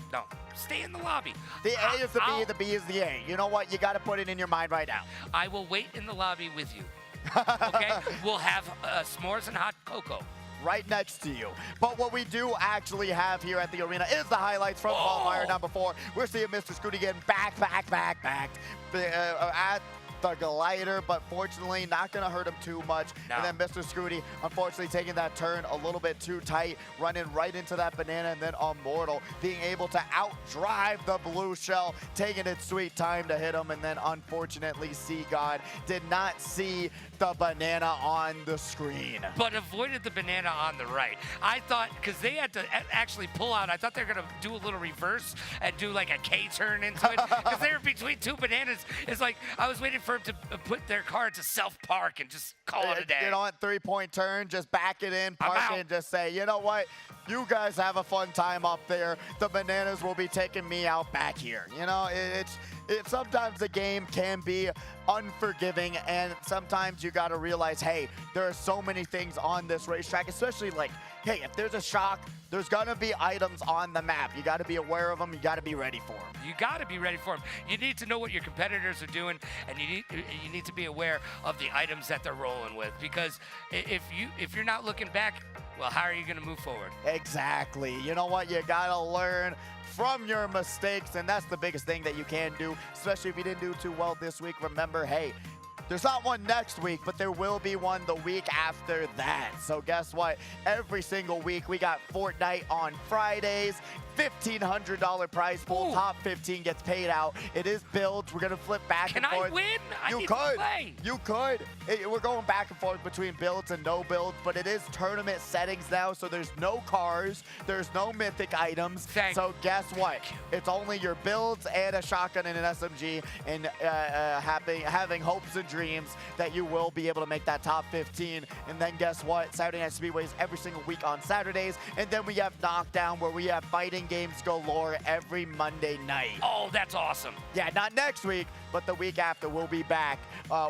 Stay in the lobby. The A is the B, the B is the A. You know what? You got to put it in your mind right now. I will wait in the lobby with you. Okay? We'll have s'mores and hot cocoa. Right next to you. But what we do actually have here at the arena is the highlights from qualifier number 4. We're seeing Mr. Scooty getting backed at the glider, but fortunately not going to hurt him too much. No. And then Mr. Scooty, unfortunately, taking that turn a little bit too tight, running right into that banana, and then Immortal being able to outdrive the Blue Shell, taking its sweet time to hit him, and then unfortunately, C-God did not see the banana on the screen. But avoided the banana on the right. I thought, because they had to actually pull out, I thought they were going to do a little reverse and do like a K-turn into it, because they were between two bananas. It's like, I was waiting for him to put their car to self-park and just call it a day. You know what, 3-point turn, just back it in, park it, and just say, you know what, you guys have a fun time up there. The bananas will be taking me out back here. You know, it's sometimes the game can be unforgiving, and sometimes you got to realize, hey, there are so many things on this racetrack, especially like, hey, if there's a shock, there's going to be items on the map. You got to be aware of them. You got to be ready for them. You got to be ready for them. You need to know what your competitors are doing, and you need to be aware of the items that they're rolling with, because if you're not looking back, well, how are you going to move forward? Exactly. You know what? You got to learn from your mistakes, and that's the biggest thing that you can do, especially if you didn't do too well this week. Remember, hey, there's not one next week, but there will be one the week after that. So guess what? Every single week, we got Fortnite on Fridays. $1,500 prize pool. Ooh. Top 15 gets paid out. It is builds. We're going to flip back and forth. Can I win? You could. You could. We're going back and forth between builds and no builds, but it is tournament settings now, so there's no cars. There's no mythic items. So guess what? It's only your builds and a shotgun and an SMG, and having hopes and dreams that you will be able to make that top 15. And then guess what? Saturday Night Speedway is every single week on Saturdays, and then we have Knockdown, where we have fighting games galore every Monday night. Oh, that's awesome. Yeah, not next week, but the week after we'll be back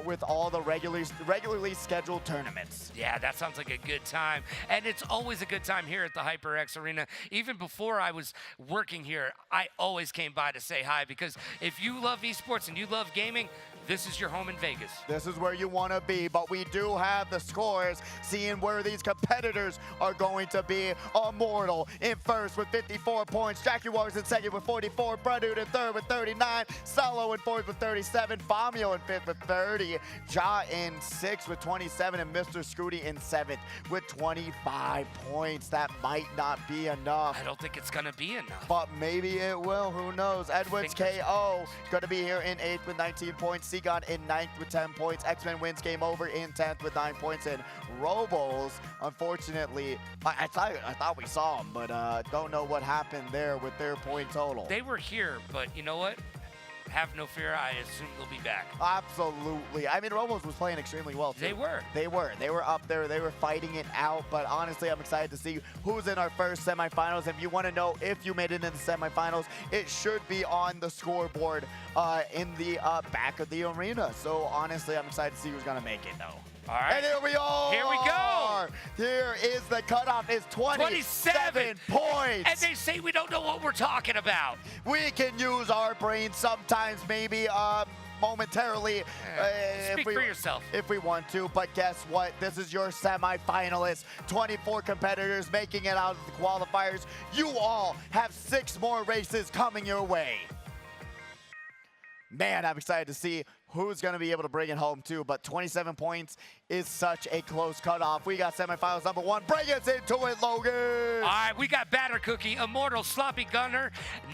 with all the regularly scheduled tournaments. Yeah, that sounds like a good time. And it's always a good time here at the HyperX Arena. Even before I was working here, I always came by to say hi, because if you love esports and you love gaming, this is your home in Vegas. This is where you want to be, but we do have the scores, seeing where these competitors are going to be. Immortal in first with 54 points. Jaguars in second with 44. Dude in third with 39. Solo in fourth with 37. Famio in fifth with 30. Ja in sixth with 27. And Mr. Scooty in seventh with 25 points. That might not be enough. I don't think it's going to be enough. But maybe it will. Who knows? Edwards KO is going to be here in eighth with 19 points. Seagon in 9th with 10 points. X-Men wins game over in 10th with 9 points. And Robles, unfortunately, I thought we saw him, but don't know what happened there with their point total. They were here, but you know what? Have no fear. I assume they'll be back. Absolutely. I mean, Robles was playing extremely well, too. They were. They were up there. They were fighting it out. But honestly, I'm excited to see who's in our first semifinals. If you want to know if you made it into the semifinals, it should be on the scoreboard in the back of the arena. So honestly, I'm excited to see who's going to make it, though. All right. And here we are. Here we go. Here is the cutoff. Is 27 points. And they say we don't know what we're talking about. We can use our brains sometimes, maybe momentarily. Speak for yourself. If we want to, but guess what? This is your semifinalists. 24 competitors making it out of the qualifiers. You all have 6 more races coming your way. Man, I'm excited to see who's going to be able to bring it home too, but 27 points is such a close cutoff. We got semifinals number 1. Bring us into it, Logan! All right, we got Batter Cookie, Immortal, Sloppy Gunner,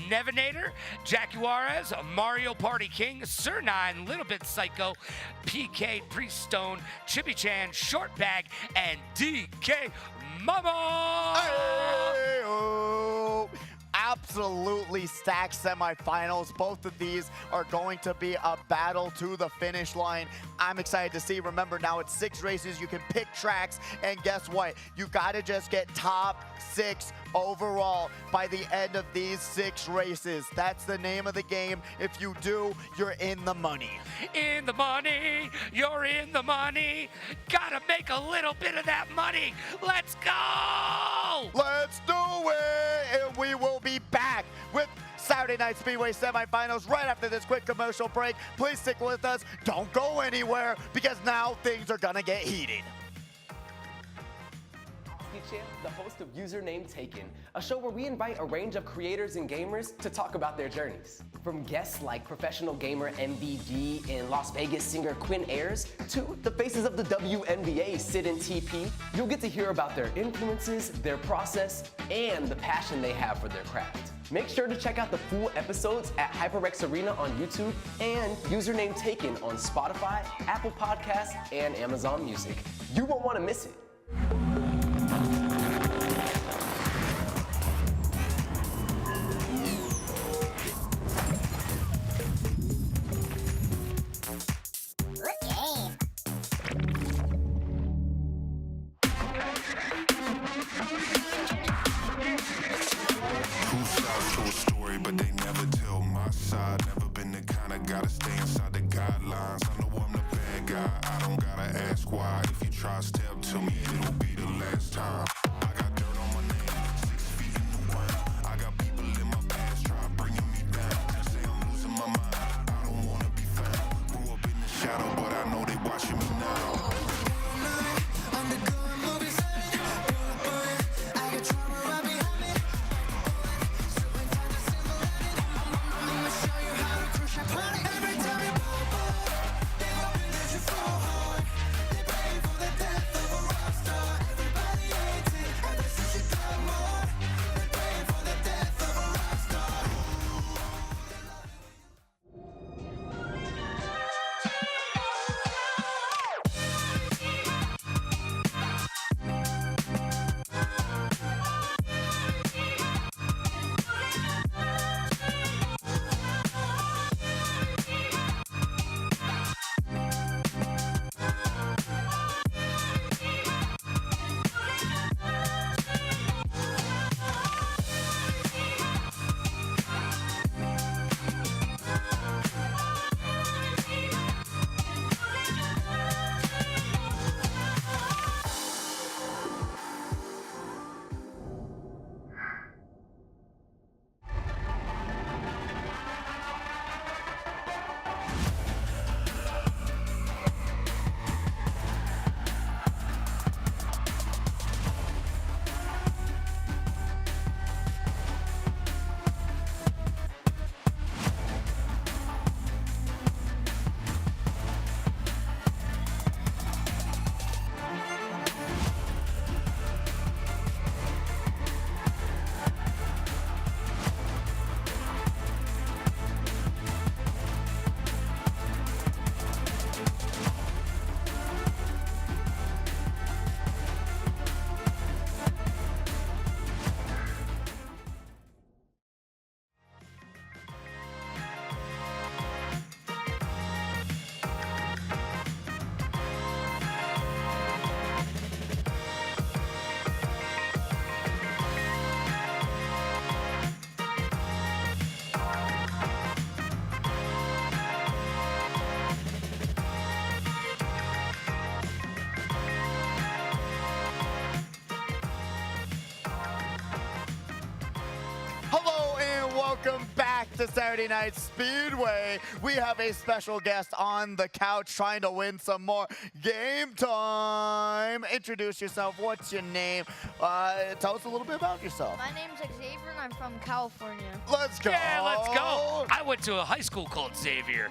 Nevinator, Jack Juarez, Mario Party King, Sir Nine, Little Bit Psycho, PK, Priest Stone, Chippy Chan, Short Bag, and DK Mama! Hey-oh. Absolutely stacked semifinals. Both of these are going to be a battle to the finish line. I'm excited to see. Remember, now it's 6 races. You can pick tracks, and guess what? You got to just get top 6 overall by the end of these 6 races. That's the name of the game. If you do, you're in the money. In the money, you're in the money. Gotta make a little bit of that money. Let's go! Let's do it! And we will be back with Saturday Night Speedway semifinals right after this quick commercial break. Please stick with us. Don't go anywhere, because now things are gonna get heated. Champ, the host of Username Taken, a show where we invite a range of creators and gamers to talk about their journeys. From guests like professional gamer MVD and Las Vegas singer Quinn Ayers to the faces of the WNBA, Sid and TP, you'll get to hear about their influences, their process, and the passion they have for their craft. Make sure to check out the full episodes at HyperX Arena on YouTube and Username Taken on Spotify, Apple Podcasts, and Amazon Music. You won't want to miss it. to Saturday Night Speedway. We have a special guest on the couch trying to win some more game time. Introduce yourself. What's your name? Tell us a little bit about yourself. My name's Xavier and I'm from California. Let's go. Yeah, let's go. I went to a high school called Xavier.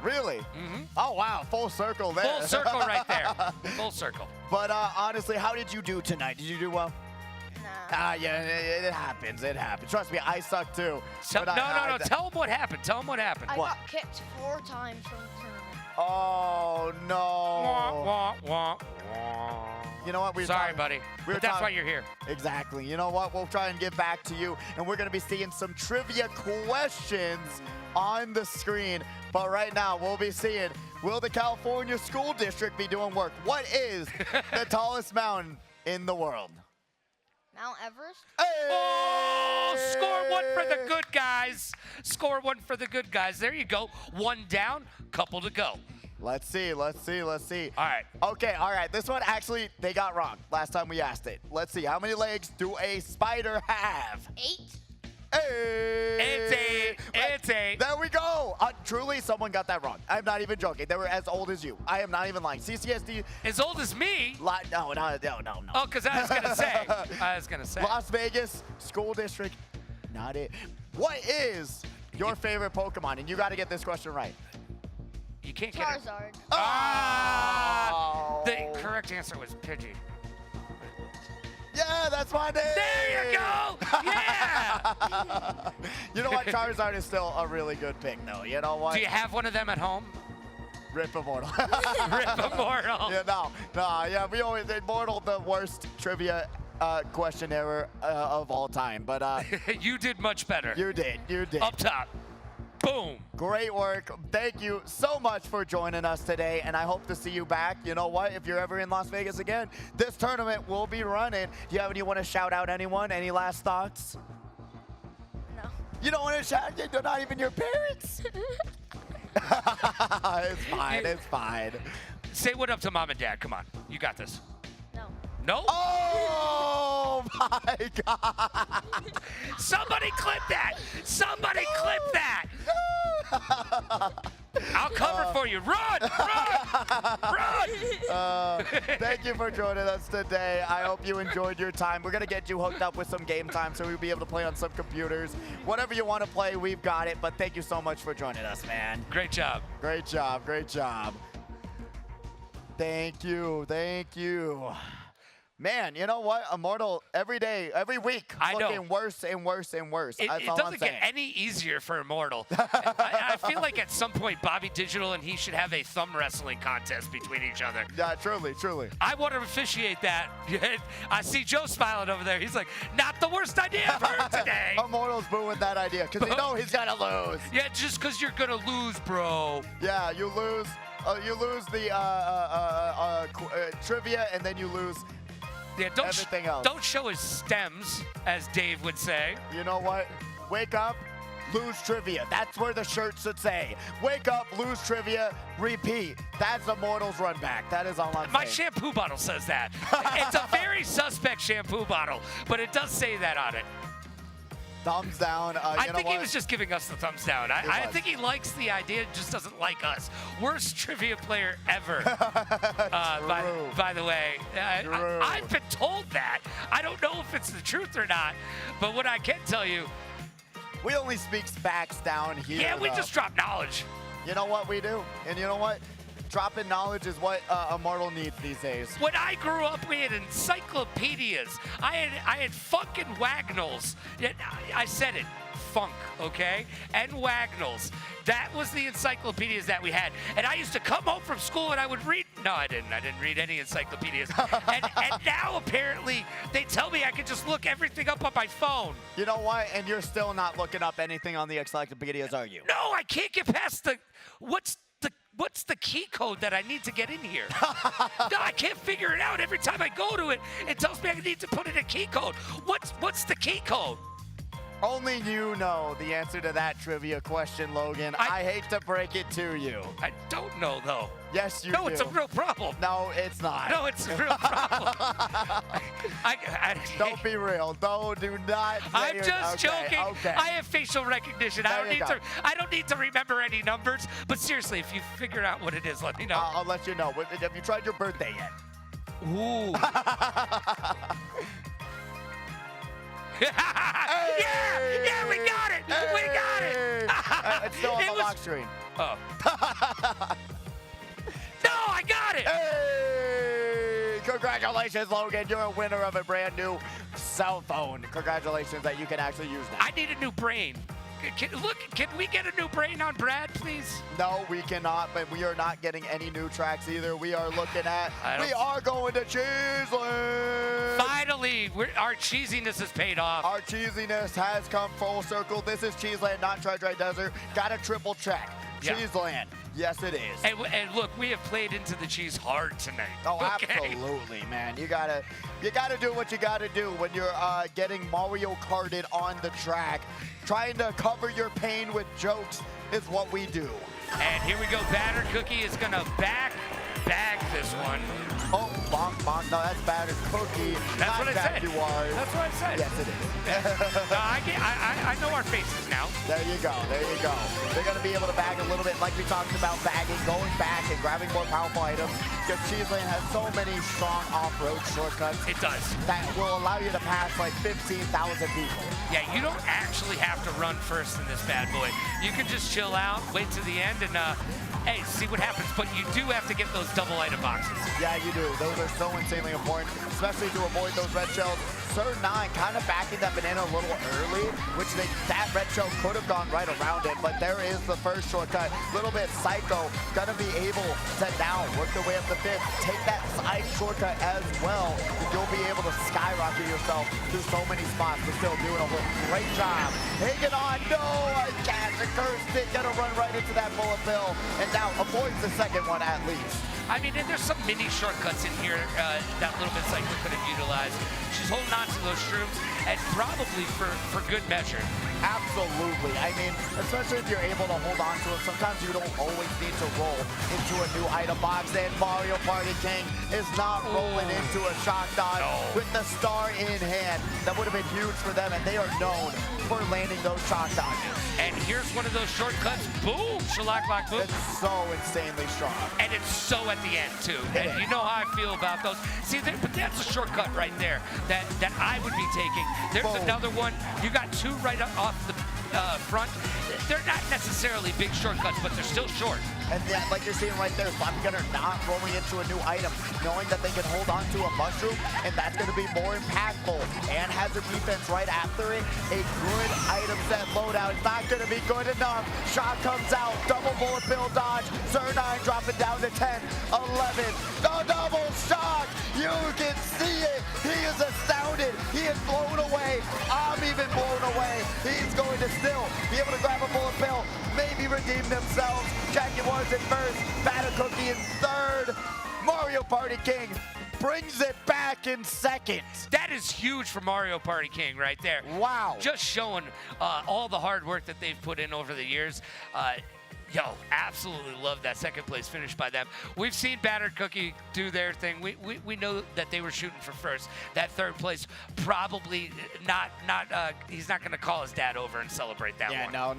Really? Mm-hmm. Oh, wow. Full circle there. Full circle right there. Full circle. But honestly, how did you do tonight? Did you do well? Nah. Yeah, it happens. It happens. Trust me, I suck too. No. Tell them what happened. Tell them what happened. I got kicked 4 times from the tournament. Oh, no. Wah, wah, wah, wah. You know what? Sorry, buddy. But that's why you're here. Exactly. You know what? We'll try and get back to you, and we're going to be seeing some trivia questions on the screen. But right now, we'll be seeing, will the California School District be doing work? What is the tallest mountain in the world? Mount Everest? Hey! Oh, score one for the good guys. Score one for the good guys. There you go. One down, couple to go. Let's see. All right. Okay, all right. This one, actually, they got wrong last time we asked it. Let's see. How many legs do a spider have? 8. Hey! It's 8. There we go. Truly, someone got that wrong. I'm not even joking. They were as old as you. I am not even lying. CCSD. As old as me? No. Oh, because I was going to say. Las Vegas School District. Not it. What is your favorite Pokemon? And you got to get this question right. You can't get it. Charizard. Oh! The correct answer was Pidgey. Yeah, that's my name. There you go. Yeah. You know what? Charizard is still a really good pick, though. You know what? Do you have one of them at home? Rip Immortal. Rip Immortal. Yeah, no. Yeah, we always Immortal, the worst trivia question ever of all time. But you did much better. You did. Up top. Boom. Great work. Thank you so much for joining us today, and I hope to see you back. You know what? If you're ever in Las Vegas again, this tournament will be running. Do you want to shout out anyone? Any last thoughts? No. You don't want to shout? They're not even your parents? It's fine. Say what up to mom and dad. Come on. You got this. No. No? Oh, my God. Somebody clip that. I'll cover for you. Run! Thank you for joining us today. I hope you enjoyed your time. We're going to get you hooked up with some game time so we'll be able to play on some computers. Whatever you want to play, we've got it. But thank you so much for joining us, man. Great job. Great job. Thank you. Man, you know what? Immortal, every day, every week, looking worse and worse and worse. It doesn't get any easier for Immortal. I feel like at some point, Bobby Digital and he should have a thumb wrestling contest between each other. Yeah, truly. I want to officiate that. I see Joe smiling over there. He's like, not the worst idea I've heard today. Immortal's booing that idea because he knows he's going to lose. Yeah, just because you're going to lose, bro. Yeah, you lose the trivia, and then you lose everything else. Don't show his stems, as Dave would say. You know what? Wake up, lose trivia. That's where the shirt should say. Wake up, lose trivia, repeat. That's Immortal's run back. That is all I'm saying. My shampoo bottle says that. It's a very suspect shampoo bottle, but it does say that on it. Thumbs down. I think he was just giving us the thumbs down. I think he likes the idea, just doesn't like us. Worst trivia player ever. By the way, I've been told that. I don't know if it's the truth or not, but what I can tell you, we only speak facts down here. Yeah, we just drop knowledge. You know what we do, and you know what? Dropping knowledge is what Immortal needs these days. When I grew up, we had encyclopedias. I had fucking Wagnalls. I said it, funk, okay? And Wagnalls. That was the encyclopedias that we had. And I used to come home from school and I would read. No, I didn't. I didn't read any encyclopedias. and now apparently they tell me I can just look everything up on my phone. You know what? And you're still not looking up anything on the encyclopedias, are you? No, I can't get past what's the key code that I need to get in here? No, I can't figure it out. Every time I go to it, it tells me I need to put in a key code. What's the key code? Only you know the answer to that trivia question, Logan. I hate to break it to you. I don't know, though. Yes, you No, do. it's a real problem. No, it's not. No, it's a real problem. Don't be real. Do not. I'm just joking. Okay. I have facial recognition. I don't need to remember any numbers. But seriously, if you figure out what it is, let me know. I'll let you know. Have you tried your birthday yet? Ooh. Yeah, we got it. We got it. It's still on the lock screen. Oh. No, I got it. Hey! Congratulations, Logan. You're a winner of a brand new cell phone. Congratulations that you can actually use that. I need a new brain. Can we get a new brain on Brad, please? No, we cannot, but we are not getting any new tracks either. We are looking at, we are going to Cheeseland. Finally, our cheesiness has paid off. Our cheesiness has come full circle. This is Cheeseland, not Tri-Dry Desert. Got to triple check. Yeah. Cheeseland. Yes, it is. And look, we have played into the cheese hard tonight. Oh, okay? Absolutely, man. You gotta do what you gotta do when you're getting Mario Karted on the track. Trying to cover your pain with jokes is what we do. And here we go. Batter Cookie is gonna bag this one. Oh, bonk, bonk. No, that's Batter Cookie. That's what I said. Jaguars. That's what I said. Yes, it is. I know our faces now. There you go. There you go. They're going to be able to bag a little bit like we talked about bagging, going back and grabbing more powerful items. Because Cheeseland has so many strong off-road shortcuts. It does. That will allow you to pass like 15,000 people. Yeah, you don't actually have to run first in this bad boy. You can just chill out, wait to the end, and hey, see what happens. But you do have to get those double item boxes. Yeah, you do. Those are so insanely important, especially to avoid those red shells. Sir 9 kind of backing that banana a little early, which that red shell could have gone right around it, but there is the first shortcut. Little bit Psycho, gonna be able to now work their way up the fifth, take that side shortcut as well, and you'll be able to skyrocket yourself through so many spots, but still doing a great job. Hanging on, no, I can't, the cursed it, gonna run right into that bullet bill, and now avoids the second one at least. I mean, and there's some mini shortcuts in here that little bit Psycho could have utilized. She's holding on to those shrooms, and probably for good measure. Absolutely. I mean, especially if you're able to hold on to it, sometimes you don't always need to roll into a new item box. And Mario Party King is not rolling into a shock dodge with the star in hand. That would have been huge for them, and they are known for landing those shock dodges. And here's one of those shortcuts. Boom! Shellac lock boom. It's so insanely strong. And it's so at the end, too. And you know how I feel about those. See, but that's a shortcut right there that I would be taking. There's another one. You got two right off the front. They're not necessarily big shortcuts, but they're still short. And then, like you're seeing right there, Sloppy Gunner not rolling into a new item, knowing that they can hold on to a mushroom, and that's going to be more impactful. And has a defense right after it. A good item set loadout. It's not going to be good enough. Shot comes out. Double bullet bill dodge. Sir 9 dropping down to 10, 11. The double shock. You can see it. He is astounded. He is blown away. I'm even blown away. He's going to still be able to grab a bullet bill, maybe redeem themselves. Jaguars in first, Batter Cookie in third. Mario Party King brings it back in second. That is huge for Mario Party King right there. Wow. Just showing all the hard work that they've put in over the years. Yo, absolutely love that second place finish by them. We've seen Battered Cookie do their thing. We know that they were shooting for first. That third place probably not he's not going to call his dad over and celebrate that one. No.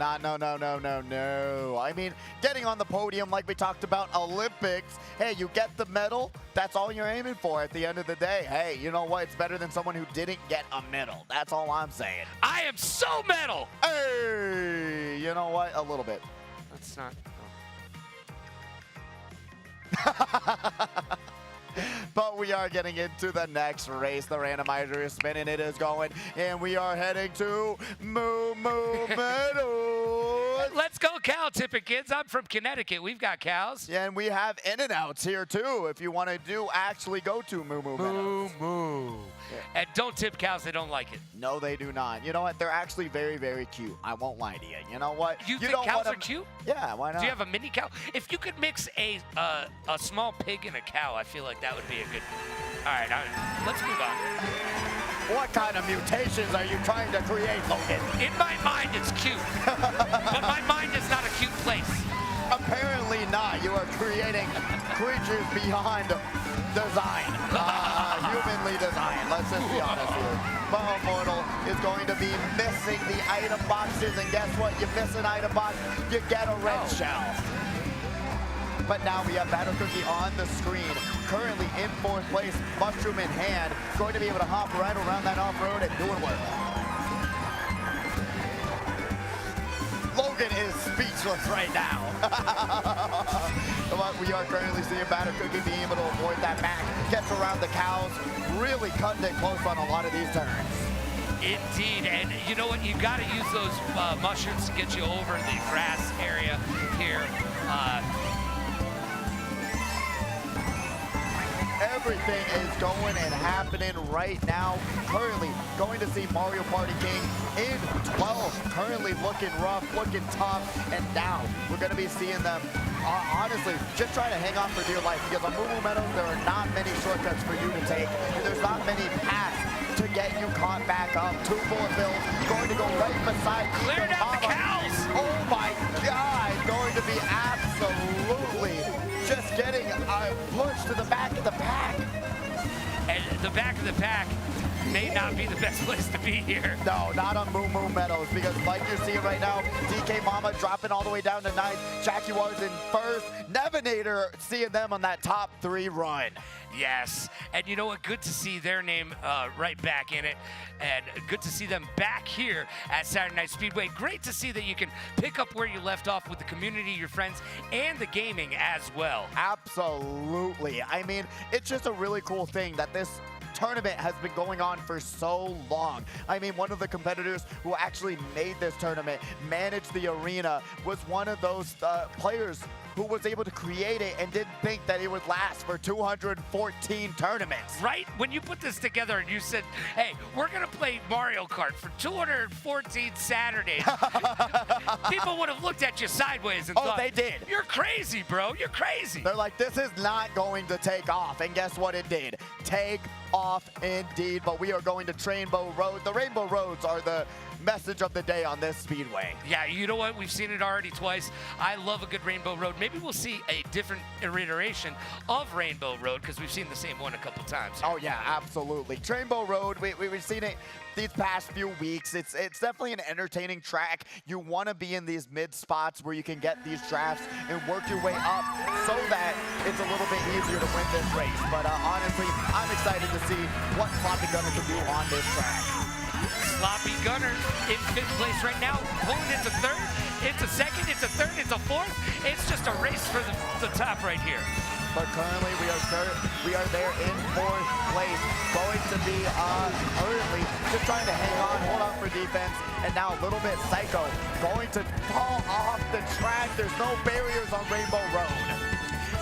I mean, getting on the podium like we talked about Olympics, hey, you get the medal, that's all you're aiming for at the end of the day. Hey, you know what? It's better than someone who didn't get a medal. That's all I'm saying. I am so metal. Hey, you know what? A little bit. That's not. But we are getting into the next race. The randomizer is spinning. It is going. And we are heading to Moo Moo Meadows. Let's go cow tipping, kids. I'm from Connecticut. We've got cows. Yeah, and we have In-N-Outs here, too, if you want to actually go to Moo Moo Meadows. Moo. Yeah. And don't tip cows. They don't like it. No, they do not. You know what? They're actually very, very cute. I won't lie to you. You know what? You think cows are cute? Yeah, why not? Do you have a mini cow? If you could mix a small pig and a cow, I feel like that would be a good. All right, let's move on. What kind of mutations are you trying to create, Logan? In my mind, it's cute. But my mind is not a cute place. Apparently not. You are creating creatures beyond design. Humanly designed. Let's just be honest here. But Immortal is going to be missing the item boxes, and guess what? You miss an item box, you get a red shell. But now we have Batter Cookie on the screen, currently in 4th place, Mushroom in hand, going to be able to hop right around that off-road and doing work. Logan is speechless right now. But we are currently seeing Batter Cookie being able to avoid that back, gets around the cows, really cutting it close on a lot of these turns. Indeed, and you know what? You got to use those mushrooms to get you over the grass area here. Everything is going and happening right now. Currently going to see Mario Party King in 12. Currently looking rough, looking tough, and now we're going to be seeing them, honestly, just trying to hang on for dear life, because on Moo Moo Meadows, there are not many shortcuts for you to take, and there's not many paths to get you caught back up. 2 bullet bills going to go right beside Cleared out the cows! Oh my God, going to be absolutely just getting pushed to the back of the pack. And the back of the pack may not be the best place to be here. No, not on Moo Moo Meadows, because like you're seeing right now, DK Mama dropping all the way down to 9th, Jaguars in 1st, Nevinator seeing them on that top 3 run. Yes, and you know what? Good to see their name right back in it, and good to see them back here at Saturday Night Speedway. Great to see that you can pick up where you left off with the community, your friends, and the gaming as well. Absolutely. I mean, it's just a really cool thing that this tournament has been going on for so long. I mean, one of the competitors who actually made this tournament, managed the arena, was one of those players who was able to create it and didn't think that it would last for 214 tournaments. Right? When you put this together and you said, hey, we're going to play Mario Kart for 214 Saturdays, people would have looked at you sideways and thought, they did. You're crazy, bro. You're crazy. They're like, this is not going to take off. And guess what it did? Take off indeed. But we are going to Rainbow Road. The Rainbow Roads are the message of the day on this speedway. Yeah, you know what? We've seen it already twice. I love a good Rainbow Road. Maybe we'll see a different iteration of Rainbow Road, because we've seen the same one a couple times. Oh yeah, absolutely. Rainbow Road, we've seen it these past few weeks. It's definitely an entertaining track. You want to be in these mid spots where you can get these drafts and work your way up so that it's a little bit easier to win this race. But honestly, I'm excited to see what Sloppy Gunner can do on this track. Sloppy Gunner in 5th place right now, pulling into 3rd. It's a 2nd, it's a 3rd, it's a 4th. It's just a race for the top right here. But currently we are there in 4th place, going to be currently just trying to hang on, hold on for defense, and now a little bit Psycho going to fall off the track. There's no barriers on Rainbow Road.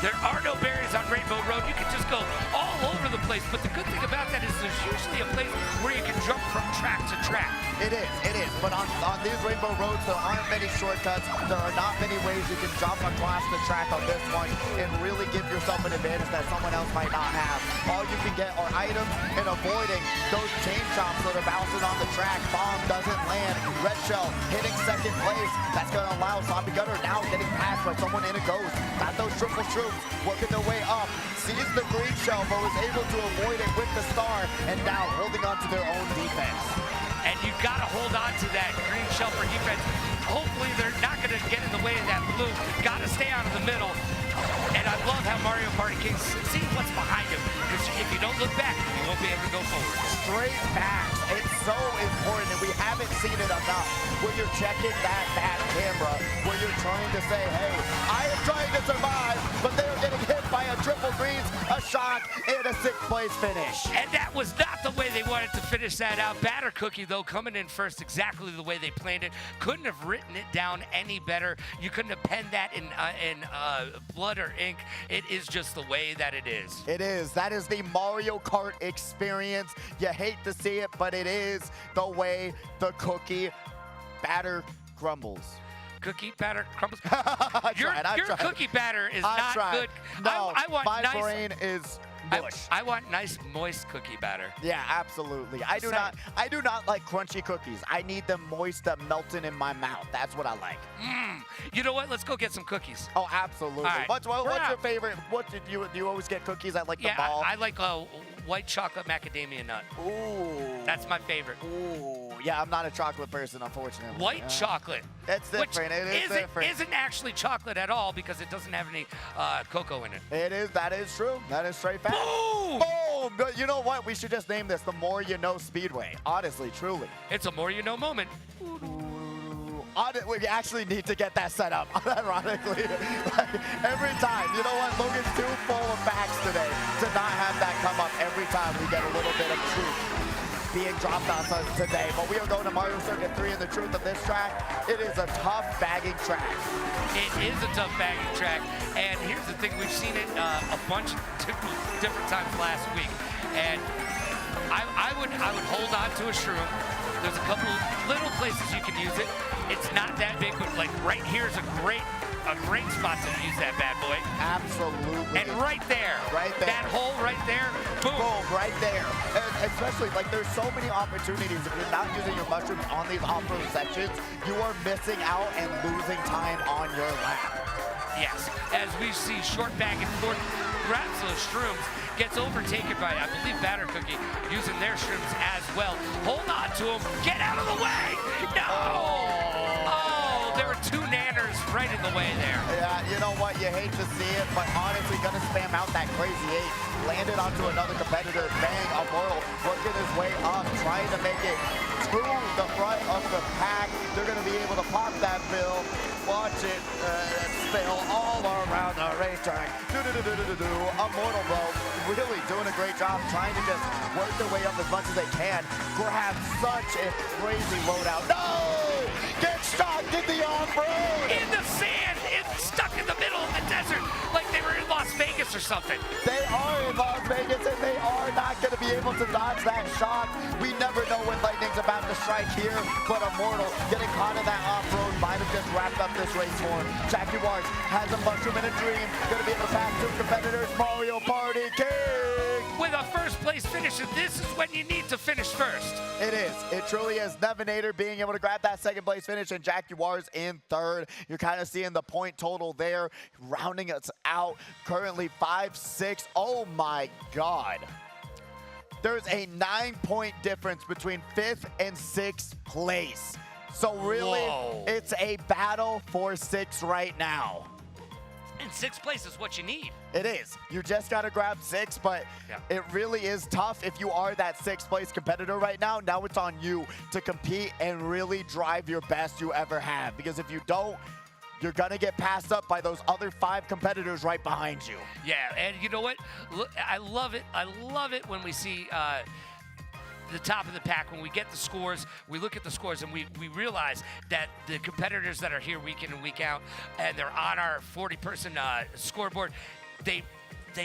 There are no barriers on Rainbow Road. You can just go all over the place. But the good thing about that is there's usually a place where you can jump from track to track. It is. But on these Rainbow Roads, there aren't many shortcuts. There are not many ways you can jump across the track on this one and really give yourself an advantage that someone else might not have. All you can get are items and avoiding those chain chomps that are bouncing on the track. Bomb doesn't land. Red Shell hitting 2nd place. That's going to allow Sloppy Gunner now getting passed by someone in a ghost. Got those triple troops working their way up. Sees the green shell, but was able to avoid it with the star, and now holding on to their own defense. And you got to hold on to that green shell for defense. Hopefully they're not going to get in the way of that blue. Got to stay out of the middle. And I love how Mario Party King sees what's behind him, because if you don't look back, you won't be able to go forward. Straight backs. It's so important, and we haven't seen it enough. When you're checking that back camera, where you're trying to say, hey, I am trying to survive, but they are getting hit by a triple greens, a shock, and a 6th place finish. And that was not the way they wanted to finish that out. Batter Cookie, though, coming in first exactly the way they planned it. Couldn't have written it down any better. You couldn't have penned that in blood or ink. It is just the way that it is. It is. That is the Mario Kart experience. You hate to see it, but it is the way the cookie batter crumbles. Cookie batter crumbles? I Your tried. cookie batter is not tried. good. No, I want my nice. brain is mush. I want nice, moist cookie batter. Yeah, absolutely. I do not like crunchy cookies. I need them moist, melting in my mouth. That's what I like. You know what? Let's go get some cookies. Oh, absolutely. All right. What's your favorite? What do you always get cookies at, like, the mall? I like white chocolate macadamia nut. Ooh. That's my favorite. Ooh. Yeah, I'm not a chocolate person, unfortunately. White chocolate. It's different. It is different. Isn't actually chocolate at all because it doesn't have any cocoa in it. It is. That is true. That is straight fact. Boom! Boom! But you know what? We should just name this The More You Know Speedway. Honestly, truly. It's a more you know moment. We actually need to get that set up, ironically. Like, every time. You know what? Logan's too full of facts today to not have that come up every time we get a little bit of truth being dropped on us today. But we are going to Mario Circuit 3, and the truth of this track, it is a tough bagging track. It is a tough bagging track, and here's the thing, we've seen it a bunch of different times last week, and I would hold on to a shroom. There's a couple little places you can use it. It's not that big, but like right here is a great spot to use that bad boy. Absolutely. And right there. Right there. That hole right there. Boom. Boom, right there. And especially, like, there's so many opportunities. If you're not using your mushrooms on these off-road sections, you are missing out and losing time on your lap. Yes, as we see short back and forth, grabs those shrooms, gets overtaken by, I believe, Batter Cookie using their shrooms as well. Hold on to him. Get out of the way. No. Oh, there were two nanners right in the way there. Yeah, you know what? You hate to see it, but honestly, gonna spam out that crazy 8. Landed onto another competitor. Bang, Immortal working his way up, trying to make it to the front of the pack. They're gonna be able to pop that bill. Watch it spill all around the racetrack. Immortal, though, really doing a great job trying to just work their way up as much as they can. Grab such a crazy loadout. No! Get shot in the off-road! In the sand! It's stuck in the middle of the desert like they were in Las Vegas or something. They are in Las Vegas, and they are not going to be able to dodge that shot. We never know when lightning's about to strike here, but Immortal getting caught in that off-road might have just wrapped up this race for him. Jackie Wars has a mushroom and a dream. Going to be able to pass two competitors. Mario Party King! With a first-place finish, and this is when you need to finish first. It is. It truly is. Nevinator being able to grab that second-place finish, and Jackie Wars in third. You're kind of seeing the point total there, rounding us out. Currently 5-6. Oh, my God. There's a 9-point difference between 5th and 6th place. So really, it's a battle for 6 right now. And 6th place is what you need. It is. You just got to grab 6, but it really is tough if you are that 6th place competitor right now. Now it's on you to compete and really drive your best you ever have. Because if you don't, you're going to get passed up by those other 5 competitors right behind you. Yeah, and you know what? Look, I love it. I love it when we see the top of the pack. When we get the scores, we look at the scores and we realize that the competitors that are here week in and week out, and they're on our 40-person scoreboard, they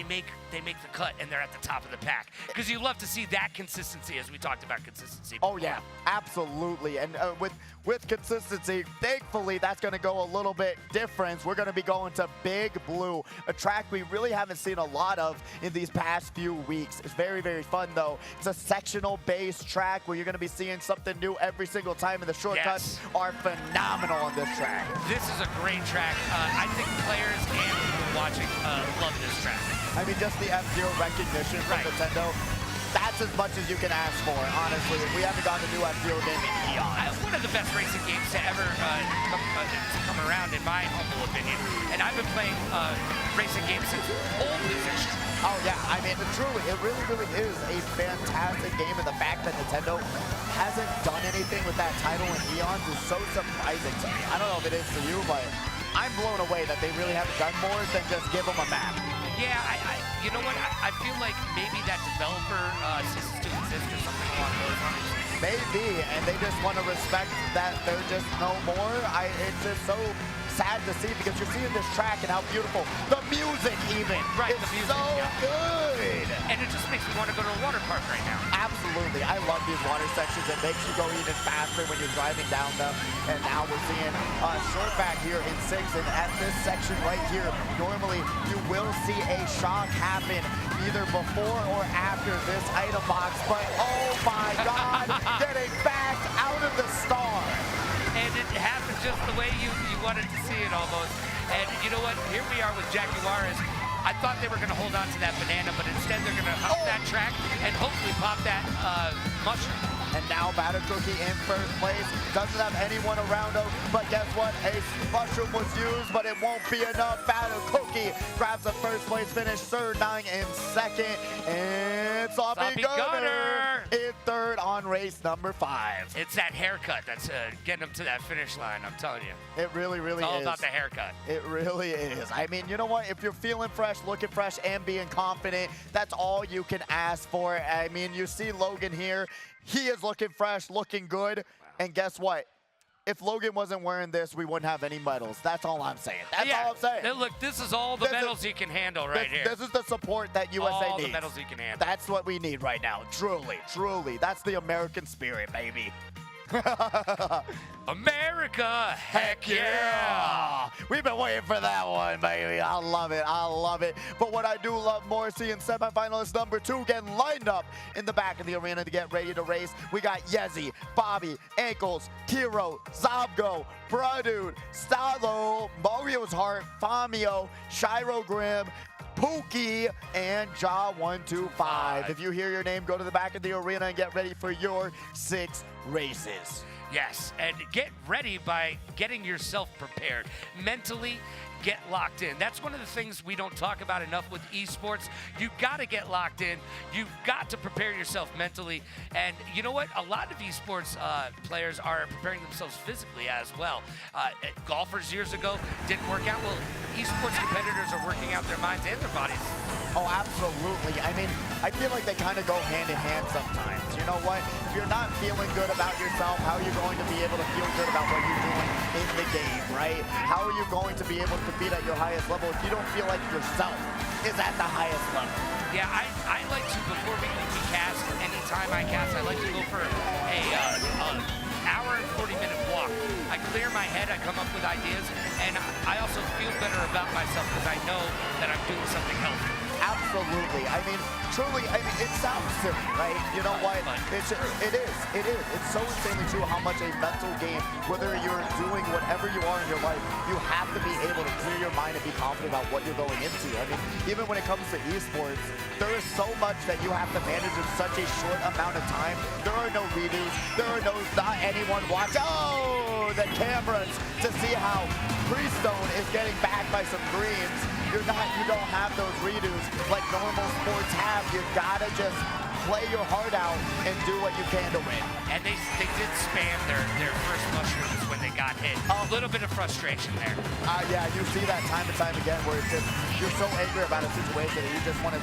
make the cut and they're at the top of the pack. Because you love to see that consistency, as we talked about consistency before. Oh yeah, absolutely. And with consistency, thankfully that's going to go a little bit different. We're going to be going to Big Blue, a track we really haven't seen a lot of in these past few weeks. It's very, very fun though. It's a sectional based track where you're going to be seeing something new every single time, and the shortcuts are phenomenal on this track. This is a great track. I think players and people watching love this track. I mean, just the F-Zero recognition from Nintendo, that's as much as you can ask for, honestly. We haven't gotten a new F-Zero game in eons. One of the best racing games to ever come around, in my humble opinion. And I've been playing racing games since old PlayStation. Oh, yeah. I mean, truly, it really, really is a fantastic game. And the fact that Nintendo hasn't done anything with that title in eons is so surprising to me. I don't know if it is to you, but I'm blown away that they really haven't done more than just give them a map. Yeah, you know what? I feel like maybe that developer ceases to exist or something along those lines. Maybe, and they just want to respect that they're just no more. It's just so sad to see because you're seeing this track and how beautiful the music even is the music, so good. And it just makes me want to go to a water park right now. Absolutely. I love these water sections. It makes you go even faster when you're driving down them. And now we're seeing short back here in 6. And at this section right here, normally you will see a shock happen either before or after this item box. But oh my God, getting backed out of the star. And it happened just the way you wanted to see it almost. And you know what? Here we are with Jackie Juarez. I thought they were going to hold on to that banana, but instead they're going to hop that track and hopefully pop that mushroom. And now Batter Cookie in first place. Doesn't have anyone around him, but guess what? A mushroom was used, but it won't be enough. Batter Cookie grabs a first place finish. Sir9 in second. And Sloppy Gunner in third on race number 5. It's that haircut that's getting him to that finish line, I'm telling you. It really, really it's all is. about the haircut. It really is. I mean, you know what? If you're feeling fresh, looking fresh, and being confident, that's all you can ask for. I mean, you see Logan here. He is looking fresh, looking good. And guess what? If Logan wasn't wearing this, we wouldn't have any medals. That's all I'm saying. That's all I'm saying. Now, look, this is all the medals you can handle right here. This is the support that USA needs. All the medals you can handle. That's what we need right now. Truly, truly. That's the American spirit, baby. America, heck yeah! We've been waiting for that one, baby. I love it. I love it. But what I do love more, seeing semifinalist number 2 getting lined up in the back of the arena to get ready to race. We got Yezi, Bobby, Ankles, Kiro, Zabgo, Bradude, Stalo, Mario's Heart, Famio, Shiro Grimm, Pookie, and Ja125. If you hear your name, go to the back of the arena and get ready for your 6 races. Yes, and get ready by getting yourself prepared. Mentally, get locked in. That's one of the things we don't talk about enough with esports. You've got to get locked in. You've got to prepare yourself mentally. And you know what? A lot of esports players are preparing themselves physically as well. Golfers years ago didn't work out. Well, esports competitors are working out their minds and their bodies. Oh, absolutely. I mean, I feel like they kind of go hand in hand sometimes. You know what? If you're not feeling good about yourself, how are you going to be able to feel good about what you're doing in the game, right? How are you going to be able to compete at your highest level if you don't feel like yourself is at the highest level? Yeah, I like to, before we cast, anytime I cast, I like to go for a hour and 40-minute walk. I clear my head, I come up with ideas, and I also feel better about myself because I know that I'm doing something healthy. Absolutely. I mean, truly, I mean, it sounds silly, right? You know what? It is. It's so insanely true how much a mental game, whether you're doing whatever you are in your life, you have to be able to clear your mind and be confident about what you're going into. I mean, even when it comes to esports, there is so much that you have to manage in such a short amount of time. There are no redos. There are not anyone watching. Oh, the cameras to see how Freestone is getting backed by some greens. You don't have those redos like normal sports have. You gotta just play your heart out and do what you can to win. And they did spam their first mushrooms when they got hit. A little bit of frustration there. Yeah, you see that time and time again where it's just, you're so angry about a situation that you just want to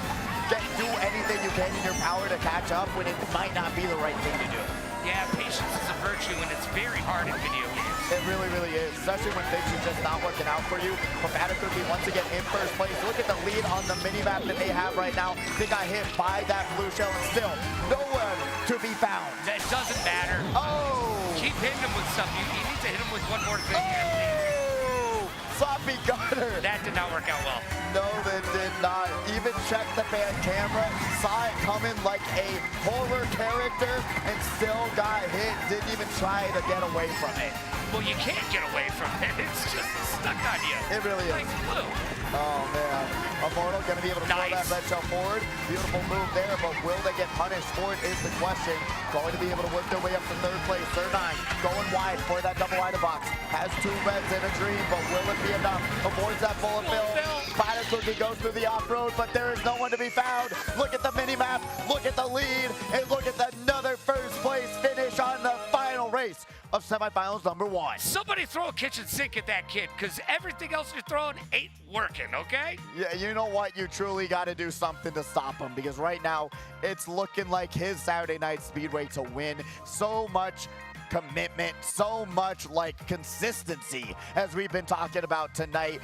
do anything you can in your power to catch up when it might not be the right thing to do. Yeah, patience is a virtue, and it's very hard in video games. It really, really is, especially when things are just not working out for you. But Batter Cookie once again in first place. Look at the lead on the mini-map that they have right now. They got hit by that blue shell and still nowhere to be found. That doesn't matter. Oh! Keep hitting him with stuff. You need to hit him with one more thing. Oh! Sloppy Gunner. That did not work out well. No, that did not. Even checked the fan camera, saw it coming like a horror character, and still got hit. Didn't even try to get away from it. Well, you can't get away from it. It's just stuck on you. It really is. Like glue. Oh, man. Immortal going to be able to throw that red shell forward. Beautiful move there, but will they get punished for it is the question. Going to be able to work their way up to third place. Sir9 going wide for that double item box. Has 2 reds and a dream, but will it be enough? Avoids that bullet bill. Batter Cookie goes through the off-road, but there is no one to be found. Look at the mini-map, look at the lead, and look at another first place finish on the final race of semifinals number 1. Somebody throw a kitchen sink at that kid, because everything else you're throwing ain't working, okay? Yeah, you know what? You truly got to do something to stop him, because right now it's looking like his Saturday night Speedway to win. So much commitment, so much like consistency as we've been talking about tonight.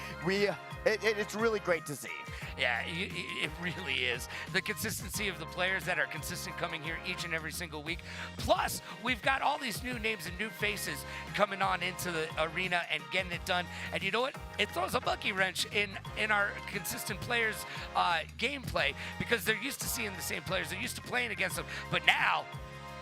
It's really great to see. Yeah, it really is. The consistency of the players that are consistent coming here each and every single week. Plus, we've got all these new names and new faces coming on into the arena and getting it done. And you know what? It throws a monkey wrench in our consistent players' gameplay because they're used to seeing the same players. They're used to playing against them. But now,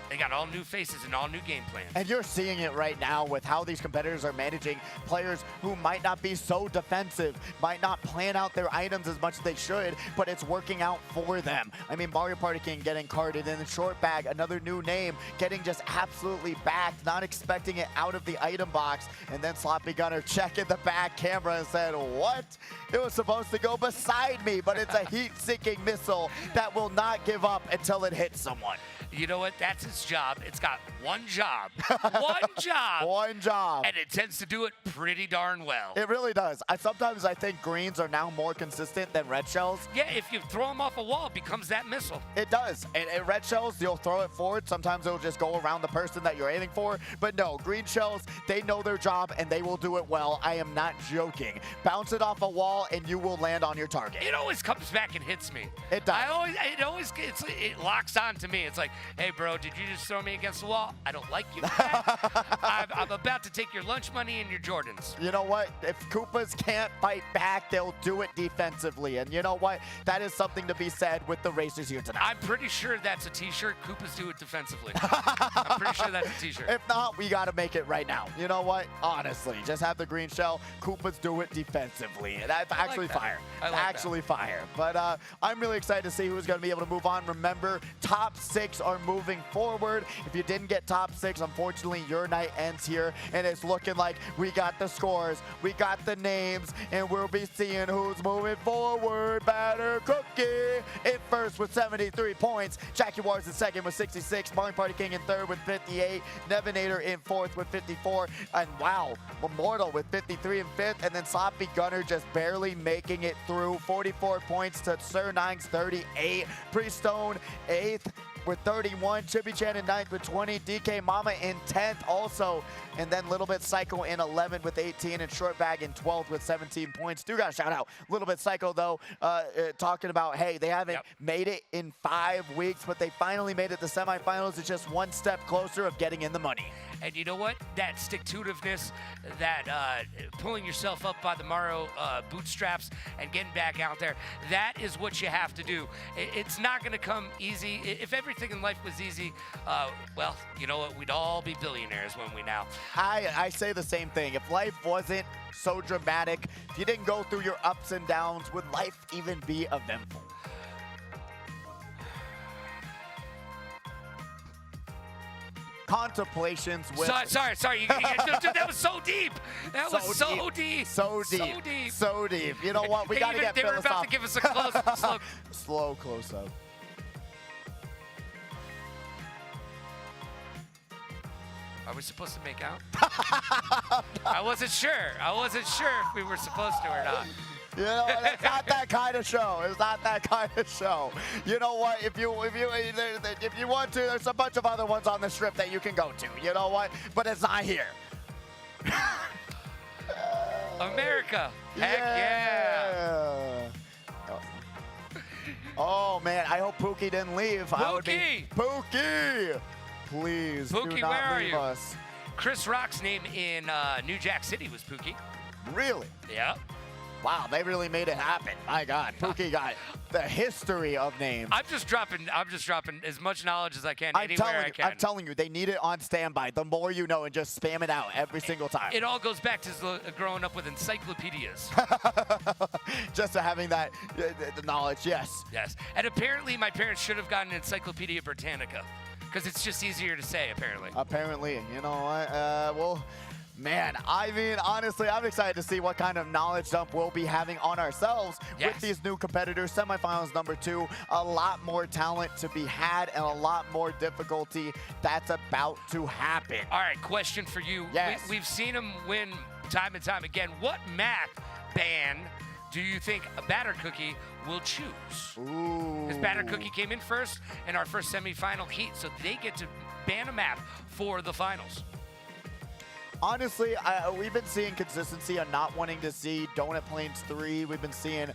they got all new faces and all new game plans. And you're seeing it right now with how these competitors are managing players who might not be so defensive, might not plan out their items as much as they should, but it's working out for them. I mean, Mario Party King getting carded in the short bag, another new name, getting just absolutely backed, not expecting it out of the item box, and then Sloppy Gunner checking the back camera and said, what? It was supposed to go beside me, but it's a heat-seeking missile that will not give up until it hits someone. You know what? That's its job. It's got one job. One job. One job. And it tends to do it pretty darn well. It really does. Sometimes I think greens are now more consistent than red shells. Yeah, if you throw them off a wall, it becomes that missile. It does. And red shells, you'll throw it forward. Sometimes it'll just go around the person that you're aiming for. But no, green shells, they know their job and they will do it well. I am not joking. Bounce it off a wall and you will land on your target. It always comes back and hits me. It does. It locks on to me. It's like, hey, bro, did you just throw me against the wall? I don't like you. I'm about to take your lunch money and your Jordans. You know what? If Koopas can't fight back, they'll do it defensively. And you know what? That is something to be said with the racers here tonight. I'm pretty sure that's a t-shirt. Koopas do it defensively. I'm pretty sure that's a t-shirt. If not, we got to make it right now. You know what? Honestly, just have the green shell. Koopas do it defensively. That's actually fire. Actually fire. But I'm really excited to see who's going to be able to move on. Remember, top 6 are moving forward. If you didn't get top 6, unfortunately, your night ends here, and it's looking like we got the scores, we got the names, and we'll be seeing who's moving forward. Batter Cookie in first with 73 points. Jackie Wars in second with 66. Mario Party King in third with 58. Nevinator in fourth with 54. And wow, Immortal with 53 in fifth. And then Sloppy Gunner just barely making it through. 44 points to Sir Nine's 38. Priestone eighth with 31, Chippy Chan in 9th with 20, DK Mama in 10th also, and then Little Bit Psycho in 11th with 18, and Short Bag in 12th with 17 points. Do got a shout out. Little Bit Psycho though, talking about, hey, they haven't made it in 5 weeks, but they finally made it to semifinals. It's just one step closer of getting in the money. And you know what? That stick-to-itiveness, that pulling yourself up by the Mario bootstraps and getting back out there, that is what you have to do. It's not going to come easy. If everything in life was easy, well, you know what? We'd all be billionaires, wouldn't we now? I say the same thing. If life wasn't so dramatic, if you didn't go through your ups and downs, would life even be eventful? Contemplations with... Sorry. That was so deep. That was so deep. So deep. You know what? We got to get They were about to give us a slow close-up. Are we supposed to make out? I wasn't sure. If we were supposed to or not. You know, it's not that kind of show. It's not that kind of show. You know what? If you want to, there's a bunch of other ones on the strip that you can go to. You know what? But it's not here. America. Heck yeah. Oh man, I hope Pookie didn't leave. Pookie! Please Pookie, do not where are leave you? us. Chris Rock's name in New Jack City was Pookie. Really? Yeah. Wow, they really made it happen. My God, Pookie got the history of names. I'm just dropping as much knowledge as I can I'm telling you, they need it on standby. The more you know, and just spam it out every single time. It all goes back to growing up with encyclopedias. Just to having that the knowledge, yes. Yes, and apparently my parents should have gotten Encyclopedia Britannica, because it's just easier to say, apparently. Apparently, you know what? Well, man, I mean, honestly, I'm excited to see what kind of knowledge dump we'll be having on ourselves with these new competitors. Semifinals number 2, a lot more talent to be had and a lot more difficulty that's about to happen. All right, question for you. Yes. We've seen him win time and time again. What map ban do you think a Batter Cookie will choose? Ooh. Because Batter Cookie came in first in our first semifinal heat, so they get to ban a map for the finals. honestly, we've been seeing consistency on not wanting to see Donut Plains 3. We've been seeing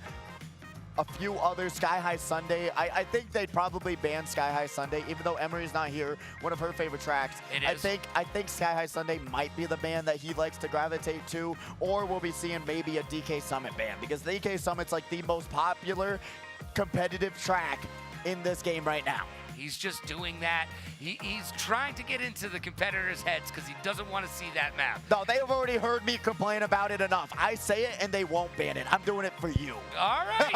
a few others, Sky High Sunday. I think they'd probably ban Sky High Sunday, even though Emery's not here. One of her favorite tracks. It is. I think Sky High Sunday might be the ban that he likes to gravitate to, or we'll be seeing maybe a DK Summit ban, because the DK Summit's like the most popular competitive track in this game right now. He's just doing that. He's trying to get into the competitors' heads because he doesn't want to see that map. No, they've already heard me complain about it enough. I say it and they won't ban it. I'm doing it for you. All right.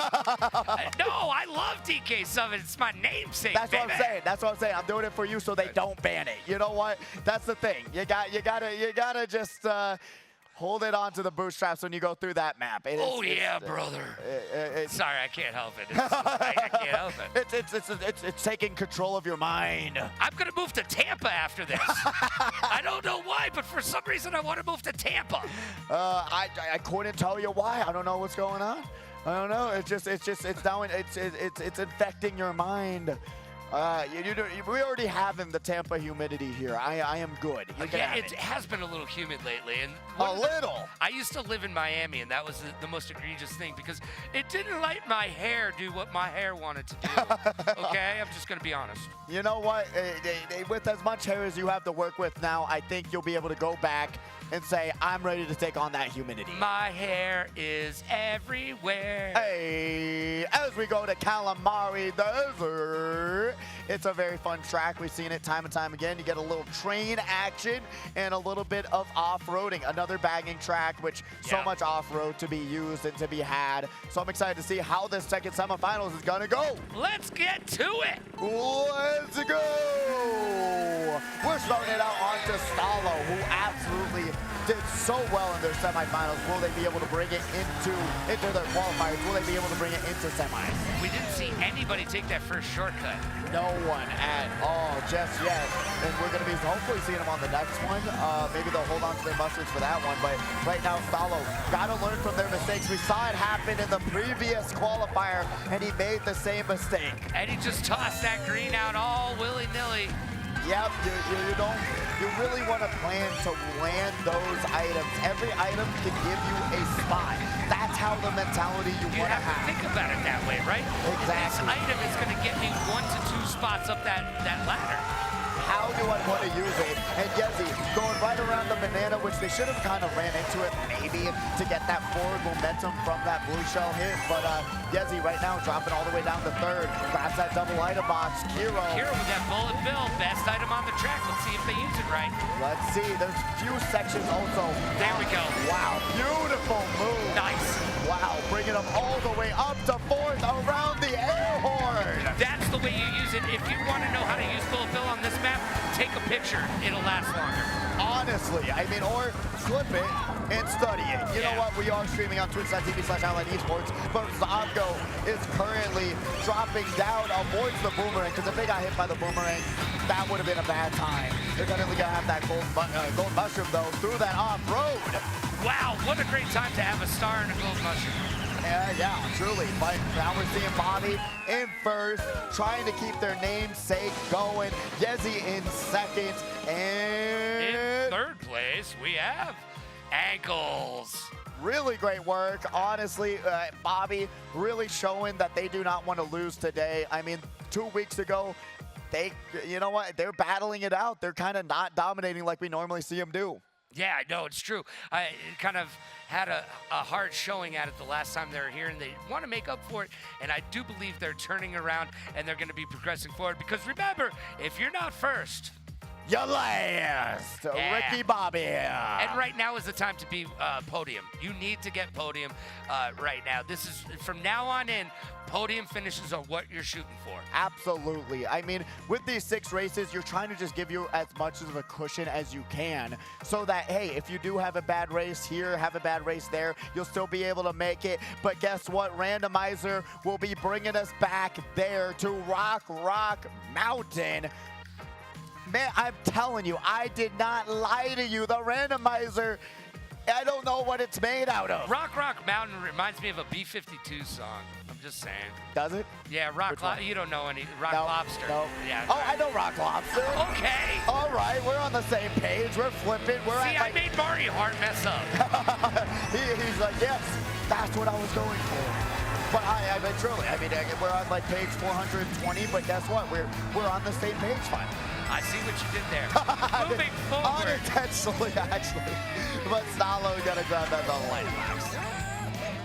No, I love DK Summit. It's my namesake. That's baby. what I'm saying. That's what I'm saying. I'm doing it for you so they don't ban it. You know what? That's the thing. You gotta just hold it onto the bootstraps when you go through that map. Brother. Sorry, I can't help it. I can't help it. It's taking control of your mind. I'm going to move to Tampa after this. I don't know why, but for some reason I want to move to Tampa. I couldn't tell you why. I don't know what's going on. I don't know. It's infecting your mind. We already have the Tampa humidity here. I am good. Yeah, it has been a little humid lately. And a little? I used to live in Miami, and that was the most egregious thing because it didn't let my hair do what my hair wanted to do. Okay? I'm just going to be honest. You know what? With as much hair as you have to work with now, I think you'll be able to go back and say, I'm ready to take on that humidity. My hair is everywhere. Hey, as we go to Calamari Desert, it's a very fun track. We've seen it time and time again. You get a little train action and a little bit of off-roading. Another bagging track, which so much off-road to be used and to be had. So I'm excited to see how this second semifinals is gonna go. Let's get to it. Let's go. We're starting it out on to Stalo, who absolutely did so well in their semifinals. Will they be able to bring it into their qualifiers? Will they be able to bring it into semis? We didn't see anybody take that first shortcut. No one at all just yet. And we're going to be hopefully seeing them on the next one. Maybe they'll hold on to their mustards for that one. But right now, Stalo got to learn from their mistakes. We saw it happen in the previous qualifier, and he made the same mistake. And he just tossed that green out all willy-nilly. Yep, you really want to plan to land those items. Every item can give you a spot. That's how the mentality you want to have. Think about it that way, right? Exactly. This item is going to get me 1 to 2 spots up that ladder. How do I want to use it? And Yezi going right around the banana, which they should have kind of ran into it maybe to get that forward momentum from that blue shell hit. But Yezi right now dropping all the way down to third. Grabs that double item box. Kiro with that bullet bill. Best item on the track. Let's see if they use it right. Let's see. There's few sections also. There we go. Wow. Beautiful move. Nice. Wow. Bringing them all the way up to fourth around the air horn. That's the way you use it. If you want to know how to use bullet bill on this map, take a picture. It'll last longer. Honestly, I mean, or clip it and study it. You know what? We are streaming on twitch.tv/Esports, but Zabgo is currently dropping down avoids the boomerang, because if they got hit by the boomerang, that would have been a bad time. They're definitely going to have that gold mushroom, though, through that off-road. Wow, what a great time to have a star and a gold mushroom. Yeah, truly. But now we're seeing Bobby in first, trying to keep their namesake going. Yezi in second, and in third place, we have Ankles. Really great work. Honestly, Bobby really showing that they do not want to lose today. I mean, 2 weeks ago, you know what? They're battling it out. They're kind of not dominating like we normally see them do. Yeah, no, it's true. I kind of had a hard showing at it the last time they were here, and they want to make up for it, and I do believe they're turning around, and they're going to be progressing forward, because remember, if you're not first, you're last. Yeah. Ricky Bobby. And right now is the time to be podium. You need to get podium right now. This is, from now on in, podium finishes are what you're shooting for. Absolutely. I mean, with these 6 races, you're trying to just give you as much of a cushion as you can, so that, hey, if you do have a bad race here, have a bad race there, you'll still be able to make it. But guess what? Randomizer will be bringing us back there to Rock Mountain. Man, I'm telling you, I did not lie to you. The randomizer, I don't know what it's made out of. Rock Mountain reminds me of a B-52 song. I'm just saying. Does it? Yeah, you don't know any. Rock no, Lobster. No. Yeah. Oh, I know Rock Lobster. Okay. All right. right? We're on the same page. We're flipping. We're See, I made Mario Hart mess up. He's like, yes, that's what I was going for. But I mean, truly, I mean, we're on like page 420, but guess what? We're on the same page finally. I see what you did there. Moving forward. Unintentionally, actually. But Stalo's gonna grab that on the light box.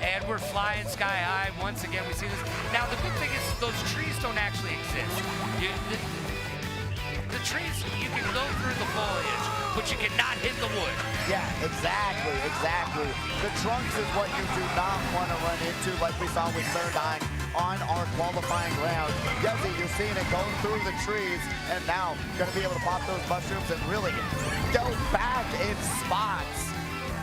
And we're flying sky high. Once again, we see this. Now, the good thing is those trees don't actually exist. The trees, you can go through the foliage, but you cannot hit the wood. Yeah, exactly, exactly. The trunks is what you do not want to run into, like we saw with Serdine on our qualifying round. Yezi, you're seeing it going through the trees, and now going to be able to pop those mushrooms and really go back in spots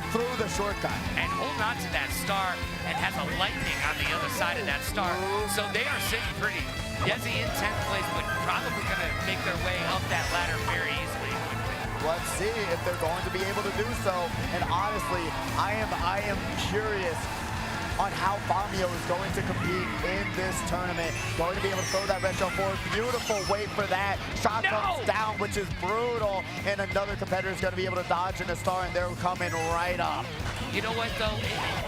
through the shortcut. And hold on to that star, and has a lightning on the other side of that star. So they are sitting pretty. Yezi in 10th place, but probably going to make their way up that ladder very easily. Let's see if they're going to be able to do so. And honestly, I am curious on how Famio is going to compete in this tournament. Going to be able to throw that red shell forward. Beautiful wait for that. Shot comes down, which is brutal. And another competitor is going to be able to dodge in a star, and they're coming right up. You know what, though?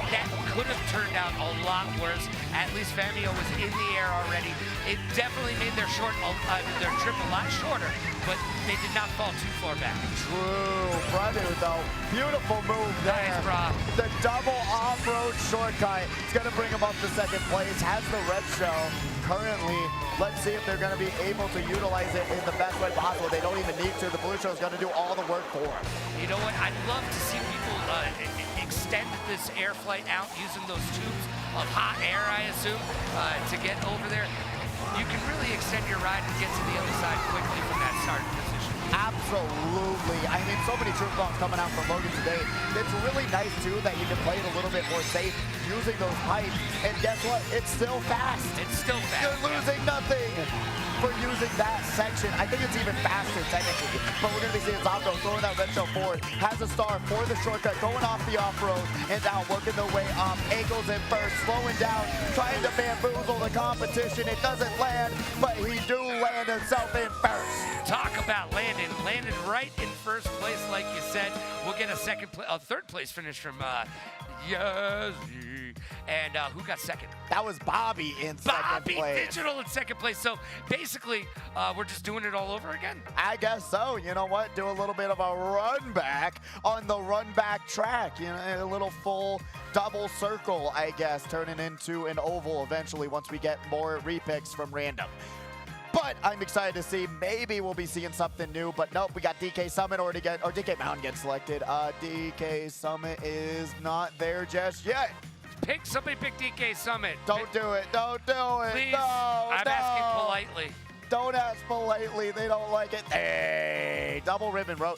That could have turned out a lot worse. At least Famio was in the air already. It definitely made their trip a lot shorter, but they did not fall too far back. True, brother, though. Beautiful move there. Nice, bro. The double off-road shortcut is going to bring him up to second place. Has the red shell currently. Let's see if they're going to be able to utilize it in the best way possible. They don't even need to. The blue shell is going to do all the work for them. You know what? I'd love to see people extend this air flight out using those tubes of hot air, I assume, to get over there. You can really extend your ride and get to the other side quickly from that starting position. Absolutely. I mean, so many truth bombs coming out from Logan today. It's really nice, too, that you can play it a little bit more safe using those pipes. And guess what? It's still fast. It's still fast. You're losing nothing for using that section. I think it's even faster, technically. But we're going to be seeing Zombo throwing that red shell forward. Has a star for the shortcut, going off the off-road, and now working their way up. Ankles in first, slowing down, trying to bamboozle the competition. It doesn't land, but he do land himself in first. Talk about landing right in first place, like you said. We'll get a third place finish from Yezi. And who got second? That was Bobby in second place. Bobby Digital in second place. So basically, we're just doing it all over again. I guess so. You know what? Do a little bit of a run back on the run back track. You know, a little full double circle, I guess, turning into an oval eventually once we get more repicks from random. But I'm excited to see. Maybe we'll be seeing something new. But nope, we got DK Summit or DK Mountain gets selected. DK Summit is not there just yet. Somebody pick DK Summit. Don't do it. Don't do it. Please. No, I'm asking politely. Don't ask politely. They don't like it. Hey, double Ribbon Road.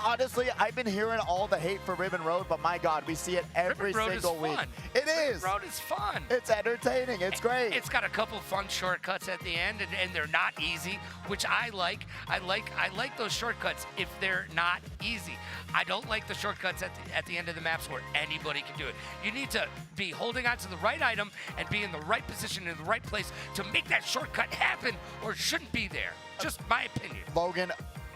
Honestly, I've been hearing all the hate for Ribbon Road, but my God, we see it every single week. It is. Ribbon Road is fun. It's entertaining. It's great. It's got a couple fun shortcuts at the end, and they're not easy, which I like. I like those shortcuts if they're not easy. I don't like the shortcuts at the end of the maps where anybody can do it. You need to be holding on to the right item and be in the right position in the right place to make that shortcut happen, or it shouldn't be there. Just my opinion. Logan,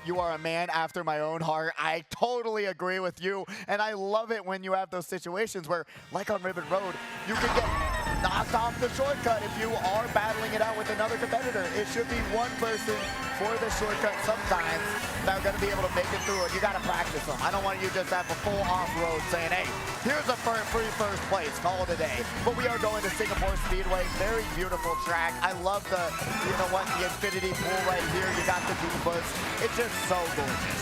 you are a man after my own heart. I totally agree with you, and I love it when you have those situations where, like on Ribbon Road, you can get knocked off the shortcut if you are battling it out with another competitor. It should be one person for the shortcut sometimes that are going to be able to make it through it. You got to practice them. I don't want you just to have a full off-road saying, hey, here's a free first place, call it a day. But we are going to Singapore Speedway. Very beautiful track. I love the, you know what, the infinity pool right here. You got the Goombas. It's just so gorgeous.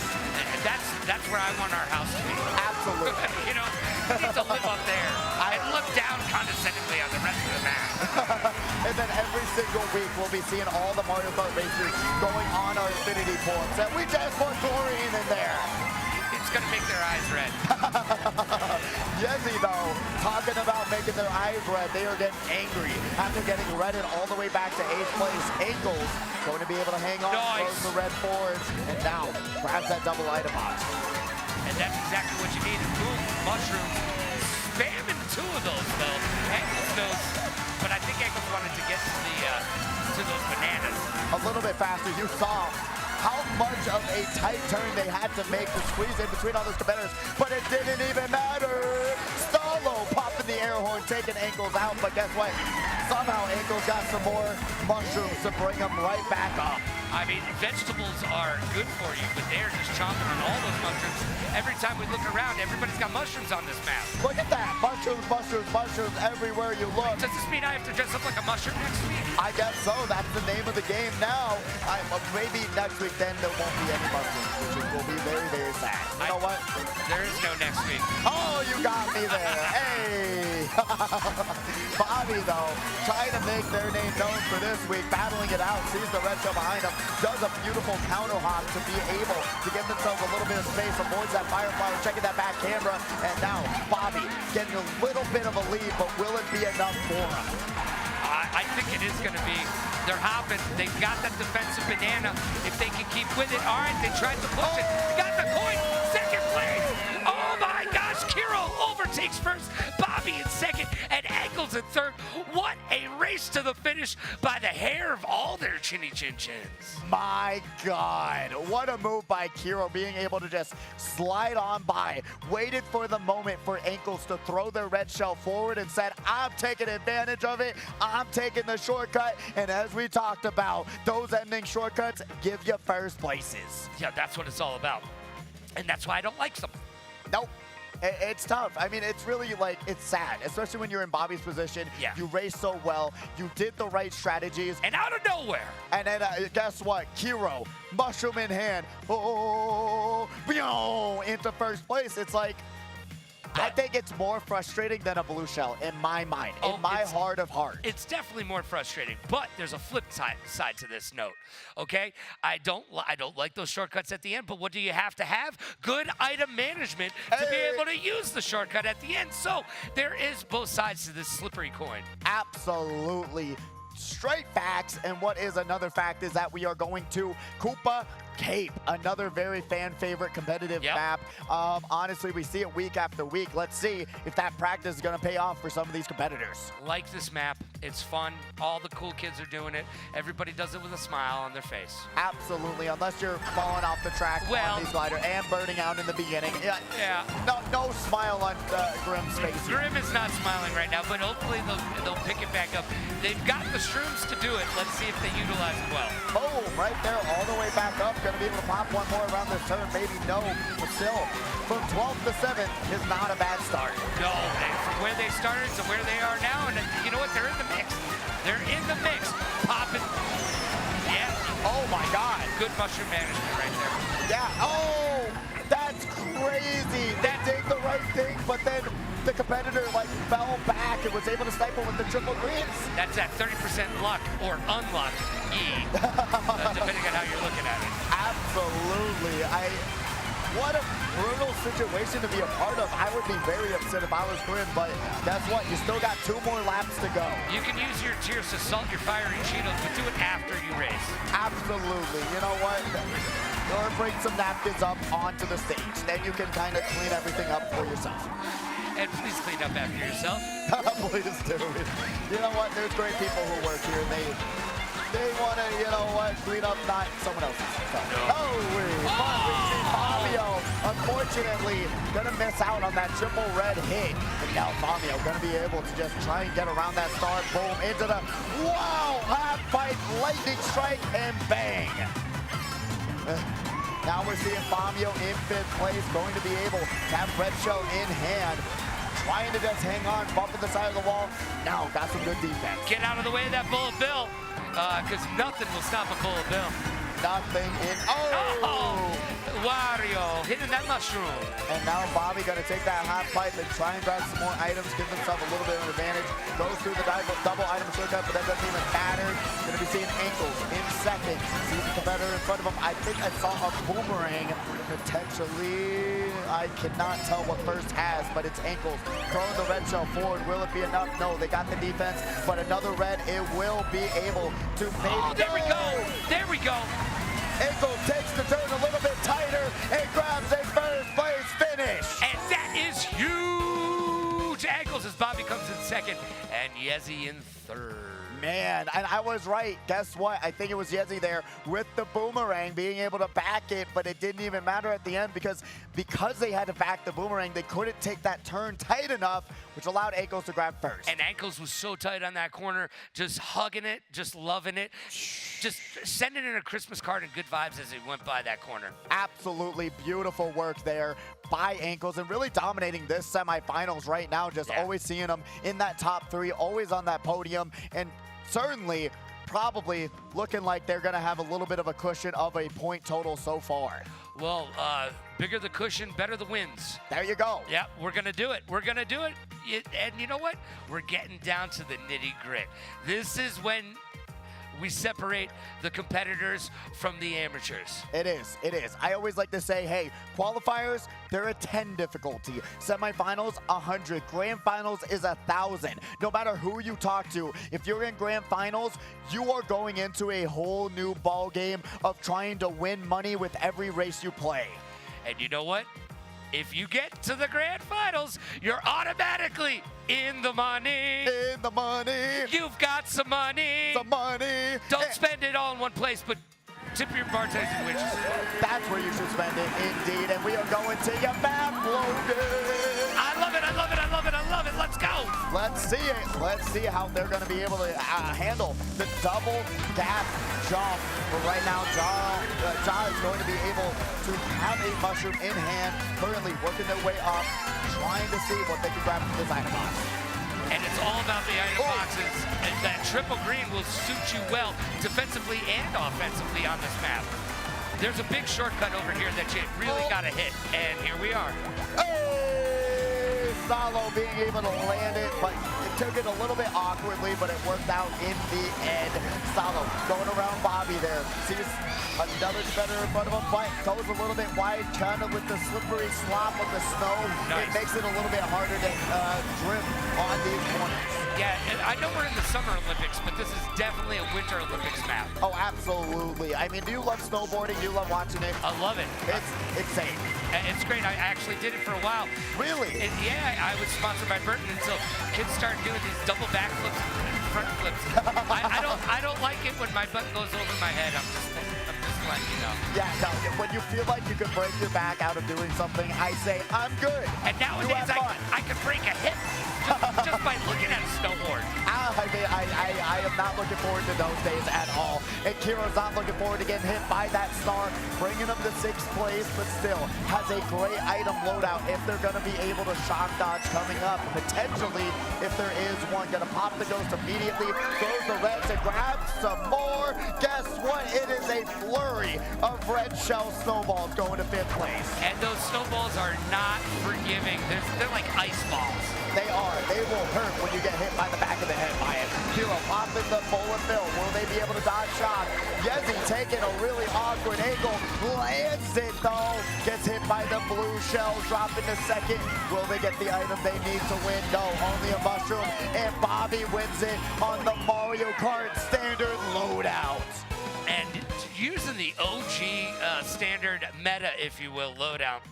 That's where I want our house to be. Absolutely. You know, we need to live up there. I look down condescendingly on the rest of the map. And then every single week, we'll be seeing all the Mario Kart races going on our infinity pool. And we just put chlorine in there. It's going to make their eyes red. Yezi, though, talking about making their eyes red, they are getting angry after getting redded all the way back to 8th place. Ankles going to be able to hang on, throws the red forwards, and now grabs that double item box. And that's exactly what you need. Boom, mushrooms. Spamming two of those, though. Ankles knows, but I think Ankles wanted to get to those bananas. A little bit faster. You saw how much of a tight turn they had to make to squeeze in between all those competitors, but it didn't even matter. Stallo popping the air horn, taking Ankles out, but guess what? Somehow Ankles got some more mushrooms to bring him right back up. I mean, vegetables are good for you, but they're just chomping on all those mushrooms. Every time we look around, everybody's got mushrooms on this map. Look at that. Mushrooms, mushrooms, mushrooms everywhere you look. Does this mean I have to dress up like a mushroom next week? I guess so. That's the name of the game now. Maybe next week then there won't be any mushrooms, which will be very, very sad. You know what? There is no next week. Oh, you got me there. Hey. Bobby, though, trying to make their name known for this week, battling it out, sees the red shell behind him, does a beautiful counter hop to be able to give themselves a little bit of space, avoids that Firefly, checking that back camera, and now Bobby getting a little bit of a lead, but will it be enough for him? I think it is going to be. They're hopping. They've got that defensive banana. If they can keep with it, all right, they tried to push it. Got the coin. Second place. Oh, my gosh. Kiro overtakes first. Bobby in second. And Ankles in third. What a race to the finish by the hair of all their chinny chin chins. My God. What a move by Kiro, being able to just slide on by. Waited for the moment for Ankles to throw their red shell forward and said, I'm taking advantage of it. I'm taking the shortcut. And as we talked about, those ending shortcuts give you first places. Yeah, that's what it's all about. And that's why I don't like them. Nope. It's tough. I mean, it's really like, it's sad, especially when you're in Bobby's position. Yeah. You raced so well. You did the right strategies. And out of nowhere. And then guess what? Kiro, mushroom in hand, into first place. It's like, I think it's more frustrating than a blue shell in my mind, in my heart of hearts. It's definitely more frustrating, but there's a flip side to this note, okay? I don't like those shortcuts at the end, but what do you have to have? Good item management to be able to use the shortcut at the end. So there is both sides to this slippery coin. Absolutely. Straight facts, and what is another fact is that we are going to Koopa Cape, another very fan favorite competitive map. Honestly, we see it week after week. Let's see if that practice is going to pay off for some of these competitors. Like this map, it's fun. All the cool kids are doing it. Everybody does it with a smile on their face. Absolutely, unless you're falling off the track on the glider and burning out in the beginning. Yeah. No smile on Grim's face. Grim is not smiling right now, but hopefully they'll pick it back up. They've got the shrooms to do it. Let's see if they utilize it well. Boom, right there, all the way back up. Going to be able to pop one more around this turn, maybe no, but still, from 12th to 7th is not a bad start. No, from where they started to where they are now, and you know what, they're in the mix. They're in the mix, popping. Yeah. Oh my God. Good mushroom management right there. Yeah, oh, that's crazy. They did the right thing, but then the competitor like fell back and was able to snipe him with the triple greens. That's that 30% luck or unluck, depending on how you're looking at it. Absolutely. What a brutal situation to be a part of. I would be very upset if I was Grim, but guess what? You still got 2 more laps to go. You can use your tears to salt your fiery Cheetos, but do it after you race. Absolutely. You know what? Or bring some napkins up onto the stage. Then you can kind of clean everything up for yourself. And please clean up after yourself. Please do. You know what? There's great people who work here. They want to, you know what, clean up not someone else's. We see Fabio, unfortunately, going to miss out on that triple red hit. And now Fabio going to be able to just try and get around that star. Boom, into the, wow, half pipe, lightning strike, and bang. Now we're seeing Fabio in 5th place, going to be able to have red shell in hand. Trying to just hang on, bumping the side of the wall. Now got some good defense. Get out of the way of that bullet bill, because nothing will stop a bullet bill. Nothing in. Oh! Wario hitting that mushroom. And now Bobby going to take that hot pipe and try and grab some more items, give himself a little bit of an advantage. Goes through the double item shortcut, but that doesn't even matter. Going to be seeing Ankles in second. Sees the competitor in front of him. I think I saw a boomerang potentially. I cannot tell what first has, but it's Ankles throwing the red shell forward. Will it be enough? No, they got the defense, but another red, it will be able to maybe. Oh, there we go. There we go. Ankles takes the turn a little bit tighter and grabs a first place finish. And that is huge. Ankles as Bobby comes in second and Yezi in third. man, and I was right. Guess what? I think it was Yezi there with the boomerang being able to back it, but it didn't even matter at the end because they had to back the boomerang, they couldn't take that turn tight enough, which allowed Ankles to grab first. And Ankles was so tight on that corner, just hugging it, just loving it, just sending in a Christmas card and good vibes as he went by that corner. Absolutely beautiful work there by Ankles and really dominating this semifinals right now, just always seeing them in that top 3, always on that podium, and certainly probably looking like they're going to have a little bit of a cushion of a point total so far. Well, bigger the cushion, better the wins. There you go. Yeah, we're going to do it. We're going to do it. And you know what? We're getting down to the nitty-grit. This is when we separate the competitors from the amateurs. It is. It is. I always like to say, hey, qualifiers, they're a 10 difficulty. Semifinals, 100. Grand finals is 1,000. No matter who you talk to, if you're in grand finals, you are going into a whole new ball game of trying to win money with every race you play. And you know what? If you get to the grand finals, you're automatically in the money. In the money. You've got some money. Some money. Don't spend it all in one place, but tip your bartenders and waitresses. That's where you should spend it, indeed. And we are going to your map loaded. I love it. I love it. I love it. I love it. Let's go. Let's see it. Let's see how they're going to be able to handle the double gap jump. But right now, Ja is going to be able to have a mushroom in hand, currently working their way up, trying to see what they can grab from this item box. And it's all about the item boxes. And that triple green will suit you well defensively and offensively on this map. There's a big shortcut over here that you really got to hit. And here we are. Salo being able to land it, but it took it a little bit awkwardly, but it worked out in the end. Salo going around Bobby there. Sees another defender in front of him, but goes a little bit wide, kind of with the slippery slop of the snow. Nice. It makes it a little bit harder to drift on these corners. Yeah, I know we're in the Summer Olympics, but this is definitely a Winter Olympics map. Oh, absolutely. I mean, do you love snowboarding? Do you love watching it? I love it. It's insane. It's great. I actually did it for a while. Really? Yeah, I was sponsored by Burton until kids started doing these double backflips and front flips. I don't like it when my butt goes over my head. I'm just letting you know. Yeah, no, when you feel like you could break your back out of doing something, I say, I'm good. And nowadays, I can break a hip just by looking at a snowboard. I am not looking forward to those days at all. And Kiro's not looking forward to getting hit by that star, bringing him to 6th place, but still has a great item loadout if they're going to be able to shock dodge coming up. Potentially, if there is one, going to pop the ghost immediately, throws the reds and grabs some more. Guess what? It is a flurry of red shell snowballs going to 5th place. And those snowballs are not forgiving. They're like ice balls. They are. They will hurt when you get hit by the back of the head by it. Kiro popping the bullet bill. Will they be able to dodge shock? Yezi taking a really awkward angle. Lands it though. Gets hit by the blue shell. Dropping to 2nd. Will they get the item they need to win? No. Only a mushroom. And Bobby wins it on the Mario Kart standard loadout. And using the OG standard meta, if you will, loadout.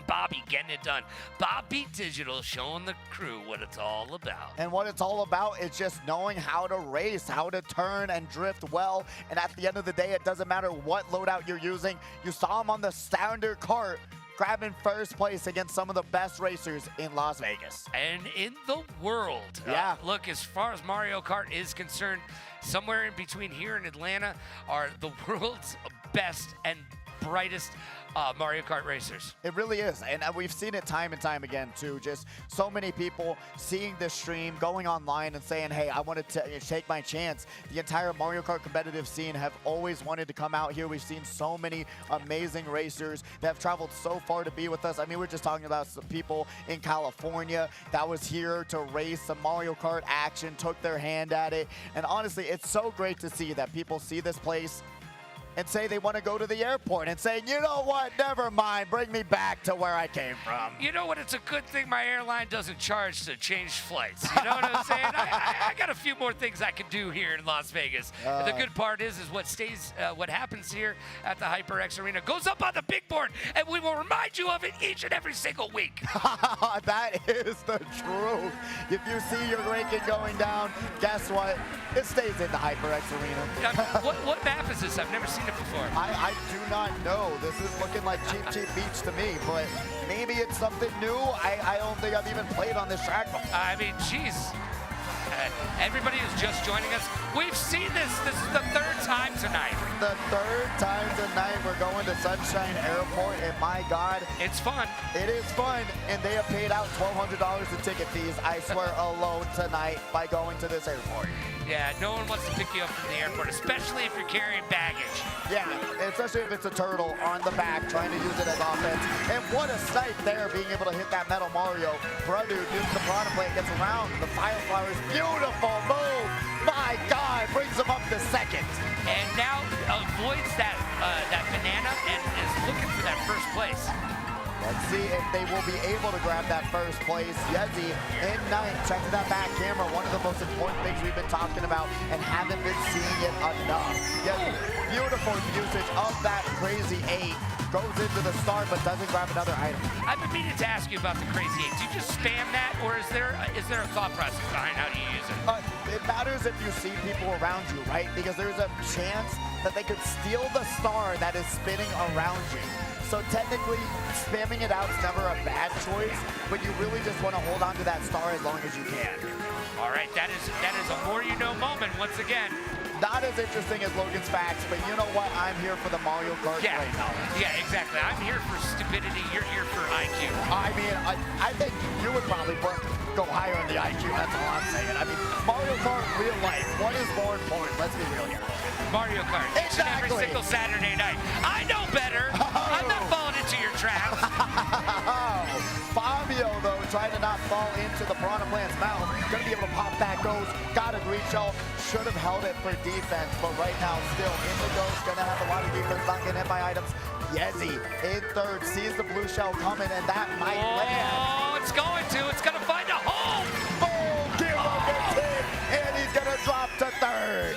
Bobby getting it done. Bobby Digital showing the crew what it's all about. And what it's all about is just knowing how to race, how to turn and drift well. And at the end of the day, it doesn't matter what loadout you're using. You saw him on the standard cart grabbing 1st place against some of the best racers in Las Vegas. And in the world. Yeah. Look, as far as Mario Kart is concerned, somewhere in between here and Atlanta are the world's best and brightest Mario Kart racers. It really is, and we've seen it time and time again too. Just so many people seeing this stream, going online and saying, hey, I want to take my chance. The entire Mario Kart competitive scene have always wanted to come out here. We've seen so many amazing racers that have traveled so far to be with us. I mean, we're just talking about some people in California that was here to race some Mario Kart action, took their hand at it. And honestly, it's so great to see that people see this place and say they want to go to the airport and say, you know what, never mind, bring me back to where I came from. You know what? It's a good thing my airline doesn't charge to change flights. You know what I'm saying? I got a few more things I can do here in Las Vegas. The good part is what happens here at the HyperX Arena goes up on the big board, and we will remind you of it each and every single week. That is the truth. If you see your ranking going down, guess what? It stays in the HyperX Arena. What map is this? I've never seen it before. I do not know. This is looking like Cheap Beach to me, but maybe it's something new. I don't think I've even played on this track before. I mean, geez. Everybody who's just joining us, we've seen this. This is the third time tonight. The third time tonight. We're going to Sunshine Airport, and my God. It's fun. It is fun, and they have paid out $1,200 in ticket fees, I swear, alone tonight by going to this airport. Yeah, no one wants to pick you up from the airport, especially if you're carrying baggage. Yeah, especially if it's a turtle on the back trying to use it as offense. And what a sight there, being able to hit that Metal Mario. Brother uses the piranha plant, gets around the fire flowers. Beautiful move. My God, brings him up to second. And now avoids that banana and is looking for that first place. Let's see if they will be able to grab that first place. Yezi in ninth. Check that back camera. One of the most important things we've been talking about and haven't been seeing it enough. Yezi, beautiful usage of that crazy 8. Goes into the start but doesn't grab another item. I've been meaning to ask you about the crazy 8. Do you just spam that, or is there a thought process behind how do you use it? It matters if you see people around you, right? Because there's a chance that they could steal the star that is spinning around you. So technically, spamming it out is never a bad choice, but you really just want to hold on to that star as long as you can. All right, that is a more you know moment once again. Not as interesting as Logan's facts, but you know what? I'm here for the Mario Kart play knowledge. Yeah, exactly. I'm here for stupidity. You're here for IQ. I mean, I think you would probably go higher on the IQ. That's all I'm saying. I mean, Mario Kart real life. What is more important? Let's be real here. Mario Kart. Each and every single Saturday night. I know better. I'm not falling into your trap. Fabio, though, trying to not fall into the piranha plant's mouth. Gonna be able to pop that ghost. Got a green shell. Should have held it for defense, but right now still in the ghost. Gonna have a lot of defense, not getting hit by items. Yezi in third, sees the blue shell coming, and that might land. Oh, it's going to. It's gonna find a hole. Boom! Kiro gets hit, and he's gonna drop to third.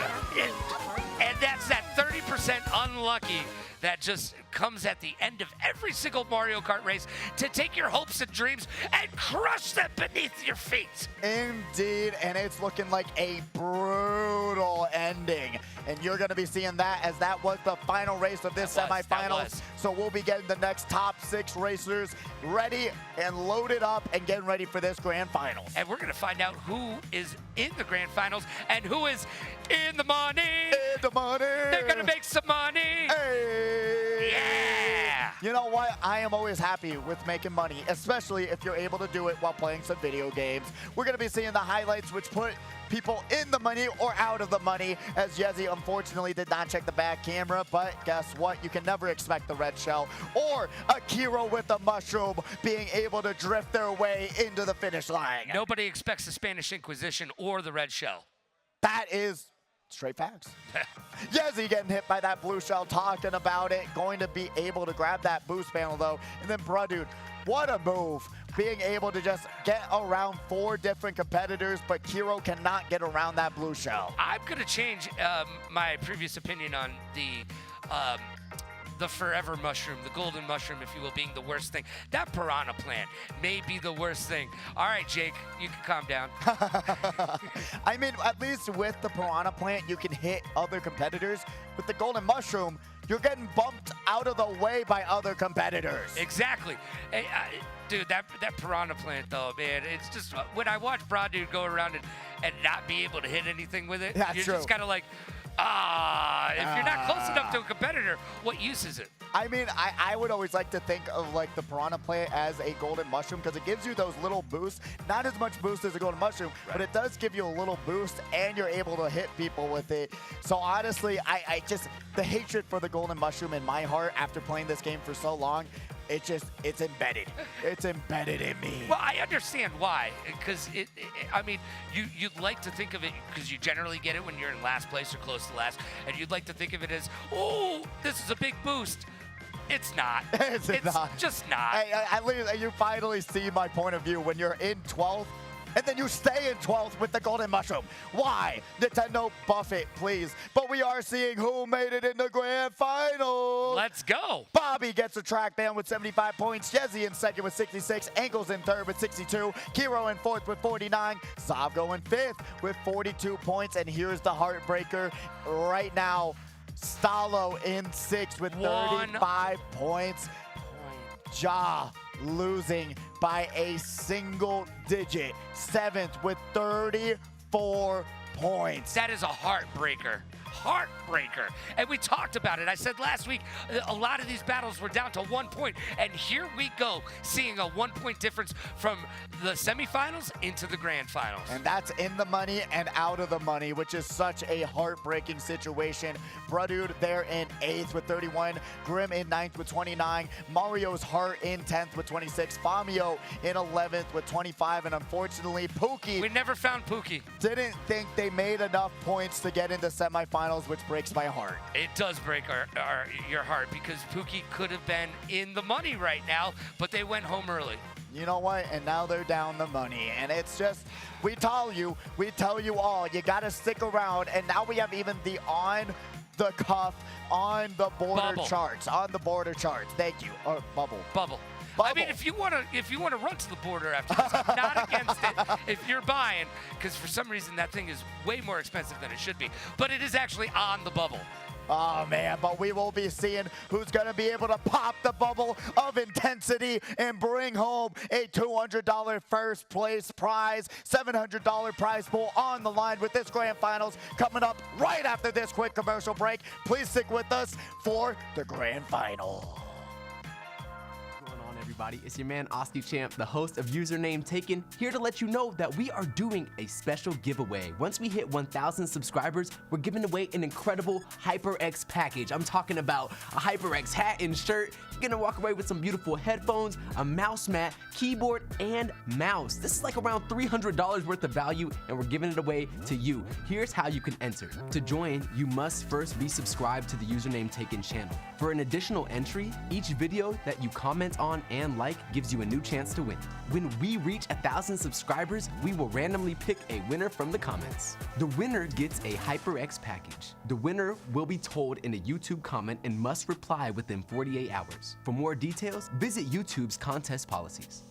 And that's that 30% unlucky that just comes at the end of every single Mario Kart race to take your hopes and dreams and crush them beneath your feet. Indeed, and it's looking like a brutal ending. And you're going to be seeing that, as that was the final race of this semifinals. So we'll be getting the next top 6 racers ready and loaded up and getting ready for this grand finals. And we're going to find out who is in the grand finals and who is in the money. In the money. They're going to make some money. Hey. Yeah. You know what? I am always happy with making money, especially if you're able to do it while playing some video games. We're going to be seeing the highlights, which put people in the money or out of the money, as Yezi unfortunately did not check the back camera. But guess what? You can never expect the red shell or a Kiro with the mushroom being able to drift their way into the finish line. Nobody expects the Spanish Inquisition or the red shell. That is straight facts. Yezi getting hit by that blue shell, talking about it. Going to be able to grab that boost panel, though. And then, dude, what a move. Being able to just get around 4 different competitors, but Kiro cannot get around that blue shell. I'm going to change my previous opinion on the forever mushroom, the golden mushroom, if you will, being the worst thing. That piranha plant may be the worst thing. All right, Jake, you can calm down. I mean, at least with the piranha plant, you can hit other competitors. With the golden mushroom, you're getting bumped out of the way by other competitors. Exactly. Hey, dude, that piranha plant, though, man, it's just, when I watch Dude go around and not be able to hit anything with it, you're just kind of like, if you're not close enough to a competitor, what use is it? I mean, I would always like to think of like the piranha plant as a golden mushroom, because it gives you those little boosts. Not as much boost as a golden mushroom, but it does give you a little boost, and you're able to hit people with it. So honestly, I just, the hatred for the golden mushroom in my heart after playing this game for so long, it's embedded. It's embedded in me. Well, I understand why, because I mean, you'd like to think of it, because you generally get it when you're in last place or close to last, and you'd like to think of it as, oh, this is a big boost. It's not. It's not. Just not. At least you finally see my point of view when you're in 12th. And then you stay in 12th with the Golden Mushroom. Why? Nintendo, buff it, please. But we are seeing who made it in the grand final. Let's go. Bobby gets a track ban with 75 points. Jezzy in second with 66. Ankles in third with 62. Kiro in fourth with 49. Savgo in fifth with 42 points. And here's the heartbreaker right now. Stalo in sixth with 35 points. Ja losing by a single digit. Seventh with 34 points. That is a heartbreaker. Heartbreaker. And we talked about it. I said last week, a lot of these battles were down to 1 point. And here we go, seeing a 1 point difference from the semifinals into the grand finals. And that's in the money and out of the money, which is such a heartbreaking situation. Brudude there in 8th with 31. Grim in 9th with 29. Mario's Heart in 10th with 26. Famio in 11th with 25. And unfortunately, Pookie. We never found Pookie. Didn't think they made enough points to get into semifinals, which breaks my heart. It does break your heart, because Pookie could have been in the money right now, but they went home early. You know what? And now they're down the money. And it's just, we tell you all, you got to stick around. And now we have even the on the cuff, on the border charts. On the border charts. Thank you. Or bubble. I mean, if you want to run to the border after this, I'm not against it if you're buying, because for some reason that thing is way more expensive than it should be. But it is actually on the bubble. Oh, man, but we will be seeing who's going to be able to pop the bubble of intensity and bring home a $200 first place prize, $700 prize pool on the line with this grand finals coming up right after this quick commercial break. Please stick with us for the grand final. Everybody, it's your man Osti Champ, the host of Username Taken, here to let you know that we are doing a special giveaway. Once we hit 1,000 subscribers, we're giving away an incredible HyperX package. I'm talking about a HyperX hat and shirt. You're gonna walk away with some beautiful headphones, a mouse mat, keyboard, and mouse. This is like around $300 worth of value, and we're giving it away to you. Here's how you can enter. To join, you must first be subscribed to the Username Taken channel. For an additional entry, each video that you comment on and like gives you a new chance to win. When we reach 1,000 subscribers, we will randomly pick a winner from the comments. The winner gets a HyperX package. The winner will be told in a YouTube comment and must reply within 48 hours. For more details, visit YouTube's contest policies.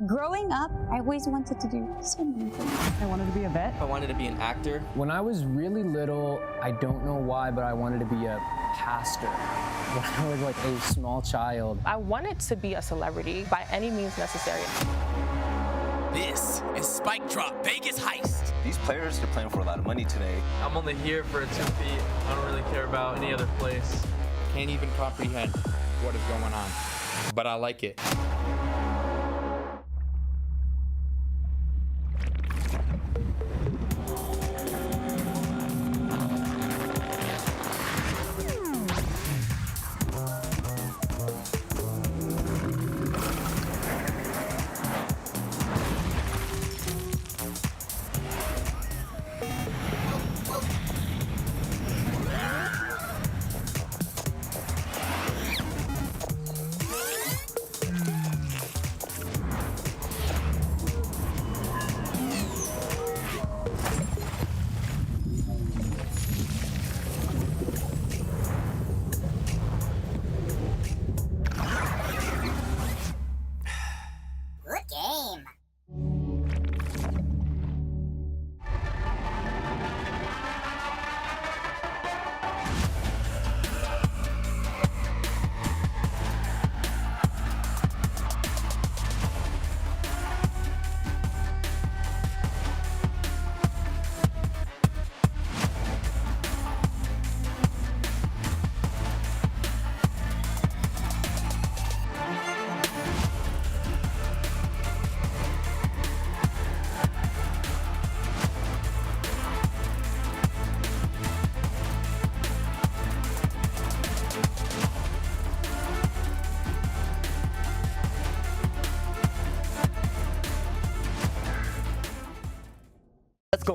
Growing up, I always wanted to do so many things. I wanted to be a vet. I wanted to be an actor. When I was really little, I don't know why, but I wanted to be a pastor. When I was like a small child. I wanted to be a celebrity by any means necessary. This is Spike Drop Vegas Heist. These players are playing for a lot of money today. I'm only here for 2 feet. I don't really care about any other place. Can't even comprehend what is going on, but I like it.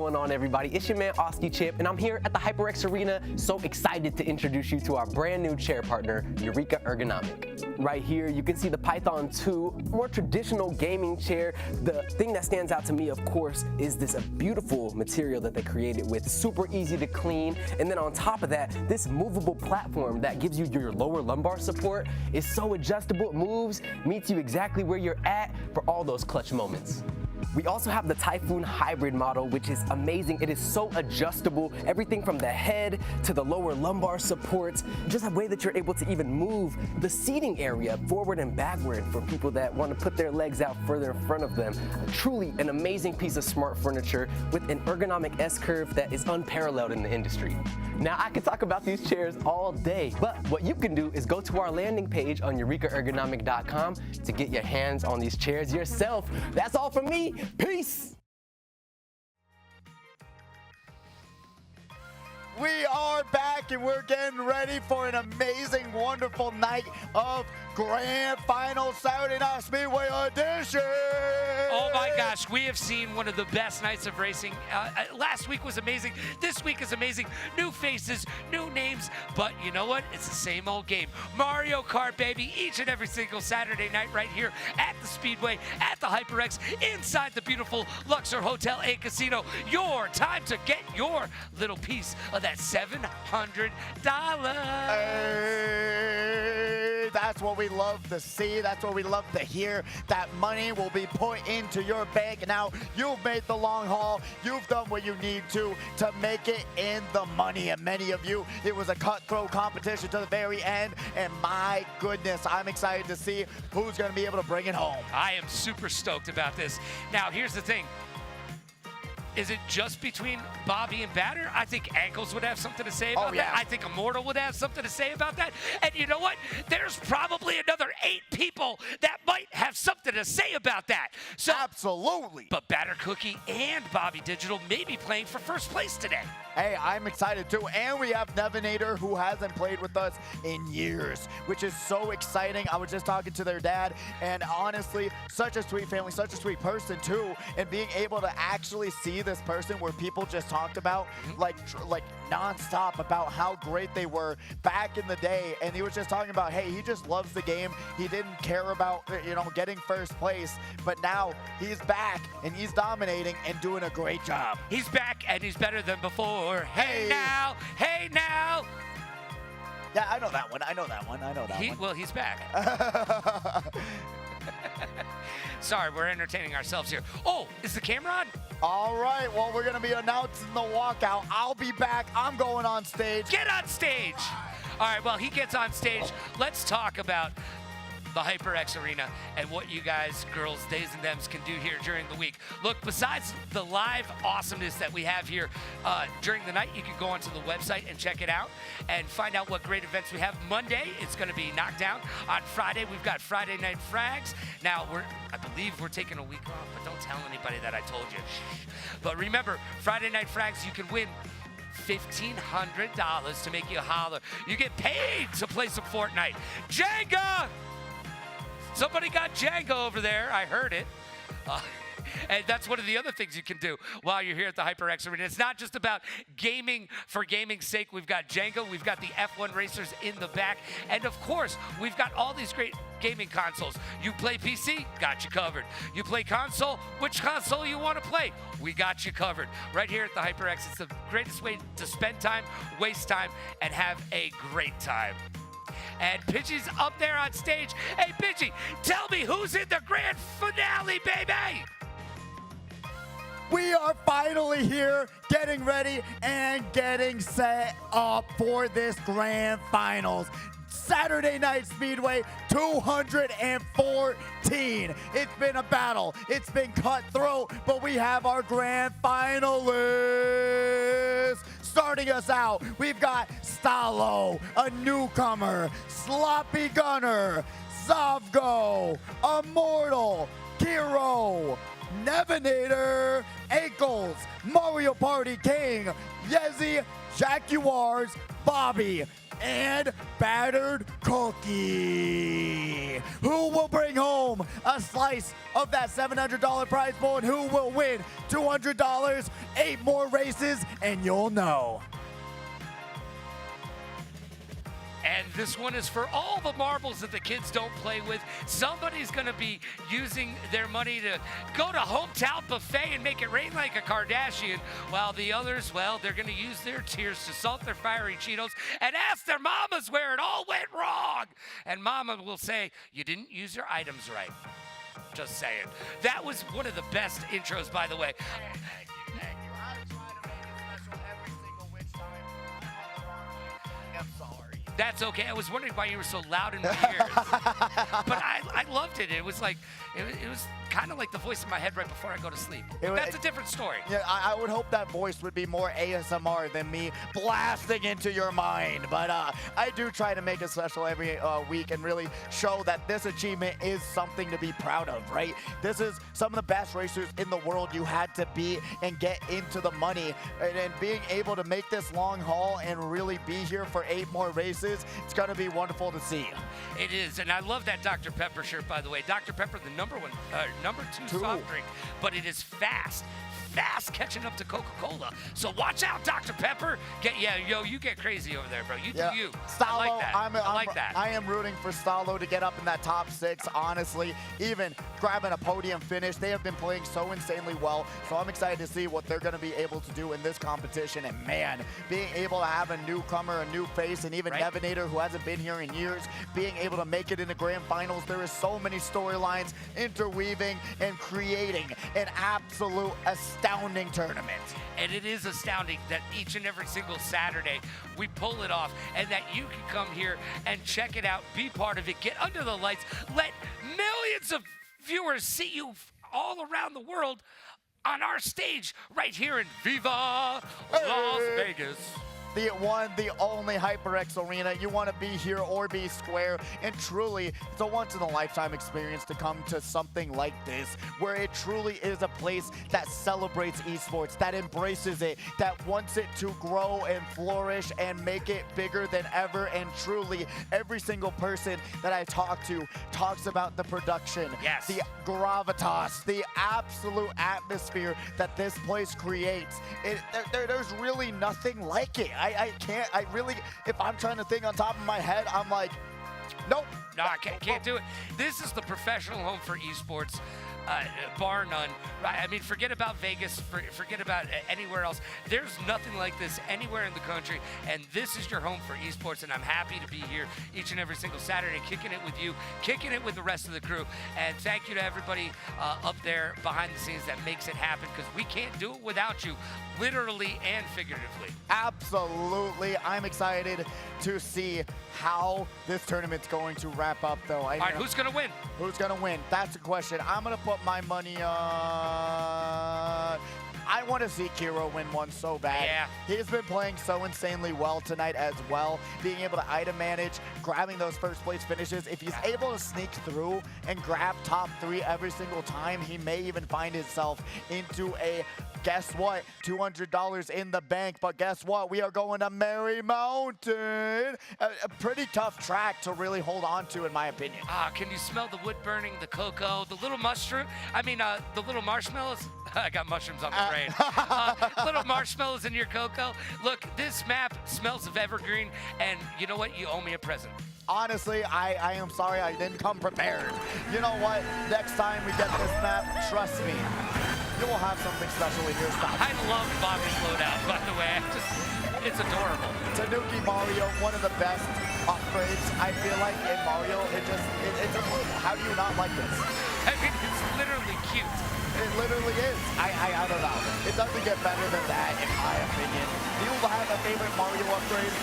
going on, everybody? It's your man, Oski Champ, and I'm here at the HyperX Arena, so excited to introduce you to our brand new chair partner, Eureka Ergonomic. Right here, you can see the Python 2, more traditional gaming chair. The thing that stands out to me, of course, is this beautiful material that they created with, super easy to clean, and then on top of that, this movable platform that gives you your lower lumbar support is so adjustable, it moves, meets you exactly where you're at for all those clutch moments. We also have the Typhoon Hybrid model, which is amazing. It is so adjustable, everything from the head to the lower lumbar supports, just a way that you're able to even move the seating area forward and backward for people that want to put their legs out further in front of them. Truly an amazing piece of smart furniture with an ergonomic S-curve that is unparalleled in the industry. Now, I could talk about these chairs all day, but what you can do is go to our landing page on eurekaergonomic.com to get your hands on these chairs yourself. That's all from me. Peace. We are back and we're getting ready for an amazing, wonderful night of Grand Final Saturday Night Speedway Edition. Oh my gosh, we have seen one of the best nights of racing. Last week was amazing. This week is amazing. New faces, new names, but you know what? It's the same old game. Mario Kart, baby, each and every single Saturday night right here at the Speedway, at the HyperX, inside the beautiful Luxor Hotel and Casino. Your time to get your little piece of that $700. Hey, that's what we love to see. That's what we love to hear. That money will be put into your bank. Now, you've made the long haul. You've done what you need to make it in the money. And many of you, it was a cutthroat competition to the very end. And my goodness, I'm excited to see who's going to be able to bring it home. I am super stoked about this. Now, here's the thing. Is it just between Bobby and Batter? I think Ankles would have something to say about that. I think Immortal would have something to say about that. And you know what? There's probably another 8 people that might have something to say about that. So, absolutely. But Batter Cookie and Bobby Digital may be playing for first place today. Hey, I'm excited too. And we have Nevinator, who hasn't played with us in years, which is so exciting. I was just talking to their dad, and honestly, such a sweet family, such a sweet person too. And being able to actually see this person where people just talked about like nonstop about how great they were back in the day, and he was just talking about, hey, he just loves the game. He didn't care about, you know, getting first place, but now he's back and he's dominating and doing a great job. He's back and he's better than before. Hey now, hey now. Yeah, I know that one. I know that one. Well, he's back. Sorry, we're entertaining ourselves here. Oh, is the camera on? All right, well, we're going to be announcing the walkout. I'll be back. I'm going on stage. Get on stage. All right, well, he gets on stage. Let's talk about the HyperX Arena and what you guys, girls, days and thems can do here during the week. Look, besides the live awesomeness that we have here during the night, you can go onto the website and check it out and find out what great events we have. Monday, it's going to be Knockdown. On Friday, we've got Friday Night Frags. Now, I believe we're taking a week off, but don't tell anybody that I told you. But remember, Friday Night Frags, you can win $1,500 to make you holler. You get paid to play some Fortnite. Jenga! Somebody got Jenga over there. I heard it. And that's one of the other things you can do while you're here at the HyperX Arena. It's not just about gaming for gaming's sake. We've got Jenga. We've got the F1 racers in the back. And, of course, we've got all these great gaming consoles. You play PC? Got you covered. You play console? Which console you want to play? We got you covered. Right here at the HyperX, it's the greatest way to spend time, waste time, and have a great time. And Pidgey's up there on stage. Hey, Pidgey, tell me who's in the grand finale, baby! We are finally here, getting ready and getting set up for this grand finals. Saturday Night Speedway 214. It's been a battle. It's been cutthroat, but we have our grand finalists. Starting us out, we've got Stalo, a newcomer, Sloppy Gunner, Zavgo, Immortal, Kiro, Nevinator, Ankles, Mario Party King, Yezi, Jaguars, Bobby, and Battered Cookie. Who will bring home a slice of that $700 prize pool, and who will win $200? 8 more races, and you'll know. And this one is for all the marbles that the kids don't play with. Somebody's going to be using their money to go to Hometown Buffet and make it rain like a Kardashian, while the others, well, they're going to use their tears to salt their fiery Cheetos and ask their mamas where it all went wrong. And mama will say, you didn't use your items right. Just saying. That was one of the best intros, by the way. Thank you. I try to make it special every single which time. I'm sorry. That's okay. I was wondering why you were so loud in my ears. But I loved it. It was like, it was kind of like the voice in my head right before I go to sleep. That's a different story. Yeah, I would hope that voice would be more ASMR than me blasting into your mind. But I do try to make it special every week and really show that this achievement is something to be proud of, right? This is some of the best racers in the world you had to be and get into the money. And being able to make this long haul and really be here for 8 more races, it's going to be wonderful to see. It is, and I love that Dr. Pepper shirt, by the way. Dr. Pepper, the number 2 soft drink, but it is fast catching up to Coca-Cola. So watch out, Dr. Pepper. You get crazy over there, bro. You do you. Stallo, I like that. I like that. I am rooting for Stallo to get up in that top 6, honestly. Even grabbing a podium finish. They have been playing so insanely well. So I'm excited to see what they're going to be able to do in this competition. And man, being able to have a newcomer, a new face, and even Nevinator, who hasn't been here in years, being able to make it in the grand finals. There is so many storylines interweaving and creating an absolute astounding tournament. And it is astounding that each and every single Saturday we pull it off, and that you can come here and check it out, be part of it, get under the lights, let millions of viewers see you all around the world on our stage right here in Viva Las Vegas. The one, the only HyperX Arena. You want to be here or be square. And truly, it's a once-in-a-lifetime experience to come to something like this, where it truly is a place that celebrates esports, that embraces it, that wants it to grow and flourish and make it bigger than ever. And truly, every single person that I talk to talks about the production, the gravitas, the absolute atmosphere that this place creates. There's really nothing like it. I can't, if I'm trying to think on top of my head, I'm like, nope. No, I can't do it. This is the professional home for esports, bar none. Right? I mean, forget about Vegas, forget about anywhere else. There's nothing like this anywhere in the country, and this is your home for esports, and I'm happy to be here each and every single Saturday, kicking it with you, kicking it with the rest of the crew. And thank you to everybody up there behind the scenes that makes it happen, because we can't do it without you, literally and figuratively. Absolutely. I'm excited to see how this tournament's going to wrap up, though. All right, who's going to win? Who's going to win? That's the question. I'm going to put my money on... I want to see Kiro win one so bad. Yeah. He's been playing so insanely well tonight as well. Being able to item manage, grabbing those first place finishes. If he's able to sneak through and grab top 3 every single time, he may even find himself into a, guess what, $200 in the bank. But guess what? We are going to Merry Mountain. A pretty tough track to really hold on to, in my opinion. Can you smell the wood burning, the cocoa, the little mushroom? I mean, the little marshmallows? I got mushrooms on the brain. Little marshmallows in your cocoa. Look, this map smells of evergreen, and you know what? You owe me a present. Honestly, I am sorry I didn't come prepared. You know what? Next time we get this map, trust me, you will have something special in your stock. I love Bobby's loadout, by the way. It's adorable. Tanuki Mario, one of the best upgrades, I feel like, in Mario. It's adorable. How do you not like this? I mean, it's literally cute. It literally is. I don't know. It doesn't get better than that, in my opinion. Do you have a favorite Mario upgrade?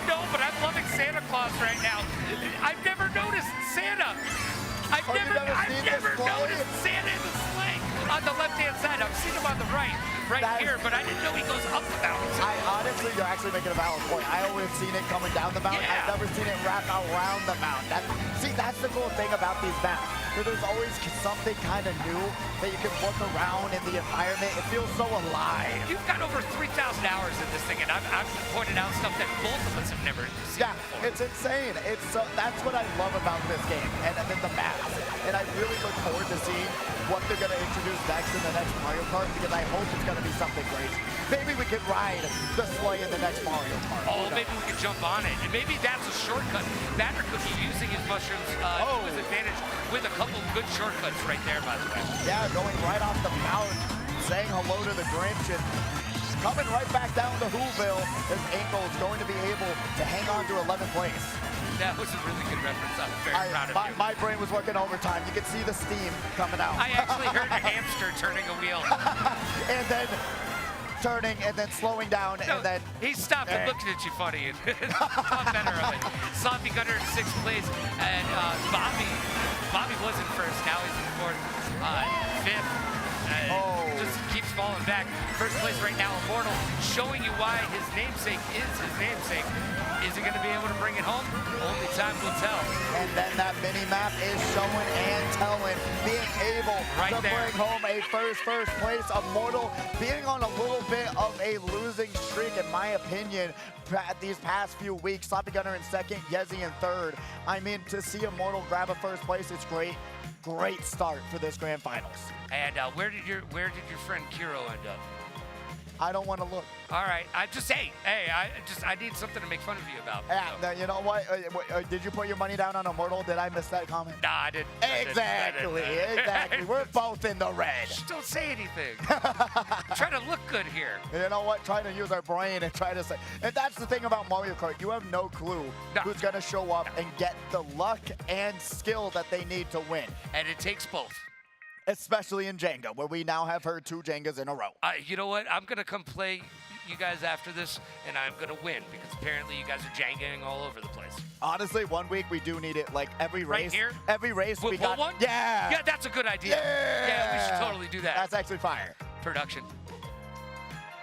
No, but I'm loving Santa Claus right now. I've never noticed Santa. I've never noticed Santa in the sleigh on the left-hand side. I've seen him on the right here, but I didn't know he goes up the mountain. Honestly, you're actually making a valid point. I always seen it coming down the mountain. Yeah. I've never seen it wrap around the mountain. See, that's the cool thing about these maps. where there's always something kind of new that you can look around in the environment. It feels so alive. You've got over 3,000 hours in this thing, and I've pointed out stuff that both of us have never seen before. It's insane. It's so, that's what I love about this game, and then the maps. And I really look forward to seeing what they're going to introduce next in the next Mario Kart, because I hope it's going to be something crazy. Maybe we can ride the sleigh in the next Mario Kart. Oh, maybe we can jump on it. And maybe that's a shortcut. Batter Cookie using his mushrooms to his advantage with a couple good shortcuts right there, by the way. Yeah, going right off the mountain, saying hello to the Grinch, and coming right back down to Whoville, as Engel is going to be able to hang on to 11th place. That was a really good reference. I'm very proud of you. My brain was working overtime. You could see the steam coming out. I actually heard a hamster turning a wheel. And then turning and then slowing down and then he stopped and looked at you funny and thought better of it. Sloppy Gunner in 6th place, and Bobby was in 1st. Now he's in 4th, 5th. Just keeps falling back. 1st place right now, Immortal, showing you why his namesake is his namesake. Is he going to be able to bring it home? Only time will tell. And then that mini map is showing and telling, being able to bring home a first place. Immortal being on a little bit of a losing streak, in my opinion, these past few weeks. Sloppy Gunner in 2nd, Yezi in 3rd. I mean, to see Immortal grab a 1st place, it's great. Great start for this grand finals. And where did your friend Kiro end up? I don't want to look. All right, I need something to make fun of you about. Yeah, so. You know what? Did you put your money down on Immortal? Did I miss that comment? Nah, I didn't. Exactly. We're both in the red. Just don't say anything. Try to look good here. You know what? Try to use our brain and try to say. And that's the thing about Mario Kart. You have no clue who's going to show up and get the luck and skill that they need to win. And it takes both. Especially in Jenga, where we now have heard 2 Jengas in a row. You know what? I'm going to come play you guys after this, and I'm going to win, because apparently you guys are Jengaing all over the place. Honestly, 1 week we do need it. Like every race. Right here? Every race we got. One? Yeah. Yeah, that's a good idea. Yeah, we should totally do that. That's actually fire. Production.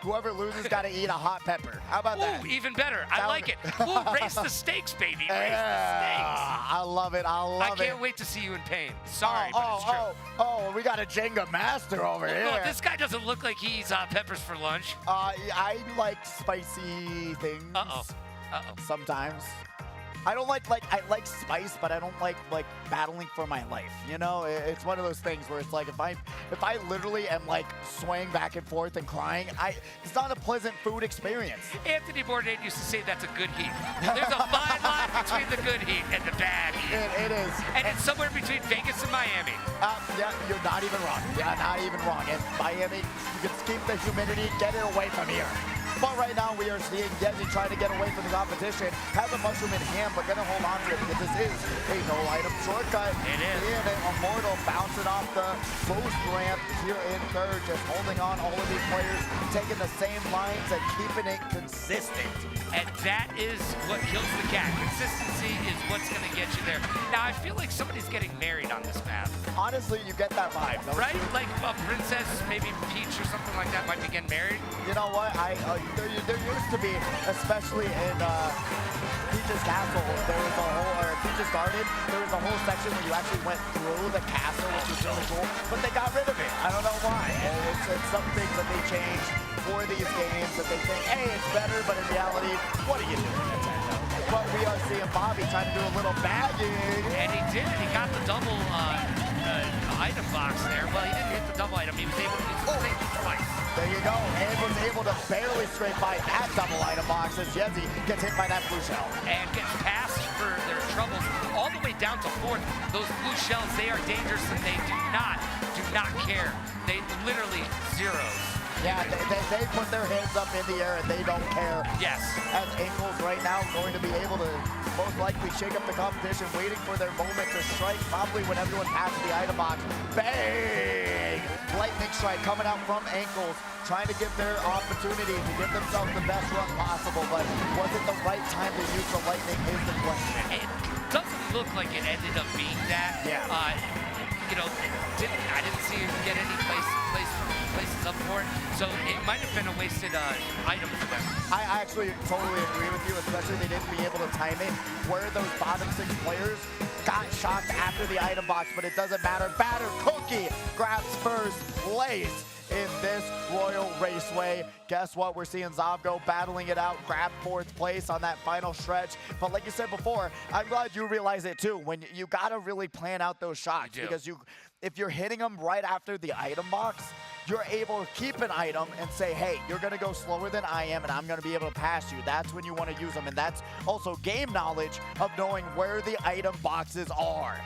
Whoever loses got to eat a hot pepper. How about that? Ooh, even better. I like it. Ooh, raise the stakes, baby. Raise the stakes. I love it. I can't wait to see you in pain. Sorry, but it's true. Oh, we got a Jenga master over here. Look, this guy doesn't look like he eats peppers for lunch. I like spicy things. Sometimes. I don't like I like spice, but I don't like battling for my life. You know, it's one of those things where it's like if I literally am like swaying back and forth and crying, it's not a pleasant food experience. Anthony Bourdain used to say that's a good heat. There's a fine line between the good heat and the bad heat. It is. And it's somewhere between Vegas and Miami. Yeah, you're not even wrong. Yeah, not even wrong. And Miami, you can keep the humidity, get it away from here. But right now we are seeing Yezi trying to get away from the competition. Has a mushroom in hand, but gonna hold on to it because this is a no-item shortcut. It is. And Immortal bouncing off the boost ramp here in 3rd, just holding on all of these players, taking the same lines and keeping it consistent. And that is what kills the cat. Consistency is what's gonna get you there. Now I feel like somebody's getting married on this map. Honestly, you get that vibe, don't right? you? Like a princess, maybe Peach or something like that might be getting married. You know what? There used to be, especially in Peach's Castle, there was a whole, or Peach's Garden, there was a whole section where you actually went through the castle, which was really cool, but they got rid of it. I don't know why. And it's some things that they changed for these games that they think, hey, it's better, but in reality, what are you doing, Nintendo? But we are seeing Bobby trying to do a little bagging. And he did. He got the double item box there. Well, he didn't hit the double item. He was able to use the same twice. There you go, and was able to barely scrape by that double item box as Yezi gets hit by that blue shell. And gets passed for their troubles all the way down to 4th. Those blue shells, they are dangerous and they do not care. They literally zeros. Yeah, they put their hands up in the air and they don't care. Yes. As Engels right now going to be able to most likely shake up the competition, waiting for their moment to strike, probably when everyone passes the item box. Bang! Lightning strike coming out from Engels, trying to give their opportunity to give themselves the best run possible, but was it the right time to use the lightning is the question. It doesn't look like it ended up being that. Yeah. You know, I didn't see him get any place places up for it. So it might have been a wasted item for them. I actually totally agree with you, especially they didn't be able to time it where those bottom 6 players got shocked after the item box, but it doesn't matter. Batter Cookie grabs first place in this Royal Raceway. Guess what? We're seeing Zavgo battling it out, grab 4th place on that final stretch. But like you said before, I'm glad you realize it too. When you gotta really plan out those shots, because if you're hitting them right after the item box, you're able to keep an item and say, hey, you're going to go slower than I am, and I'm going to be able to pass you. That's when you want to use them, and that's also game knowledge of knowing where the item boxes are.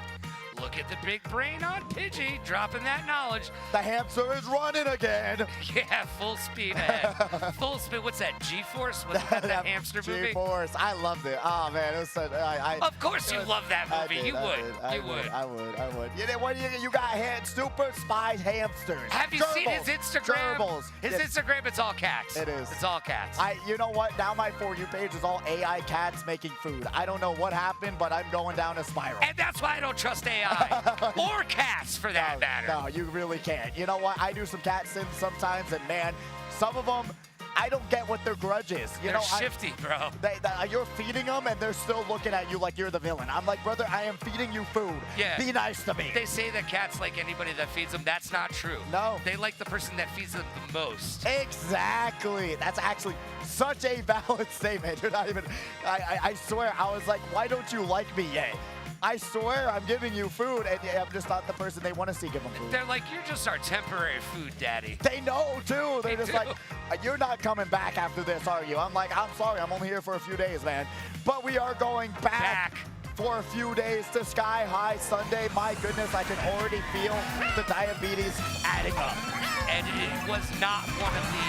Look at the big brain on Pidgey, dropping that knowledge. The hamster is running again. Yeah, full speed ahead. Full speed. What's that, G-Force? Wasn't that hamster movie? G-Force. I loved it. Oh, man. It was such, of course you love that movie. You would. I would. You know what? You got super spy hamsters. Have you seen his Instagram? Gerbils. His Instagram, it's all cats. It is. It's all cats. You know what? Now my For You page is all AI cats making food. I don't know what happened, but I'm going down a spiral. And that's why I don't trust AI. Or cats, for that matter. No, you really can't. You know what? I do some cat sins sometimes, and man, some of them, I don't get what their grudge is. They're shifty, bro. You're feeding them, and they're still looking at you like you're the villain. I'm like, brother, I am feeding you food. Yeah. Be nice to me. They say that cats like anybody that feeds them. That's not true. No. They like the person that feeds them the most. Exactly. That's actually such a valid statement. You're not even, I swear, I was like, why don't you like me yet? I swear I'm giving you food, and I'm just not the person they want to see give them food. They're like, you're just our temporary food daddy. They know, too. They're just like, you're not coming back after this, are you? I'm like, I'm sorry. I'm only here for a few days, man. But we are going back for a few days to Sky High Sunday. My goodness, I can already feel the diabetes adding up. And it was not one of the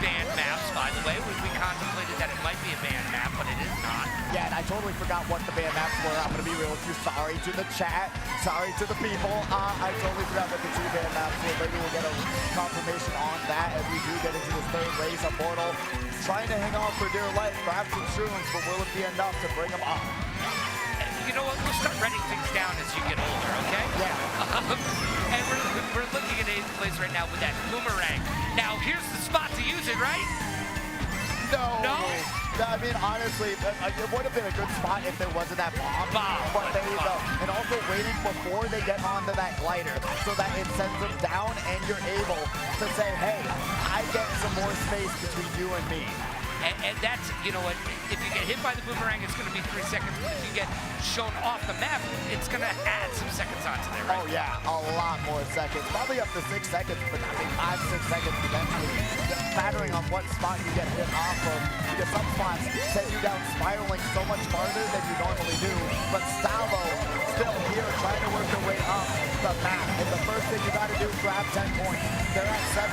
banned maps, by the way. We contemplated that it might be a banned map, but it is not. Yeah, and I totally forgot what the banned maps were. I'm going to be real with you. Sorry to the chat. Sorry to the people. I totally forgot what the 2 banned maps were. Maybe we'll get a confirmation on that as we do get into this 3rd race. Immortal trying to hang on for dear life. Grab some shrooms, but will it be enough to bring them up? You know what? We'll start writing things down as you get older, okay? Yeah. And we're looking at 8th place right now with that boomerang. Now, here's the spot to use it, right? No? I mean, honestly, it would have been a good spot if there wasn't that bomb. But there you go. And also waiting before they get onto that glider so that it sends them down and you're able to say, hey, I get some more space between you and me. And that's, you know what, if you get hit by the boomerang, it's going to be 3 seconds. But if you get shown off the map, it's going to add some seconds onto there, right? Oh, yeah, a lot more seconds. Probably up to 6 seconds, but I mean 5, 6 seconds eventually. Just mattering on what spot you get hit off of. Because some spots send you down spiraling so much farther than you normally do. But Salvo still here trying to work their way up the map. And the first thing you got to do is grab 10 points. They're at 7.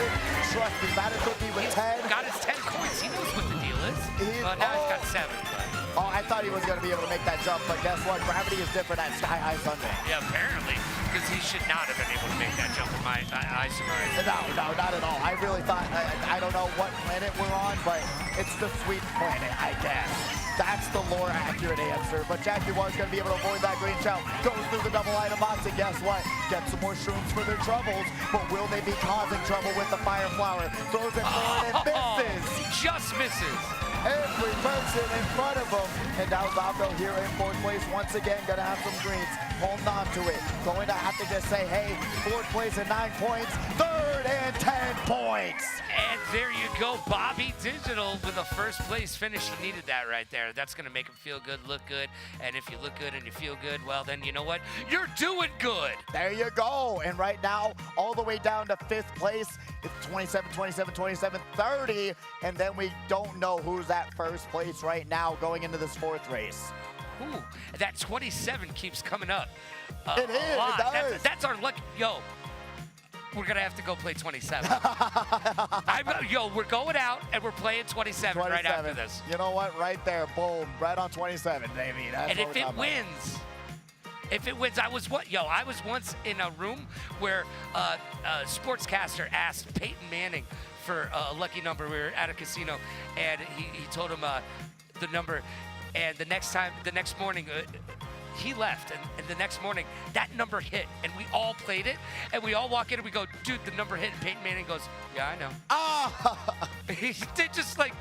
Trust me, Batter Cookie with 10. Got his 10 points. He knows what the deal is. Now he's got 7. Oh, I thought he was going to be able to make that jump, but guess what? Gravity is different at Sky High Sunday. Yeah, apparently, because he should not have been able to make that jump in my surprise. No, not at all. I really thought, I don't know what planet we're on, but it's the sweet planet, I guess. That's the lore-accurate answer. But Jaguar's going to be able to avoid that green shell. Goes through the double item box, and guess what? Get some more shrooms for their troubles. But will they be causing trouble with the fire flower? Throws it forward and misses. Just misses. Every person in front of him. And now Zavgo here in 4th place once again. Going to have some greens. Holding on to it. Going to have to just say, hey, 4th place and 9 points. 3rd and 10 points. And there you go. Bobby Digital with a 1st place finish. He needed that right there. That's going to make him feel good, look good. And if you look good and you feel good, well, then you know what? You're doing good. There you go. And right now, all the way down to 5th place. It's 27, 27, 27, 30. And then we don't know who's at 1st place right now going into this 4th race. Ooh, that 27 keeps coming up. It is. It does. That's our luck. Yo, we're going to have to go play 27. We're going out and we're playing 27 right after this. You know what? Right there. Boom. Right on 27, baby. That's and if it wins, I was once in a room where a sportscaster asked Peyton Manning for a lucky number. We were at a casino, and he told him the number. And the next morning, he left, and the next morning, that number hit, and we all played it, and we all walk in and we go, dude, the number hit, and Peyton Manning goes, yeah, I know. He did just like,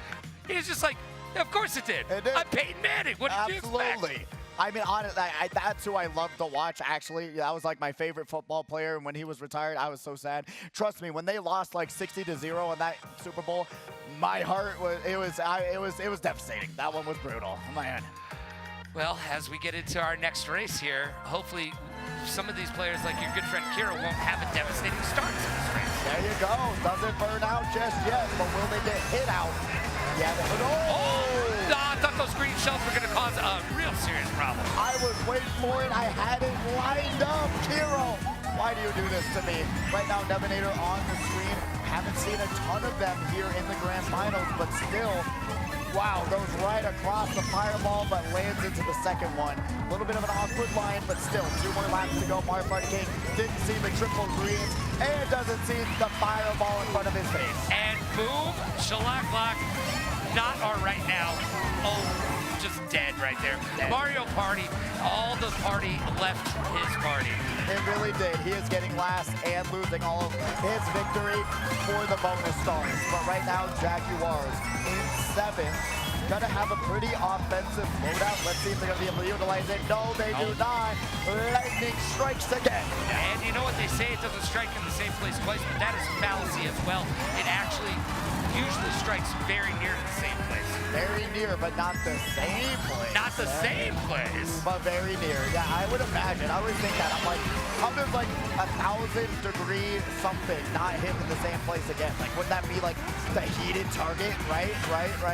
he was just like, of course it did. I'm Peyton Manning. What did you expect? Absolutely. I mean, honestly, that's who I love to watch, actually. That was like my favorite football player, and when he was retired, I was so sad. Trust me, when they lost like 60-0 in that Super Bowl, my heart was, it was devastating. That one was brutal, man. Well, as we get into our next race here, hopefully some of these players, like your good friend Kira, won't have a devastating start to this race. There you go. Doesn't burn out just yet, but will they get hit out? Yeah, I thought those green shells were going to cause a real serious problem. I was waiting for it. I had it lined up. Kiro, why do you do this to me? Right now, Nevinator on the screen. Haven't seen a ton of them here in the grand finals, but still, wow, goes right across the fireball, but lands into the second one. A little bit of an awkward line, but still, 2 more laps to go. Marfart King didn't see the triple greens and doesn't see the fireball in front of his face. And boom, shellac block, not all right now. Oh, just dead right there. Dead. Mario Party, all the party left his party. It really did. He is getting last and losing all of his victory for the bonus stars. But right now, Jaguars in 7th. Gonna have a pretty offensive loadout. Let's see if they're gonna be able to utilize it. No, they do not. Lightning strikes again. And you know what they say, it doesn't strike in the same place twice, but that is fallacy as well. It actually usually strikes very near the same place. Very near, but not the same place. Not the same place. But very near. Yeah, I would imagine. I always think that. I'm like, how does like 1,000-degree something not hit in the same place again? Like, wouldn't that be like the heated target, right?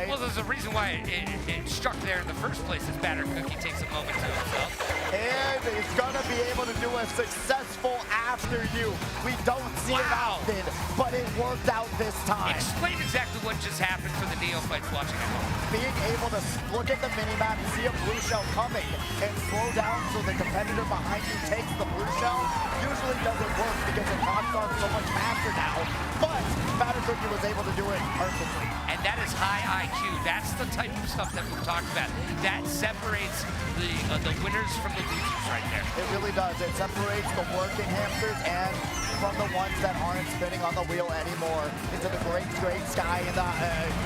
Well, there's a reason why it struck there in the first place as Batter Cookie takes a moment to himself. And he's gonna be able to do a successful after you. We don't see it often, but it worked out this time. Explain exactly what just happened for the neophytes watching at home. Being able to look at the minimap, see a blue shell coming, and slow down so the competitor behind you takes the blue shell usually doesn't work because it locks on so much faster now. But Batter Cookie was able to do it perfectly. And that is high IQ. That's the type of stuff that we've talked about. That separates the winners from the losers right there. It really does. It separates the working hamsters and from the ones that aren't spinning on the wheel anymore into the great sky in the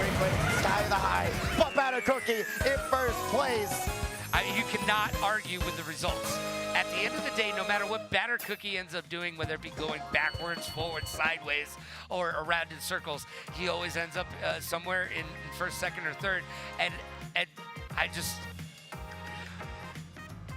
great sky in the high. But Batter Cookie in first place. You cannot argue with the results. At the end of the day, no matter what Batter Cookie ends up doing, whether it be going backwards, forward, sideways, or around in circles, he always ends up somewhere in first, second, or third. And I just...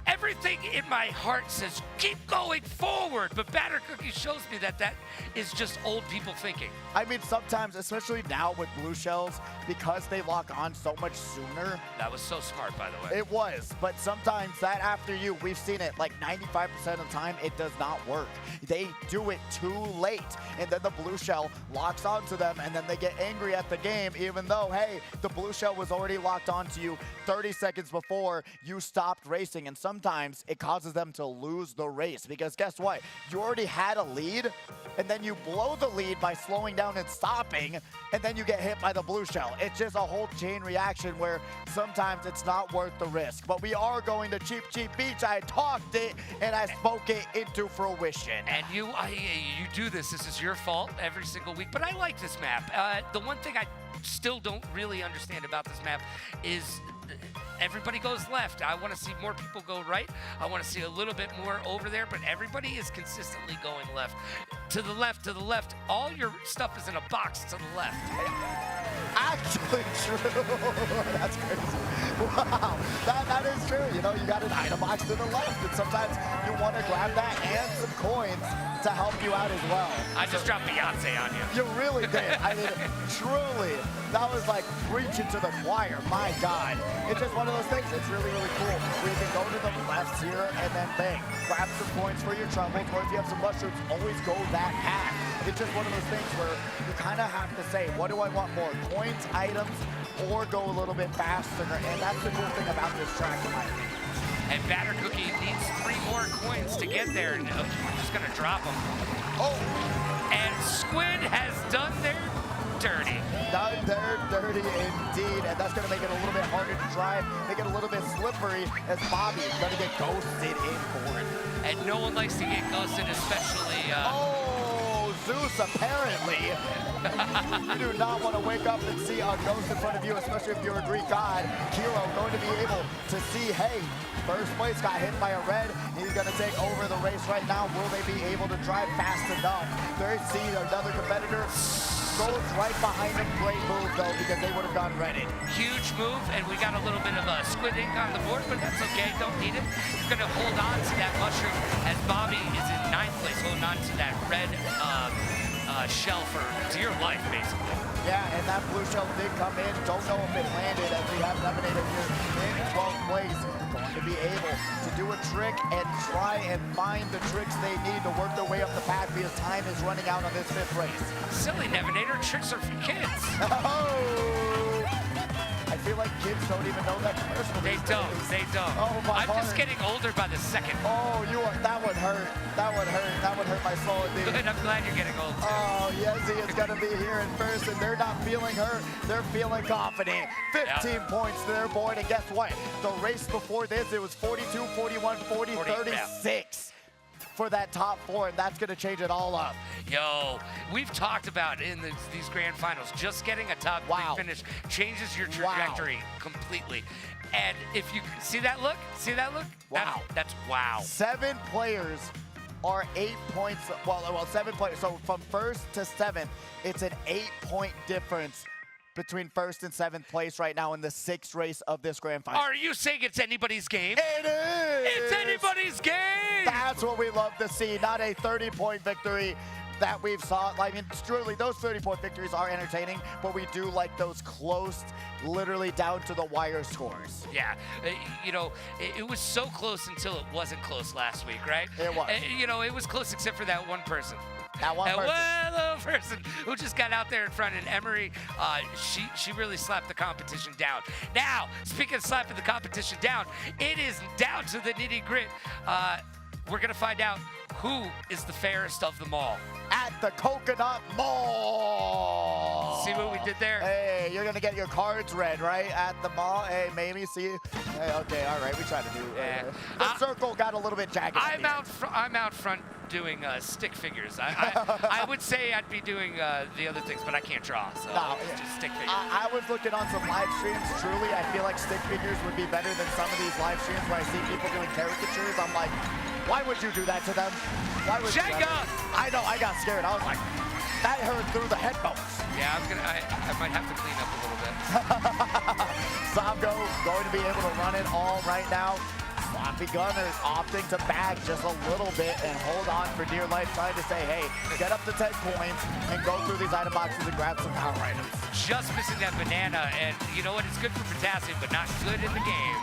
Everything in my heart says, keep going forward, but Batter Cookie shows me that that is just old people thinking. I mean, sometimes, especially now with blue shells, because they lock on so much sooner. That was so smart, by the way. It was, but sometimes that after you, we've seen it like 95% of the time, it does not work. They do it too late, and then the blue shell locks onto them, and then they get angry at the game, even though, hey, the blue shell was already locked onto you 30 seconds before you stopped racing, and sometimes it causes them to lose the race, because guess what? You already had a lead, and then you blow the lead by slowing down and stopping, and then you get hit by the blue shell. It's just a whole chain reaction where sometimes it's not worth the risk. But we are going to Cheap Beach. I talked it, and I spoke it into fruition. And you do this. This is your fault every single week. But I like this map. The one thing I still don't really understand about this map is everybody goes left. I want to see more people go right. I want to see a little bit more over there, but everybody is consistently going left. To the left, to the left. All your stuff is in a box to the left. Actually true. That's crazy. Wow, that is true. You know, you got an item box to the left, and sometimes you want to grab that and some coins to help you out as well. I just dropped Beyonce on you. You really did. I mean, truly, that was like preaching to the choir. My God. It's just one of those things. It's really, really cool. We can go to the left here and then bang, grab some coins for your troubles, or if you have some mushrooms, always go that path. It's just one of those things where you kind of have to say, what do I want more? Coins, items, or go a little bit faster? And that's the cool thing about this track, in my opinion. And Batter Cookie needs 3 more coins to get there. And we're just going to drop them. Oh! And Squid has done their dirty. Done dirt dirty indeed, and that's going to make it a little bit harder to drive, make it a little bit slippery as Bobby is going to get ghosted in for it. And no one likes to get ghosted, especially... Oh, Zeus, apparently. You do not want to wake up and see a ghost in front of you, especially if you're a Greek god. Kiro going to be able to see, hey, first place got hit by a red. He's going to take over the race right now. Will they be able to drive fast enough? They see another competitor goes right behind him. Great move, though, because they would have gone redded. Huge move, and we got a little bit of squid ink on the board, but that's okay. Don't need it. We're going to hold on to that mushroom as Bobby is in 9th place, holding on to that red shell for dear life, basically. Yeah, and that blue shell did come in. Don't know if it landed, as we have Lemonade here in 12th place. Going to be able to do a trick and try and find the tricks they need to work their way up the path because time is running out on this 5th race. Silly Nevenator, tricks are for kids. Oh! I feel like kids don't even know that commercial. They don't. Oh, my I'm just getting older by the second. Oh, that would hurt. That would hurt. That would hurt my soul, dude. Good, I'm glad you're getting old, too. Oh, Yezi is going to be here in first, and they're not feeling hurt. They're feeling confident. 15 points to their board, and guess what? The race before this, it was 42, 41, 40, 36. For that top 4, and that's going to change it all up. Yo, we've talked about in these grand finals, just getting a top 3 finish changes your trajectory completely. And if you see that look, wow. That's wow. 7 players are 8 points, well, 7 players. So from 1st to 7th, it's an 8-point difference between 1st and 7th place right now in the 6th race of this grand final. Are you saying it's anybody's game? It is! It's anybody's game! That's what we love to see, not a 30-point victory that we've saw. I mean, truly, those 30-point victories are entertaining, but we do like those close, literally down to the wire scores. Yeah, you know, it was so close until it wasn't close last week, right? It was. You know, it was close except for that one person. That one little person who just got out there in front, and Emery, she really slapped the competition down. Now, speaking of slapping the competition down, it is down to the nitty-grit. We're going to find out who is the fairest of them all. At the Coconut Mall. See what we did there? Hey, you're going to get your cards read, right? At the mall. Hey, maybe see. Hey, okay, all right. We tried to do the circle got a little bit jagged. I'm out front doing stick figures. I would say I'd be doing the other things, but I can't draw, so it's just stick figures. I was looking on some live streams. Truly, I feel like stick figures would be better than some of these live streams where I see people doing caricatures. I'm like, why would you do that to them? Why would Jenga! I know, I got scared. I was like, that hurt through the headphones. Yeah, I might have to clean up a little bit. Samgo going to be able to run it all right now. Sloppy Gunners opting to back just a little bit and hold on for dear life, trying to say, hey, get up to 10 coins and go through these item boxes and grab some power items. Just missing that banana, and you know what? It's good for potassium, but not good in the game.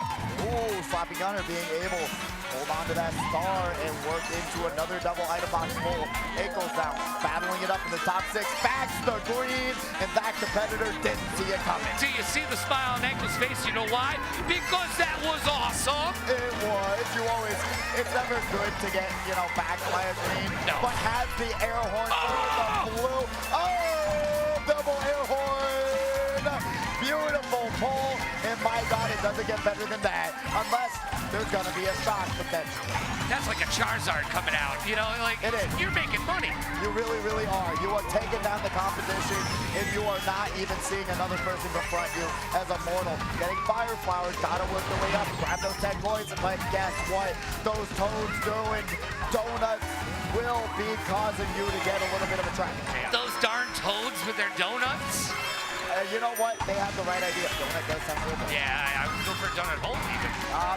Ooh, Sloppy Gunner being able to hold on to that star and work into another double item box pull. Ankles down, battling it up in the top 6, backs the green, and that competitor didn't see it coming. Do you see the smile on Ankle's face? You know why? Because that was awesome. It was. It's never good to get, backed by a green, but has the air horn through the blue. Oh, double air horn. Beautiful pull, and my God, it doesn't get better than that, unless there's gonna be a shock potential. That's like a Charizard coming out, it is. You're making money. You really, really are. You are taking down the competition, and you are not even seeing another person confront you as a mortal. Getting Fire Flowers, gotta work their way up, grab those 10 coins, but guess what? Those toads doing donuts will be causing you to get a little bit of a track. Those darn toads with their donuts. You know what? They have the right idea. Donut does sound real good. Yeah, I would go for a donut hole even.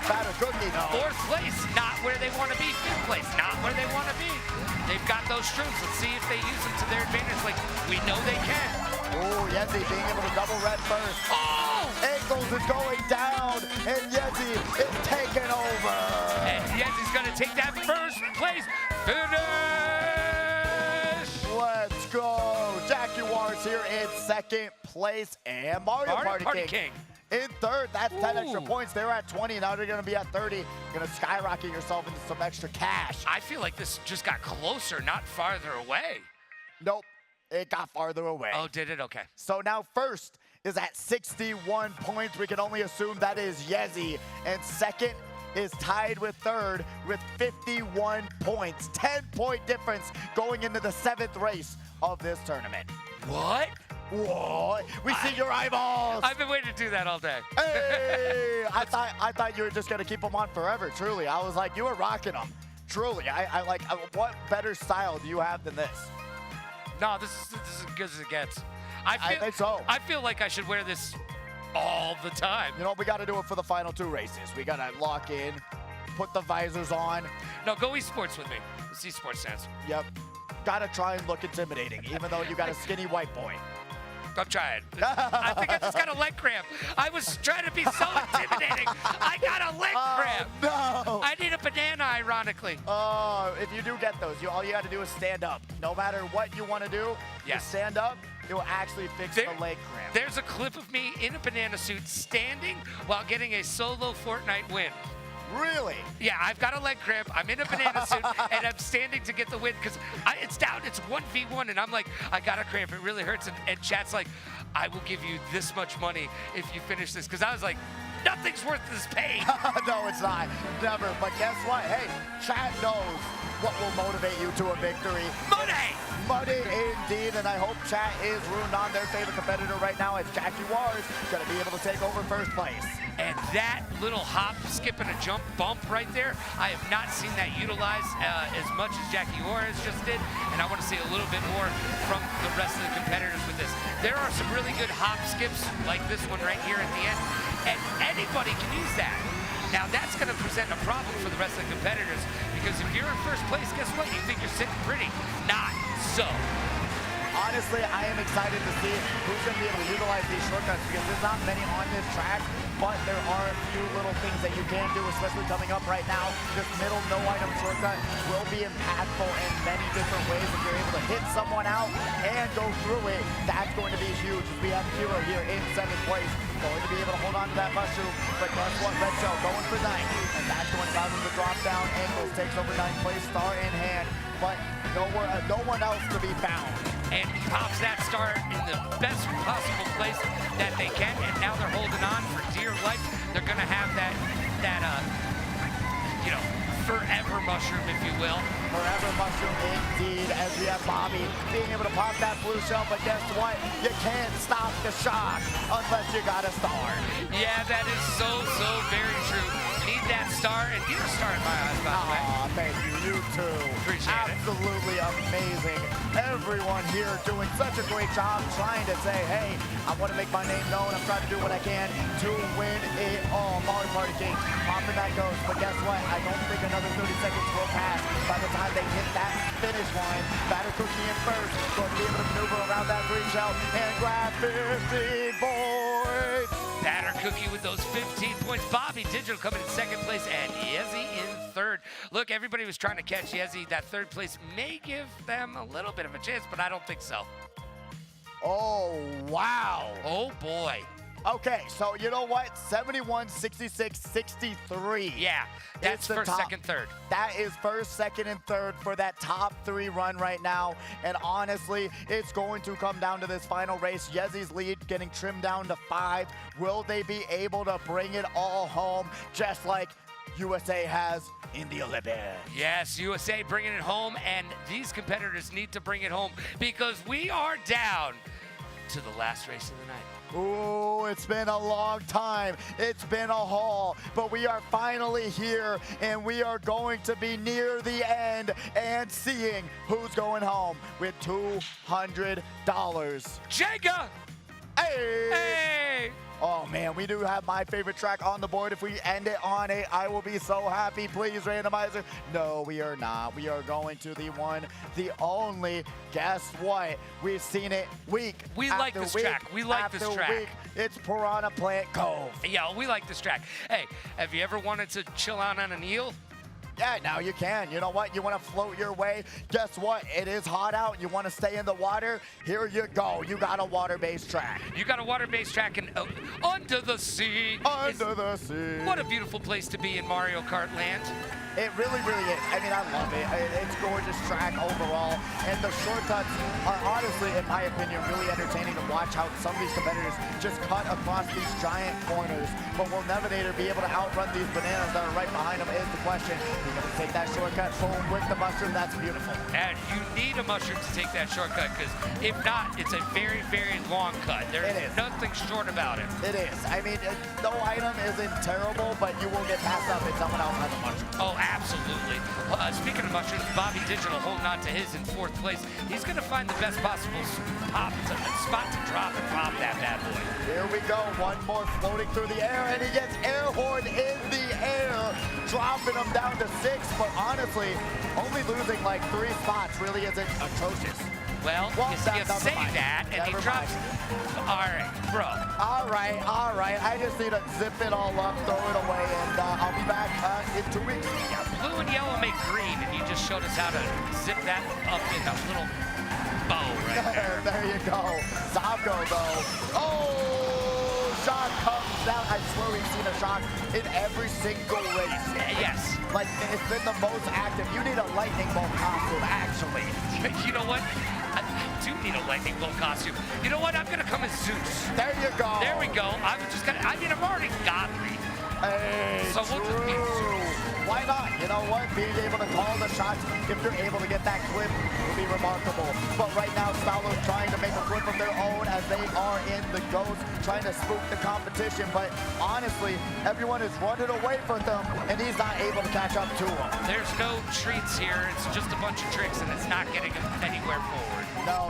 Batter cookie, no. 4th place, not where they want to be. 5th place, not where they want to be. They've got those shrooms. Let's see if they use them to their advantage like we know they can. Oh, Yezi being able to double red first. Oh! Ankles is going down, and Yezi is taking over. And Yezi's going to take that 1st place finish. Let's go. Jaguars here in 2nd place, and Mario Party King in 3rd. That's 10 extra points. They're at 20. Now they're going to be at 30. You're going to skyrocket yourself into some extra cash. I feel like this just got closer, not farther away. Nope. It got farther away. Oh, did it? Okay. So now first is at 61 points. We can only assume that is Yezi. And second is tied with third with 51 points. 10-point difference going into the 7th race of this tournament. What? What? We see your eyeballs. I've been waiting to do that all day. Hey! I thought you were just going to keep them on forever, truly. I was like, you were rocking them. Truly. I like, what better style do you have than this? No, this is as good as it gets. I think so. I feel like I should wear this all the time. You know, we got to do it for the final 2 races. We got to lock in, put the visors on. No, go Esports with me. It's Esports stands. Yep. Got to try and look intimidating, even though you got a skinny white boy. I'm trying. I think I just got a leg cramp. I was trying to be so intimidating. I got a leg cramp. No. I need a banana, ironically. Oh, if you do get those, all you got to do is stand up. No matter what you want to do, you stand up, it will actually fix the leg cramp. There's a clip of me in a banana suit standing while getting a solo Fortnite win. Really? Yeah, I've got a leg cramp. I'm in a banana suit, and I'm standing to get the win because it's down. It's 1v1, and I'm like, I got a cramp. It really hurts. And chat's like, I will give you this much money if you finish this. Because I was like, nothing's worth this pain. No, it's not. Never. But guess what? Hey, chat knows what will motivate you to a victory. Money! Money indeed, and I hope chat is rooting on their favorite competitor right now as Jackie Wars going to be able to take over first place. And that little hop, skip, and a jump bump right there, I have not seen that utilized as much as Jackie Juarez just did, and I want to see a little bit more from the rest of the competitors with this. There are some really good hop skips, like this one right here at the end, and anybody can use that. Now that's going to present a problem for the rest of the competitors, because if you're in first place, guess what? You think you're sitting pretty. Not so. Honestly, I am excited to see who's going to be able to utilize these shortcuts because there's not many on this track, but there are a few little things that you can do, especially coming up right now. This middle no-item shortcut will be impactful in many different ways. If you're able to hit someone out and go through it, that's going to be huge. We have Kira here in 7th place, going to be able to hold on to that mushroom, but guess what? Red Shell going for 9, and that's going to cause him to drop down. Angles takes over 9th place, star in hand, but no one else to be found. And he pops that star in the best possible place that they can, and now they're holding on for dear life. They're going to have that forever mushroom, if you will. Forever mushroom indeed, as we have Bobby being able to pop that blue shell, but guess what? You can't stop the shock unless you got a star. Yeah, that is so very true. Need that star, and get a star in my eyes, by the way. Aw, thank you. You too. Appreciate Absolutely amazing. Everyone here doing such a great job trying to say, hey, I want to make my name known. I'm trying to do what I can to win it all. Mario Party King, popping that goes. But guess what? I don't think another 30 seconds will pass by the time they hit that finish line. Batter Cookie in first. Going to be able to maneuver around that green shell and grab 15 points. Batter Cookie with those 15 points. Bobby Digital coming in 2nd place, and Yezi in 3rd. Look, everybody was trying to catch Yezi. That 3rd place may give them a little bit of a chance, but I don't think so. Oh, wow. Oh, boy. Okay, so you know what? 71, 66, 63. Yeah, that's first, second, third. That is first, second, and third for that top 3 run right now. And honestly, it's going to come down to this final race. Yezi's lead getting trimmed down to 5. Will they be able to bring it all home just like USA has in the Olympics? Yes, USA bringing it home, and these competitors need to bring it home because we are down to the last race of the night. Ooh, it's been a long time. It's been a haul, but we are finally here, and we are going to be near the end and seeing who's going home with $200. Jenga! Hey! Hey! Oh man, we do have my favorite track on the board. If we end it on it, I will be so happy. Please, randomizer. No, we are not. We are going to the one, the only. Guess what? We've seen it week We after like this week track. We like this after track. week. It's Piranha Plant Cove. Yeah, we like this track. Hey, have you ever wanted to chill out on an eel? Yeah, now you can. You know what? You want to float your way. Guess what? It is hot out. You want to stay in the water. Here you go. You got a water-based track. You got a water-based track and under the sea. Under the sea. What a beautiful place to be in Mario Kart land. It really, really is. I mean, I love it. It's a gorgeous track overall. And the shortcuts are honestly, in my opinion, really entertaining to watch how some of these competitors just cut across these giant corners. But will Nevenator be able to outrun these bananas that are right behind him is the question. He's going to take that shortcut, boom, with the mushroom. That's beautiful. And you need a mushroom to take that shortcut, because if not, it's a very, very long cut. There's nothing short about it. It is. I mean, no item isn't terrible, but you will get passed up if someone else has a mushroom. Oh, absolutely. Speaking of mushrooms, Bobby Digital holding on to his in 4th place. He's going to find the best possible spot to drop and pop that bad boy. Here we go. One more floating through the air, and he gets air horn in the air, dropping him down to 6. But honestly, only losing like 3 spots really isn't atrocious. Well, you say that, and he drops. All right, bro. All right. I just need to zip it all up, throw it away, and I'll be back in 2 weeks. Yeah, blue and yellow make green, and you just showed us how to zip that up in a little bow right there. There you go. Zabgo, though. Oh, shot comes down. I swear we've seen a shot in every single race. Yes. Like, it's been the most active. You need a lightning bolt costume, actually. You know what? I do need a lightning bolt costume. You know what? I'm going to come as Zeus. There you go. There we go. I'm just going to, I mean, I'm already godly. Hey, so we'll just be Zeus. Why not? You know what? Being able to call the shots, if you're able to get that clip, will be remarkable. But right now, Stallo's trying to make a clip of their own as they are in the ghost, trying to spook the competition. But honestly, everyone is running away from them, and he's not able to catch up to them. There's no treats here. It's just a bunch of tricks, and it's not getting him anywhere forward.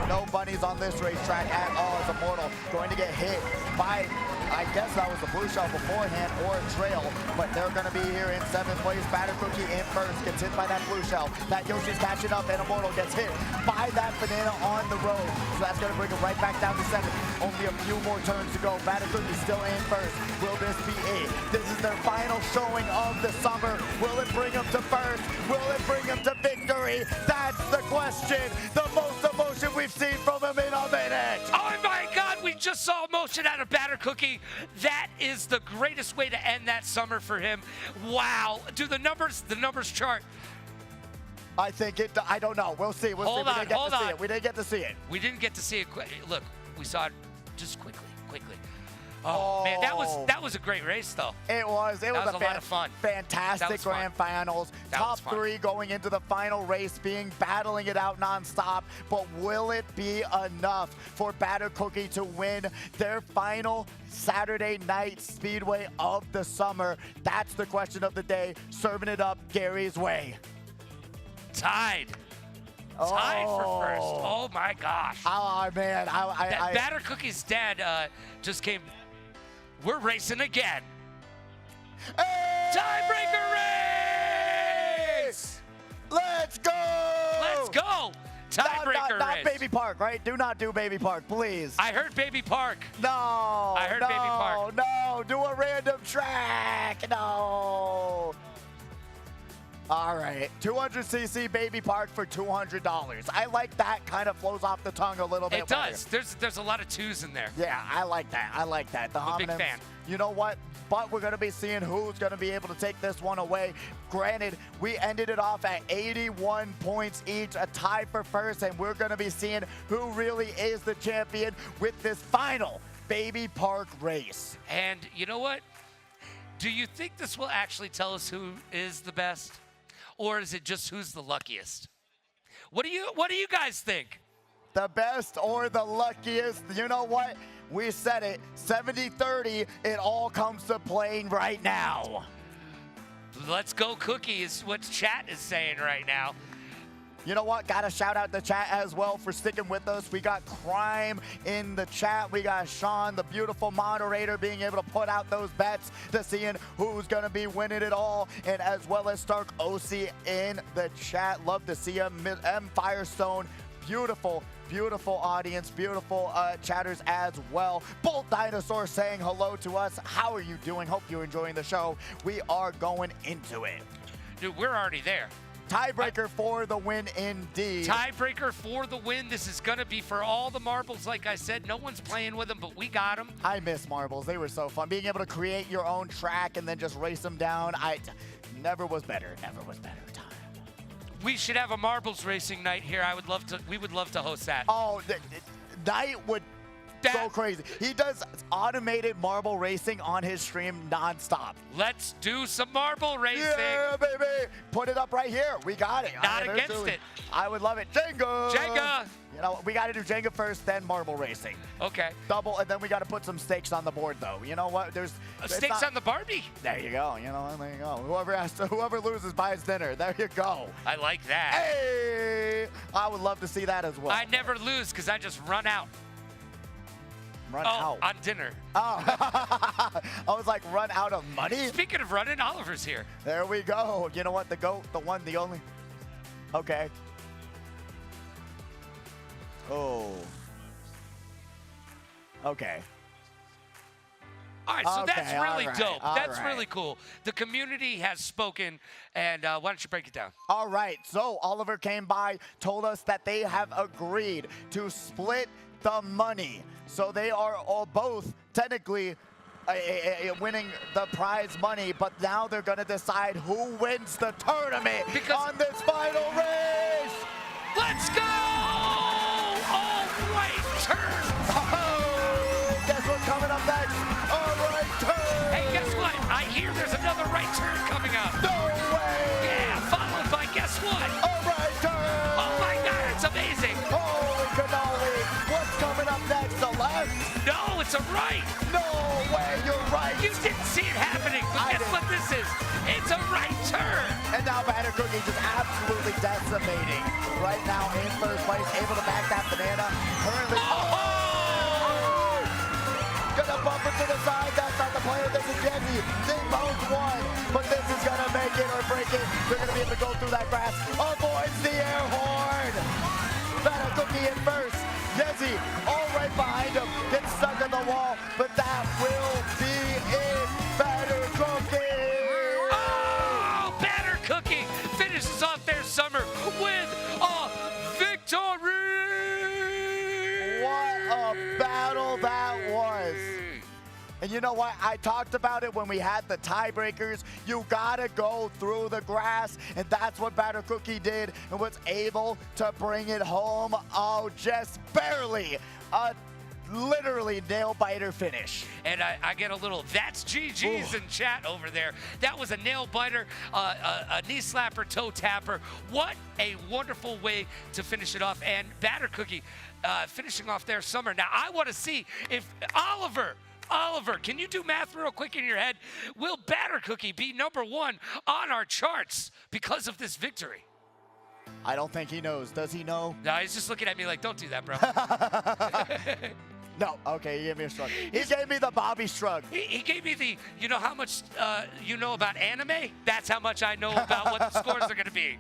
No bunnies on this racetrack at all as Immortal going to get hit by, I guess that was the blue shell beforehand or a trail, but they're going to be here in 7th place. Batter Cookie in first, gets hit by that blue shell. That Yoshi's catching up, and Immortal gets hit by that banana on the road. So that's going to bring him right back down to 7th. Only a few more turns to go. Batter Cookie still in first. Will this be it? This is their final showing of the summer. Will it bring them to first? Will it bring them to victory? That's the question. The most emotion we've seen from him in a minute. Oh my God, we just saw emotion out of Batter Cookie. That is the greatest way to end that summer for him. Wow. Do the numbers chart. I think it, I don't know. We'll see. We'll see. We didn't get to see it. We didn't get to see it. We didn't get to see it. Look, we saw it just quickly. Oh, man, that was a great race, though. It was. It was a lot of fun. Fantastic grand finals. Top 3 going into the final race, battling it out nonstop. But will it be enough for Batter Cookie to win their final Saturday night Speedway of the summer? That's the question of the day. Serving it up Gary's way. Tied for first. Oh my gosh. Oh man. Batter Cookie's dad just came. We're racing again. Hey! Tiebreaker race! Let's go! Let's go! Tiebreaker race. Not Baby Park, right? Do not do Baby Park, please. I heard Baby Park. No. I heard Baby Park. No, do a random track. No. All right, 200cc Baby Park for $200. I like that. Kind of flows off the tongue a little bit. It does. There's a lot of twos in there. Yeah, I like that. The I'm a big fan. You know what? But we're going to be seeing who's going to be able to take this one away. Granted, we ended it off at 81 points each, a tie for first, and we're going to be seeing who really is the champion with this final Baby Park race. And you know what? Do you think this will actually tell us who is the best? Or is it just who's the luckiest? What do you guys think? The best or the luckiest? You know what? We said it. 70-30. It all comes to playing right now. Let's go Cookie is what chat is saying right now. You know what? Got to shout out the chat as well for sticking with us. We got Crime in the chat. We got Sean, the beautiful moderator, being able to put out those bets to seeing who's going to be winning it all. And as well as Stark OC in the chat. Love to see him. M. Firestone, beautiful audience, beautiful chatters as well. Bolt Dinosaur saying hello to us. How are you doing? Hope you're enjoying the show. We are going into it. dude, we're already there. Tiebreaker for the win indeed. Tiebreaker for the win. This is going to be for all the marbles. Like I said, no one's playing with them, but we got them. I miss marbles. They were so fun. Being able to create your own track and then just race them down. Never was better. Never was better. We should have a marbles racing night here. We would love to host that. Oh, Knight would go crazy. He does automated marble racing on his stream nonstop. Let's do some marble racing. Yeah, baby. Put it up right here. We got it. Not against it. I would love it. Jenga. Jenga. You know, we got to do Jenga first, then marble racing. Okay. Double, and then we got to put some stakes on the board, though. You know what? There's stakes on the Barbie. There you go. You know, there you go. Whoever loses buys dinner. There you go. I like that. Hey, I would love to see that as well. I never lose because I just run out. Run out on dinner. Oh, I was like, run out of money? Speaking of running, Oliver's here. There we go. You know what? The GOAT, the one, the only. Okay. Oh. Okay. All right, so that's really dope. That's right. really cool. The community has spoken, and why don't you break it down? All right, so Oliver came by, told us that they have agreed to split the money. So they are all both technically winning the prize money, but now they're going to decide who wins the tournament on this final race. Let's go! All right, turn. Oh, guess what's coming up next? All right, turn. Hey, guess what? I hear there's another right turn coming up. No way. Yeah, followed by guess what? All right, turn. Oh my God, it's amazing. Holy cannoli. What's coming up next? The left? No, it's a right. No way, you're right. You didn't see it happening, but guess what this is? It's a right turn. And now Batter Cookie just absolutely decimating. Right now in first place, able to back that banana. Currently, gonna bump it to the side. That's not the player. This is Jesse. They both won, but this is gonna make it or break it. They're gonna be able to go through that grass. Avoids the air horn. Batter Cookie in first. Jesse all right behind him. Gets stuck in the wall, but that will be it. Batter Cookie. Oh, Batter Cookie finishes off their summer with a victory. What a battle that was. And you know what? I talked about it when we had the tiebreakers. You gotta go through the grass, and that's what Batter Cookie did and was able to bring it home. Oh, just barely. Literally nail-biter finish. And I get a little, that's GG's in chat over there. That was a nail-biter, a knee slapper, toe tapper. What a wonderful way to finish it off. And Batter Cookie finishing off their summer. Now, I want to see if Oliver, can you do math real quick in your head? Will Batter Cookie be #1 on our charts because of this victory? I don't think he knows. Does he know? No, he's just looking at me like, don't do that, bro. No, okay, he gave me a shrug. He gave me the Bobby shrug. He gave me the, you know how much you know about anime? That's how much I know about what the scores are going to be.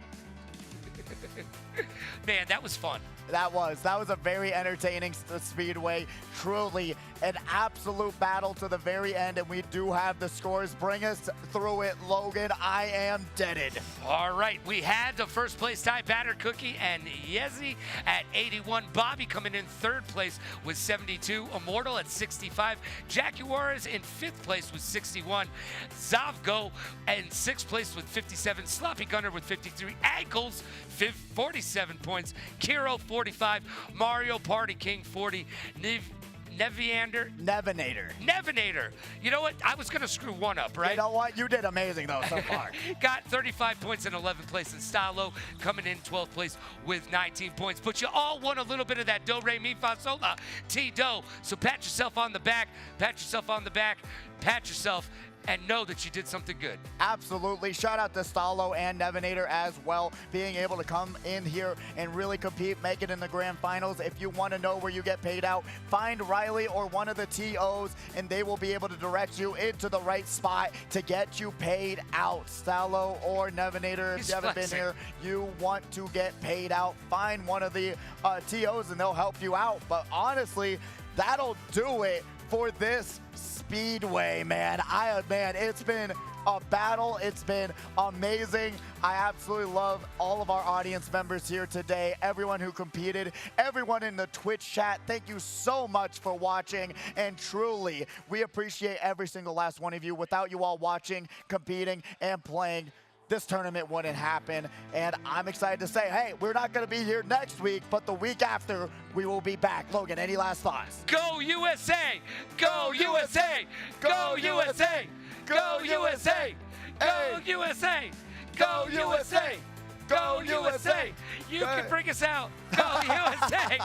Man, that was fun. That was a very entertaining Speedway. Truly an absolute battle to the very end, and we do have the scores. Bring us through it, Logan. I am deaded. All right, we had the first place tie, Batter Cookie and Yezi at 81. Bobby coming in third place with 72. Immortal at 65. Jackie Juarez in fifth place with 61. Zavgo in sixth place with 57. Sloppy Gunner with 53. Ankles, 47 points. Kiro, 45. Mario Party King, 40. Nevinator. You know what? I was going to screw one up, right? You know what? You did amazing, though, so far. Got 35 points in 11th place. And Stalo coming in 12th place with 19 points. But you all won a little bit of that do, re, mi, fa, sol, la, ti, do. So pat yourself on the back. Pat yourself and know that you did something good. Absolutely. Shout out to Stalo and Nevinator as well, being able to come in here and really compete, make it in the grand finals. If you want to know where you get paid out, find Riley or one of the TOs, and they will be able to direct you into the right spot to get you paid out. Stalo or Nevinator, if you haven't been here, you want to get paid out, find one of the TOs and they'll help you out. But honestly, that'll do it for this Speedway, man. Man, it's been a battle. It's been amazing. I absolutely love all of our audience members here today, everyone who competed, everyone in the Twitch chat. Thank you so much for watching, and truly, we appreciate every single last one of you. Without you all watching, competing, and playing, this tournament wouldn't happen. And I'm excited to say, hey, we're not going to be here next week, but the week after, we will be back. Logan, any last thoughts? Go USA! Go USA! Go USA! Go USA! Go USA! Go USA! Go USA! You can bring us out. Go USA!